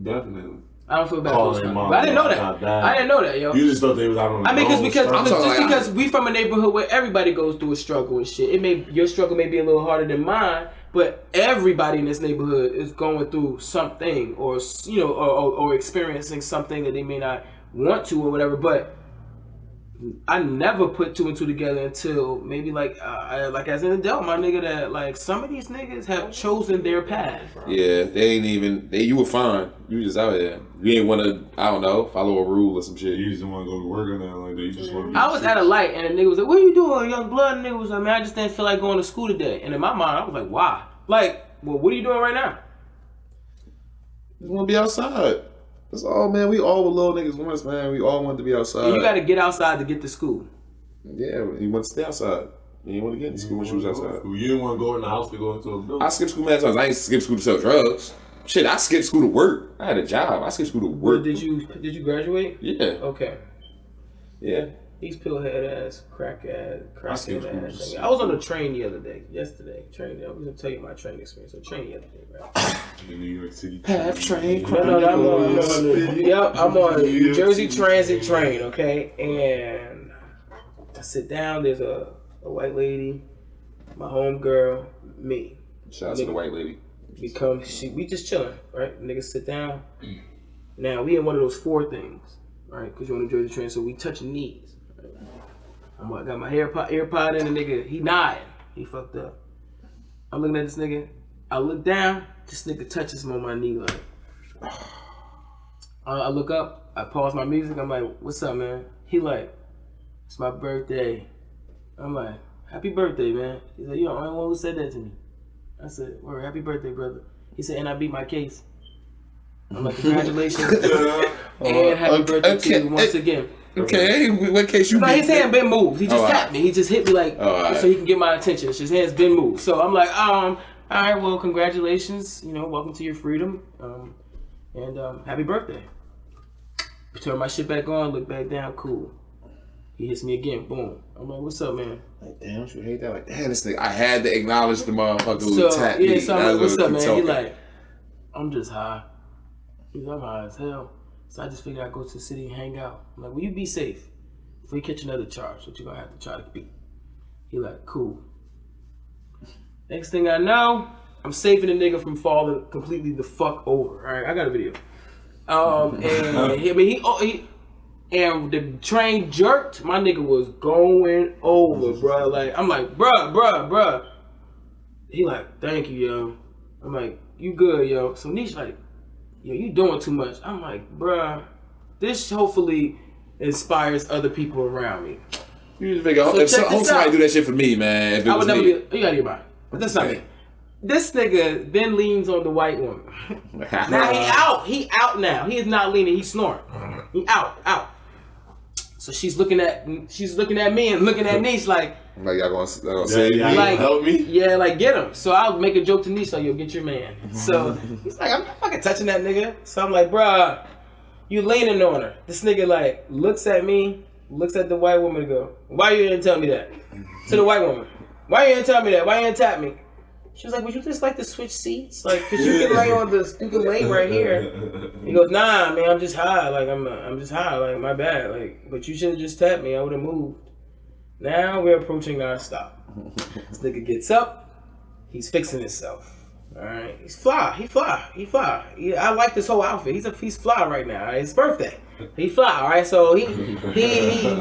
Definitely. I don't feel bad for those kind of people. I didn't know that. I didn't know that, yo. You just thought they was out on the because we from a neighborhood where everybody goes through a struggle and shit. Your struggle may be a little harder than mine, but everybody in this neighborhood is going through something or or experiencing something that they may not want to or whatever, but I never put 2 and 2 together until maybe like as an adult, my nigga, that like some of these niggas have chosen their path. Yeah, they ain't even. You were fine. You was just out there. You ain't want to, I don't know, follow a rule or some shit. You just want to go to work or nothing like that. You just want to. I was at a light and a nigga was like, "What are you doing, young blood?" And nigga was like, "Man, I just didn't feel like going to school today." And in my mind, I was like, "Why?" Like, well, what are you doing right now? Just want to be outside. That's all, man. We all were little niggas once, man. We all wanted to be outside. And you got to get outside to get to school. Yeah, you want to stay outside. You didn't want to get in school when you was outside. You didn't want to go in the house to go into a building. I skipped school many times. I ain't skip school to sell drugs. Shit, I skipped school to work. I had a job. I skipped school to work. Did you graduate? Yeah. Okay. Yeah. These pillhead ass, crack ass. I was on a train yesterday. I was gonna tell you my train experience. So train yesterday, right? The New York City Half train. I'm on New Jersey Transit train, okay? And I sit down. There's a white lady, my home girl, me. Shout out to the white lady. We just chilling, right? Niggas sit down. Now we in one of those 4 things, right? Because you're on the Jersey train, so we touching knees. I got my earpod in, the nigga, he nodding. He fucked up. I'm looking at this nigga. I look down, this nigga touches him on my knee like. I look up, I pause my music, I'm like, what's up, man? He like, it's my birthday. I'm like, happy birthday, man. He's like, you're the only one who said that to me. I said, well, happy birthday, brother. He said, and I beat my case. I'm like, congratulations. And happy birthday to you once again. Okay, what case you beat? His hand been moved. He just tapped me. He just hit me like, so he can get my attention. His hand's been moved. So I'm like, all right, well, congratulations. Welcome to your freedom. And happy birthday. Turn my shit back on, look back down, cool. He hits me again, boom. I'm like, what's up, man? Like, damn, don't you hate that? Like, damn, this thing. I had to acknowledge the motherfucker who tapped me. Yeah, so I'm like, what's up, man? He like, I'm just high. He's like, I'm high as hell. So I just figured I'd go to the city and hang out. I'm like, will you be safe? If we catch another charge, what you gonna have to try to beat? He like, cool. Next thing I know, I'm saving the nigga from falling completely the fuck over. All right, I got a video. And the train jerked. My nigga was going over, bro. Like, I'm like, bruh. He like, thank you, yo. I'm like, you good, yo. So Niche like, yo, you doing too much. I'm like, bruh, this hopefully inspires other people around me. You just figure, if somebody do that shit for me, man. If it was me. You gotta get mine. But that's not me. This nigga then leans on the white woman. Now he out now. He is not leaning, he's snoring. He out. So she's looking at me and looking at Niche like y'all gonna say like help me? Yeah, like get him. So I'll make a joke to Niche like, yo, get your man. So he's like, I'm not fucking touching that nigga. So I'm like, bruh, you leaning on her. This nigga like looks at me, looks at the white woman and go, why you didn't tell me that? To the white woman. Why you didn't tell me that? Why you didn't tap me? She was like, would you just like to switch seats? Like, cause you can lay on this, you can lay right here. He goes, nah, man, I'm just high. Like, I'm just high. Like, my bad. Like, but you should have just tapped me. I would have moved. Now we're approaching our stop. This nigga gets up. He's fixing himself. All right, he's fly. He fly. I like this whole outfit. He's fly right now. Right? It's his birthday. He fly. All right, so he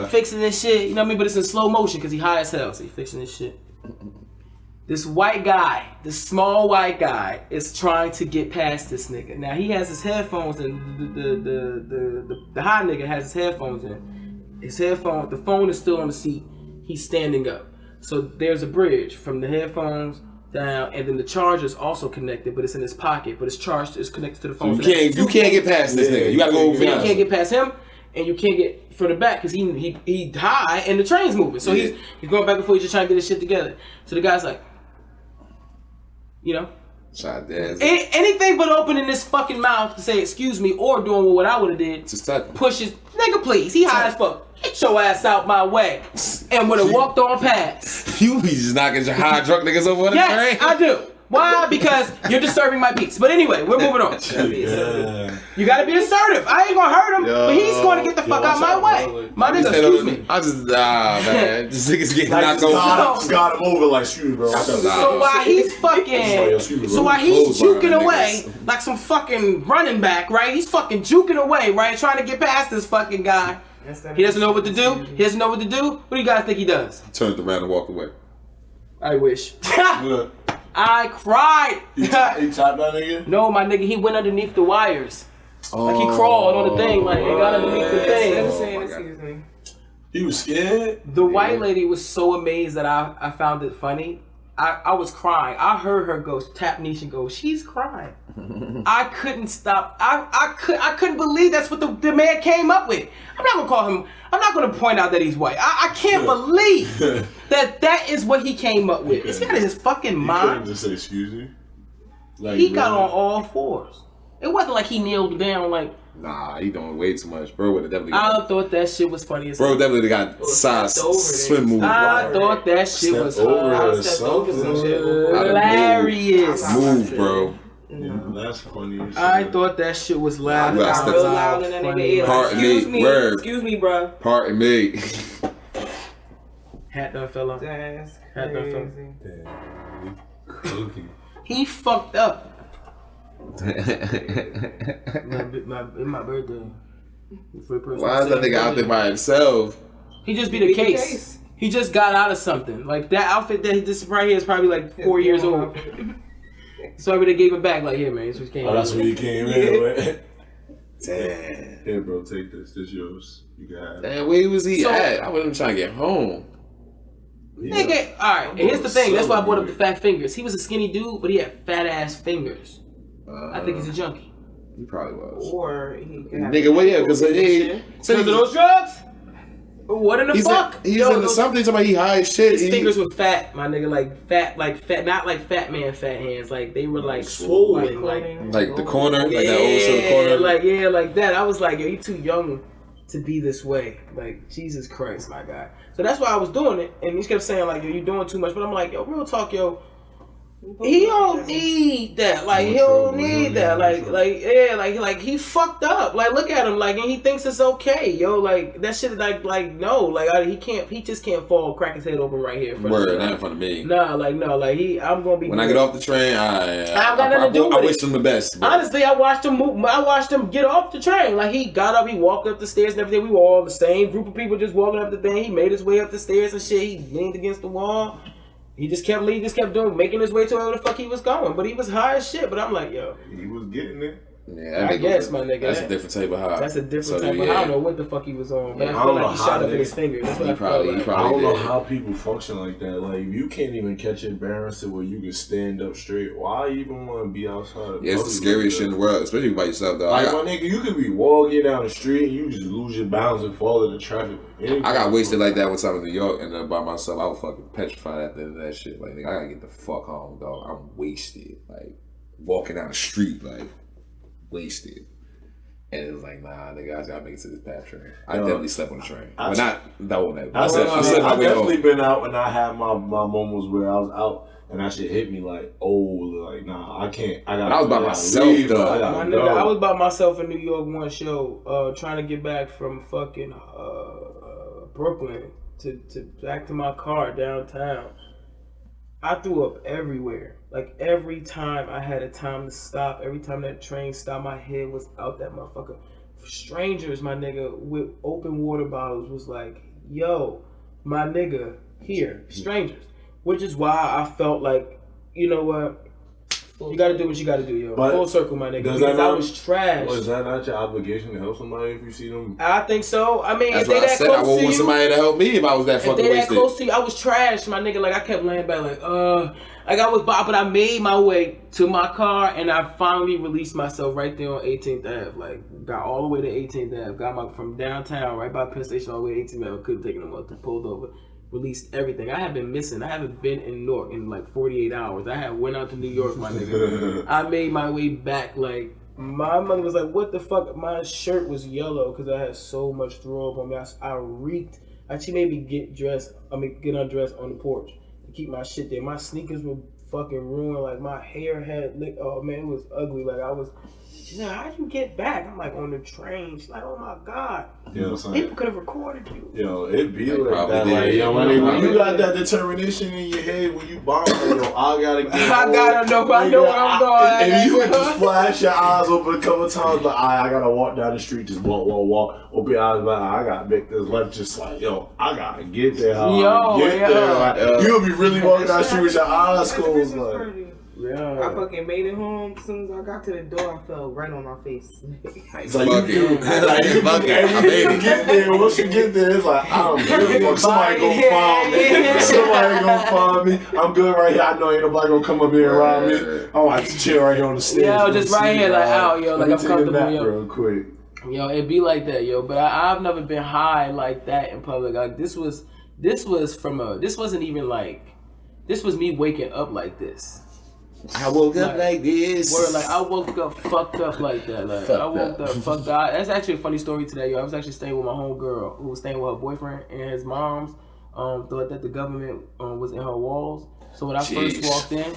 fixing this shit. You know what I mean? But it's in slow motion because he high as hell. So he fixing this shit. This white guy, this small white guy, is trying to get past this nigga. Now he has his headphones in. The high nigga has his headphones in. The phone is still on the seat. He's standing up. So there's a bridge from the headphones down, and then the charger is also connected, but it's in his pocket. But it's charged. It's connected to the phone. So you can't get past this nigga. You gotta go over. You can't get past him. And you can't get from the back because he high and the train's moving. So he's going back and forth, just trying to get his shit together. So the guy's like, you know, anything but opening this fucking mouth to say excuse me or doing what I would have did. Just touch. Pushes, nigga, please. He high as fuck. Get your ass out my way. And would have walked on past. You be just knocking your high drunk niggas over on the train? Yes, I do. Why? Because you're disturbing my peace. But anyway, we're moving on. You gotta be assertive. I ain't gonna hurt him, but he's gonna get the fuck out my way. My nigga, excuse me. I just, man. This nigga's getting knocked over. Just got him over like, shoot, bro. So while he's juking away like some fucking running back, right? He's fucking juking away, right? Trying to get past this fucking guy. He doesn't know what to do. What do you guys think he does? Turned around and walked away. I wish. I cried. He tapped that nigga? No, my nigga, he went underneath the wires. Like he crawled on the thing, like he got underneath the thing. Excuse me. He was scared? The white lady was so amazed that I found it funny. I was crying. I heard her go tap Nisha and go, she's crying. I couldn't stop. I couldn't believe that's what the man came up with. I'm not gonna point out that he's white. I can't believe that is what he came up with. He's got his fucking mind. He couldn't just say excuse me. Like, he got on all fours. It wasn't like he kneeled down like. Nah, he doing way too much. Bro would have definitely I thought that shit was funny as hell. Bro definitely got size swim move. I thought that shit was hilarious. Move, bro. Yeah, that's funny. I thought that shit was loud. Real loud in that nigga ear. Excuse me, bro. Pardon me. Hat done fell off. That's Hat done fell off. He fucked up. my birthday. Why is that nigga out there by himself? He just be the case. He just got out of something. Like that outfit that this right here is probably like 4 years old. So they gave it back like, here man, this came. Oh, that's what he came in with. Damn. Here bro, take this. This yours. You can have it. Damn, where was he at? I wasn't trying to get home. Nigga, alright, here's the thing. That's why I brought up the fat fingers. He was a skinny dude, but he had fat ass fingers. I think he's a junkie. He probably was. Or he could have nigga, well, yeah, because so those drugs? What in the fuck? He's into something. Somebody he high as shit. His fingers were fat, my nigga, like fat, not like fat man fat hands. Like they were like swollen, like the corner, like that old show corner. Like that. I was like, yo, you too young to be this way. Like Jesus Christ, my guy. So that's why I was doing it, and he kept saying like, yo, you doing too much. But I'm like, yo, real talk, yo. He don't need that. Like he don't need that. Like he fucked up. Like look at him. Like and he thinks it's okay, yo. Like that shit. Like no. Like he can't. He just can't fall, crack his head open right here. Word, not in front of me. Nah, like no. Like I'm gonna be. When I get off the train, I wish him the best. Bro. Honestly, I watched him move. I watched him get off the train. Like he got up, he walked up the stairs and everything. We were all the same group of people just walking up the thing. He made his way up the stairs and shit. He leaned against the wall. He just kept doing, making his way to wherever the fuck he was going. But he was high as shit. But I'm like, yo. He was getting it. Yeah, I guess, my nigga. That's a different type of high. That's a different type of high. I don't know what the fuck he was on, but I I feel don't like he know shot how up in his finger. That's what I felt like. I don't know how people function like that. Like, you can't even catch it balancing where you can stand up straight. Why even want to be outside? Yeah, it's the scariest shit in the world, especially by yourself, though. Like, my nigga, you could be walking down the street and you just lose your balance and fall into traffic. I got wasted like that one time in New York, and then by myself, I was fucking petrified at the end of that shit. Like, nigga, I gotta get the fuck home, dog. I'm wasted. Like, walking down the street, like, wasted. And it was like, nah, nigga, I gotta make it to this PATH train. I definitely slept on the train. But not that one. I definitely been out and I had my moments where I was out and that shit hit me like, oh, like, nah, I can't. I was by myself, though. My nigga, I was by myself in New York one show, trying to get back from fucking Brooklyn to back to my car downtown. I threw up everywhere. Like, every time I had a time to stop, every time that train stopped, my head was out that motherfucker. Strangers, my nigga, with open water bottles was like, yo, my nigga, here. Strangers. Which is why I felt like, you know what? You gotta do what you gotta do, yo. But full circle, my nigga. Because I was trash. Was that not your obligation to help somebody if you see them? I think so. I mean, that's if they that close to you, I would want somebody to help me if I was that fucking wasted. If they that close to you, I was trash, my nigga. Like, I kept laying back, like I was bopping. I made my way to my car, and I finally released myself right there on 18th Ave. Like, got all the way to 18th Ave. Got from downtown, right by Penn Station, all the way to 18th Ave. Couldn't take them up. Pulled over. Released everything. I have been missing. I haven't been in New York in like 48 hours. I had went out to New York, my nigga. I made my way back. Like, my mother was like, what the fuck? My shirt was yellow because I had so much throw up on me. I reeked. She made me get undressed on the porch to keep my shit there. My sneakers were fucking ruined. Like, my hair had licked. Oh man, it was ugly. Like, she said, how'd you get back? I'm like, on the train. She's like, oh my God. You know what I'm saying? People could have recorded you. Yo, it be like that. Like, yo, when you got that determination in your head, when you bomb, like, yo, I gotta get I know where I'm going. And you would just flash your eyes open a couple times, like, I gotta walk down the street, just walk. Open your eyes, like, I gotta make this left, just like, yo, I gotta get there. There. Like, you'll be really walking down the street with your eyes closed, like. Yeah. I fucking made it home. As soon as I got to the door, I fell right on my face. It's like, I made it. Get there. Once you get there, it's like, I don't give a fuck. Somebody gonna find me. Somebody gonna find me. I'm good right here. I know ain't nobody gonna come up here and rob me. I want to chill right here on the stairs. Yo, just right here, like, out, yo, like, I'm comfortable, yo. Real quick. Yo, it be like that, yo. But I've never been high like that in public. Like, this was wasn't even like, this was me waking up like this. I woke up like this. Like, I woke up fucked up like that. Like, I woke up fucked up. That's actually a funny story today, yo. I was actually staying with my homegirl who was staying with her boyfriend, and his moms thought that the government was in her walls. So when I first walked in,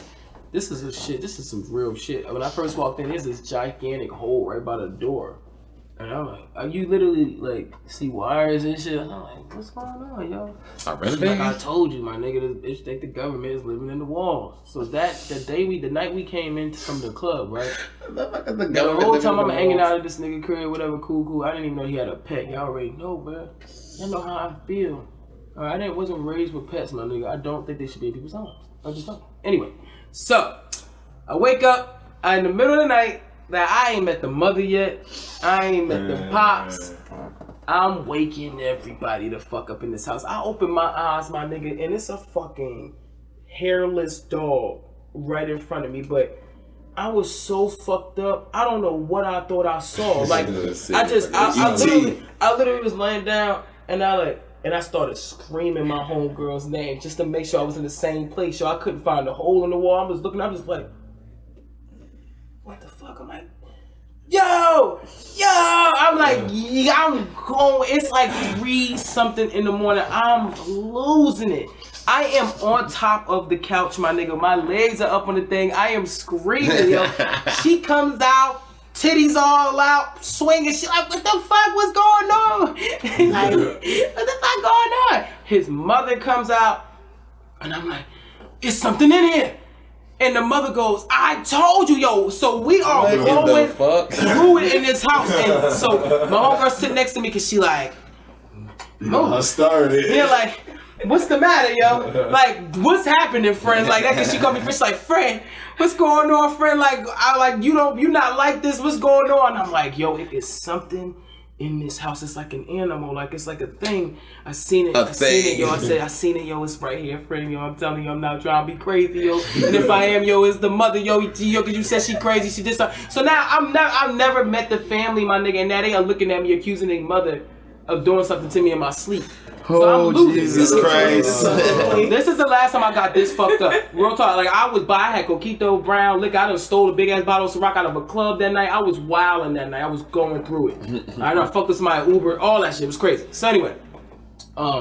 this is some real shit. When I first walked in, there's this gigantic hole right by the door. And I'm like, you literally like see wires and shit. I'm like, what's going on, yo? Like, I told you, my nigga, they think the government is living in the walls. So the night we came in from the club, right? The whole time I'm hanging out at this nigga crib, whatever, cool. I didn't even know he had a pet. Y'all already know, bro. Y'all know how I feel. I wasn't raised with pets, my nigga. I don't think they should be in people's homes. I just don't. Anyway, so I wake up in the middle of the night. That I ain't met the mother yet. I ain't met the pops. I'm waking everybody the fuck up in this house. I open my eyes, my nigga, and it's a fucking hairless dog right in front of me. But I was so fucked up. I don't know what I thought I saw. Like, I literally was laying down, and I started screaming my homegirl's name just to make sure I was in the same place. So I couldn't find a hole in the wall. I was looking. I was just like, what the fuck? I'm like, yo! I'm like, I'm going. It's like 3-something in the morning. I'm losing it. I am on top of the couch, my nigga. My legs are up on the thing. I am screaming, yo. She comes out, titties all out, swinging. She like, what the fuck? What's going on? Like, what the fuck going on? His mother comes out, and I'm like, it's something in here. And the mother goes, I told you, yo. So we are going through it in this house. And so my homegirl sitting next to me because she like, I started. Yeah, like, What's the matter, yo? Like, what's happening, friend? Like that, cause she called me friend. She's like, friend, what's going on, friend? Like, you not like this. What's going on? I'm like, yo, it is something in this house. It's like an animal. Like it's like a thing. I seen it, yo. I said, I seen it, yo. It's right here, friend, yo. I'm telling you, I'm not trying to be crazy, yo. And if I am, yo, it's the mother, yo, cause you said she crazy. She did something. So now I've never met the family, my nigga, and now they are looking at me accusing their mother of doing something to me in my sleep. So Jesus Christ. This is the last time I got this fucked up. Real talk. Like I had Coquito Brown liquor. I done stole a big ass bottle of Ciroc out of a club that night. I was wilding that night. I was going through it. I done fucked with my Uber. All that shit was crazy. So anyway,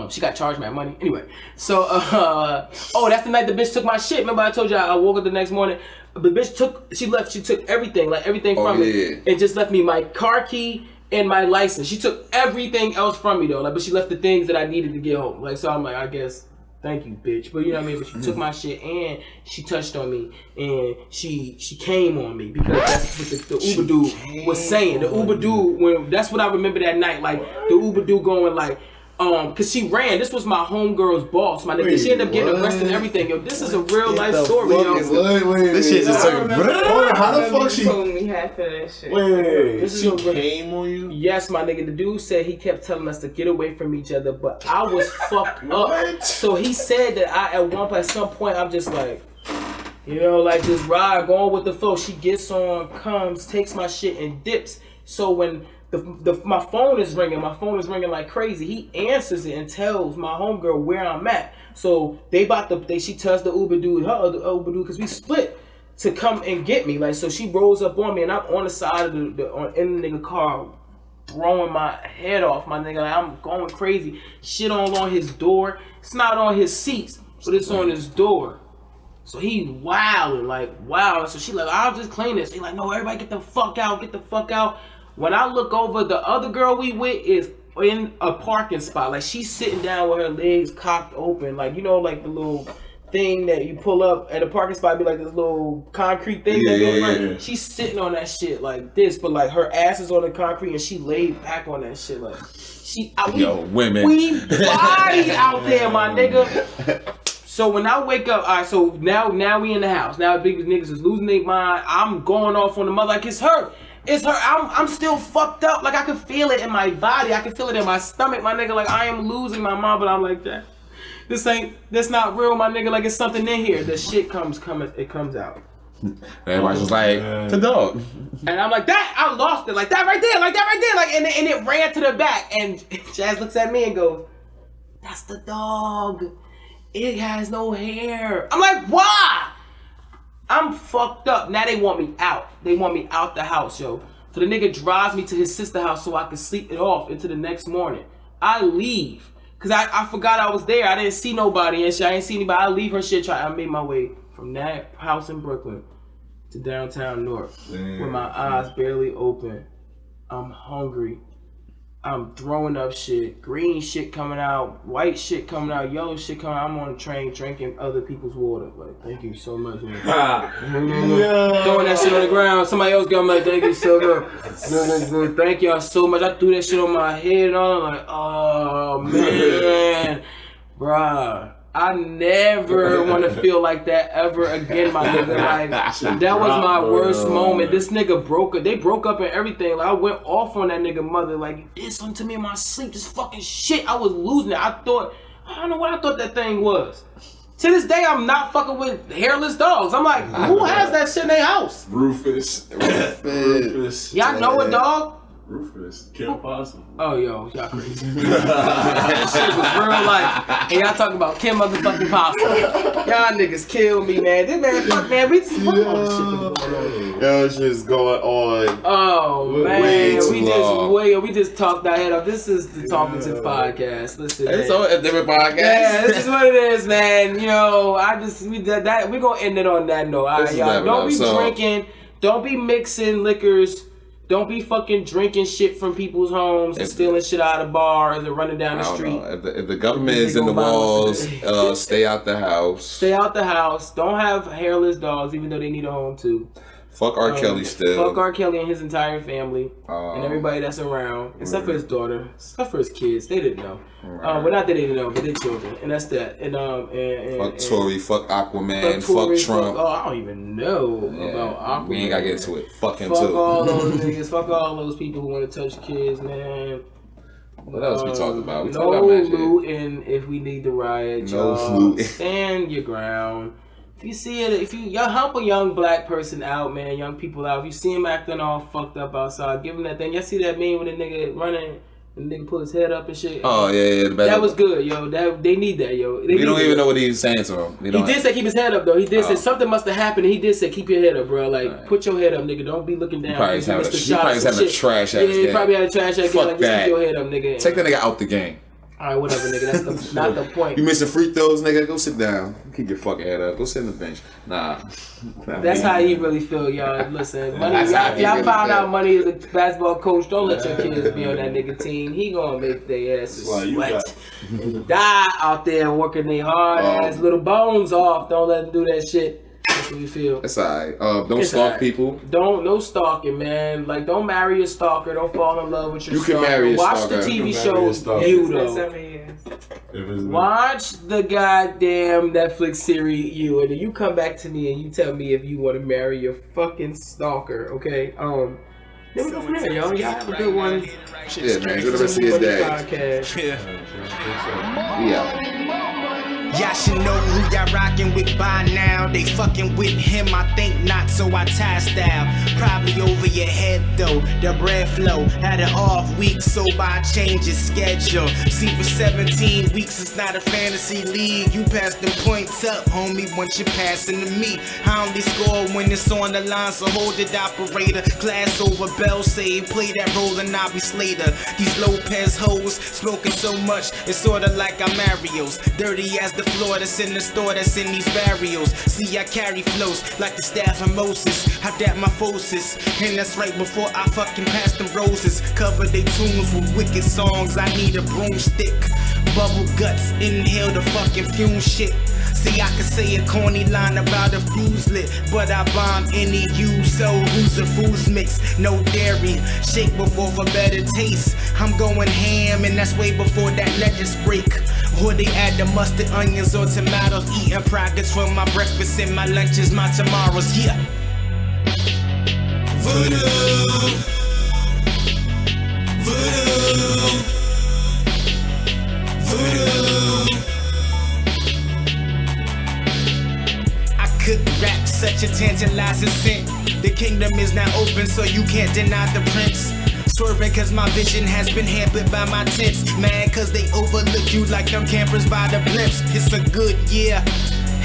she got charged mad money. Anyway, so that's the night the bitch took my shit. Remember I told you I woke up the next morning. The bitch took everything, like everything from me, and just left me my car key and my license. She took everything else from me though, like, but she left the things that I needed to get home. Like, so I'm like, I guess, thank you, bitch. But you know what I mean? But she took my shit and she touched on me and she came on me because that's what the Uber dude was saying. The Uber dude, that's what I remember that night. Like the Uber dude going like, cause she ran. This was my homegirl's boss, my nigga. She ended up getting arrested and everything. Yo, this is a real life story, yo. This shit just took. How the fuck she told me half of that shit? Wait, she came on you? Yes, my nigga. The dude said he kept telling us to get away from each other, but I was fucked up. So he said that at some point, I'm just like, you know, like just ride, going with the flow. She gets on, comes, takes my shit and dips. So when my phone is ringing like crazy. He answers it and tells my homegirl where I'm at. So she tells the Uber dude, because we split to come and get me. Like, so she rolls up on me and I'm on the side of in the nigga car, throwing my head off, my nigga. Like, I'm going crazy. Shit on his door. It's not on his seats, but it's on his door. So he wilding, like wow. So she like, I'll just clean this. He like, no, everybody get the fuck out. When I look over, the other girl we with is in a parking spot. Like she's sitting down with her legs cocked open. Like, you know, like the little thing that you pull up at a parking spot, be like this little concrete thing that goes right. She's sitting on that shit like this, but like her ass is on the concrete and she laid back on that shit. Like women. We body out there, my nigga. So when I wake up, all right, so now we in the house. Now big niggas is losing their mind. I'm going off on the mother like it's her. It's her. I'm still fucked up. Like I can feel it in my body. I can feel it in my stomach, my nigga. Like I am losing my mind, but I'm like that. That's not real, my nigga. Like it's something in here. The shit comes out. Everybody's just like the dog. And I'm like that. I lost it. Like that right there. Like and it ran to the back. And Jazz looks at me and goes, "That's the dog. It has no hair." I'm like, why? I'm fucked up. Now they want me out. They want me out the house, yo. So the nigga drives me to his sister's house so I can sleep it off into the next morning. I leave. Cause I forgot I was there. I didn't see nobody and shit. I didn't see anybody. I leave her shit. I made my way from that house in Brooklyn to downtown North. With my eyes barely open. I'm hungry. I'm throwing up shit. Green shit coming out. White shit coming out. Yellow shit coming out. I'm on the train drinking other people's water. Like, thank you so much, man. Throwing that shit on the ground. Somebody else got me like, thank you so much. Thank y'all so much. I threw that shit on my head and all. I'm like, oh, man. Bruh. I never want to feel like that ever again, my nigga. Like, that was my worst moment. This nigga broke up. They broke up and everything. Like, I went off on that nigga mother. Like, you did something to me in my sleep. This fucking shit. I was losing it. I don't know what I thought that thing was. To this day, I'm not fucking with hairless dogs. I'm like, who has that shit in their house? Rufus. Y'all know a dog? Rufus. Kim Possible. Oh, yo, y'all crazy. That shit was real life. And y'all talking about Kim motherfucking Possible. Y'all niggas kill me, man. This man, fuck, man. We just fuck all this shit going on. Yo, shit's going on. Oh, man. Way too long. We just talked our head off. This is the Talking to Podcast. Listen, It's a different podcast. yeah, this is what it is, man. You know, we're gonna end it on that note. All right, y'all. Don't be drinking. Don't be mixing liquors. Don't be fucking drinking shit from people's homes and stealing shit out of bars and running down the street. If the government is in the walls, stay out the house. Stay out the house. Don't have hairless dogs, even though they need a home too. Fuck R. Kelly still. Fuck R. Kelly and his entire family and everybody that's around, except for his daughter, except for his kids. They didn't know. Well, not that they didn't know, but their children, and that's that. And fuck Tory, fuck Aquaman, fuck Trump. I don't even know about Aquaman. We ain't gotta get into it. Fuck him fuck too. All those niggas. Fuck all those people who want to touch kids, man. What else we talking about? We No talking about looting if we need to riot, y'all. Stand your ground. If you see it, if you help a young black person out, man, young people out. If you see him acting all fucked up outside, give him that thing. Y'all see that meme when the nigga running? And the nigga pull his head up and shit. Oh yeah. That was good, yo. They need that, yo. We don't even know what he was saying to him. He did say keep his head up though. He did say something must have happened. And he did say keep your head up, bro. Like put your head up, nigga. Don't be looking down. He probably having a trash ass game. Yeah, he probably had a trash ass game. Like just keep your head up, nigga. Take that nigga out the game. Alright, whatever, nigga. That's not the point. You missing free throws, nigga? Go sit down. Keep your fucking head up. Go sit on the bench. Nah. That's how he really feel, y'all. Listen, Money, if y'all found out Money is a basketball coach, don't let your kids be on that nigga team. He gonna make their asses sweat and die out there working their hard ass little bones off. Don't let them do that shit. That's what we feel. That's alright. Don't stalk people. No stalking, man. Like, don't marry a stalker. Don't fall in love with your stalker. You can marry a Watch stalker. the TV show You, though. 7 years. Watch the goddamn Netflix series You, and then you come back to me and you tell me if you want to marry your fucking stalker, okay? Then we go from there, y'all. Y'all have a good one. Yeah, man. Enjoy the rest of your day. Yeah. Y'all should know who y'all rockin' with by now. They fucking with him, I think not, so I tie style. Probably over your head though, the bread flow. Had an off week, so I change your schedule. See, for 17 weeks, it's not a fantasy league. You pass them points up, homie, once you're passing to me. I only score when it's on the line, so hold it, operator. Glass over bell save, play that role and I'll be Slater. These Lopez hoes, smoking so much, it's sorta like I'm Mario's. Dirty as the floor that's in the store that's in these barrios. See, I carry flows like the staff of Moses. I dap my phosis, and that's right before I fucking pass them roses. Cover they tunes with wicked songs. I need a broomstick. Bubble guts, inhale the fucking fume shit. See, I could say a corny line about a fuse lit, but I bomb any you, so who's a food's mix? No dairy, shake before for better taste. I'm going ham, and that's way before that lettuce break. Or they add the mustard, onions, or tomatoes. Eating products for my breakfast and my lunches, my tomorrows, yeah. Voodoo, voodoo, voodoo. I could rap such a tantalizing scent. The kingdom is now open, so you can't deny the prince. Swerving cause my vision has been hampered by my tents. Mad cause they overlook you like them campers by the blimps. It's a good year,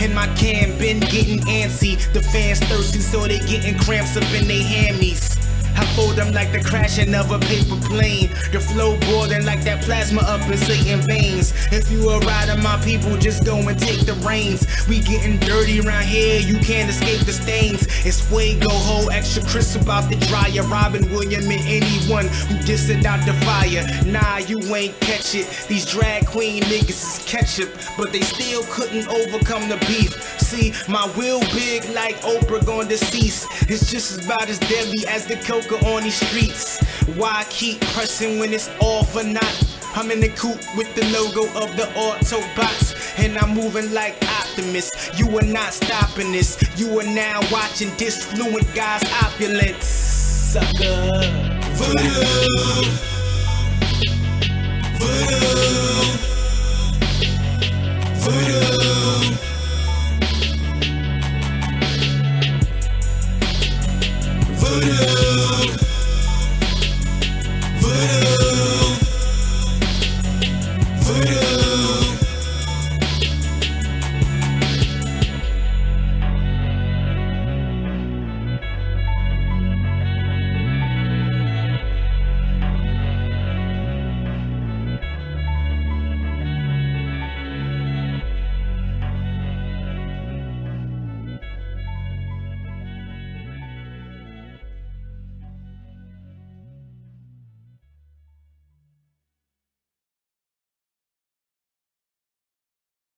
and my can been getting antsy. The fans thirsty so they getting cramps up in they hammies. I fold them like the crashing of a paper plane. The flow boiling like that plasma up in Satan veins. If you a rider, my people, just go and take the reins. We getting dirty around here, you can't escape the stains. It's Fuego, whole extra crisp about the dryer. Robin Williams and anyone who diss it out the fire. Nah, you ain't catch it. These drag queen niggas is ketchup, but they still couldn't overcome the beef. See, my will big like Oprah gone deceased. It's just about as deadly as the coke on these streets. Why keep pressing when it's all for naught? I'm in the coupe with the logo of the Autobots, and I'm moving like Optimus. You are not stopping this. You are now watching disfluent guys' opulence. Sucker. Voodoo. Voodoo.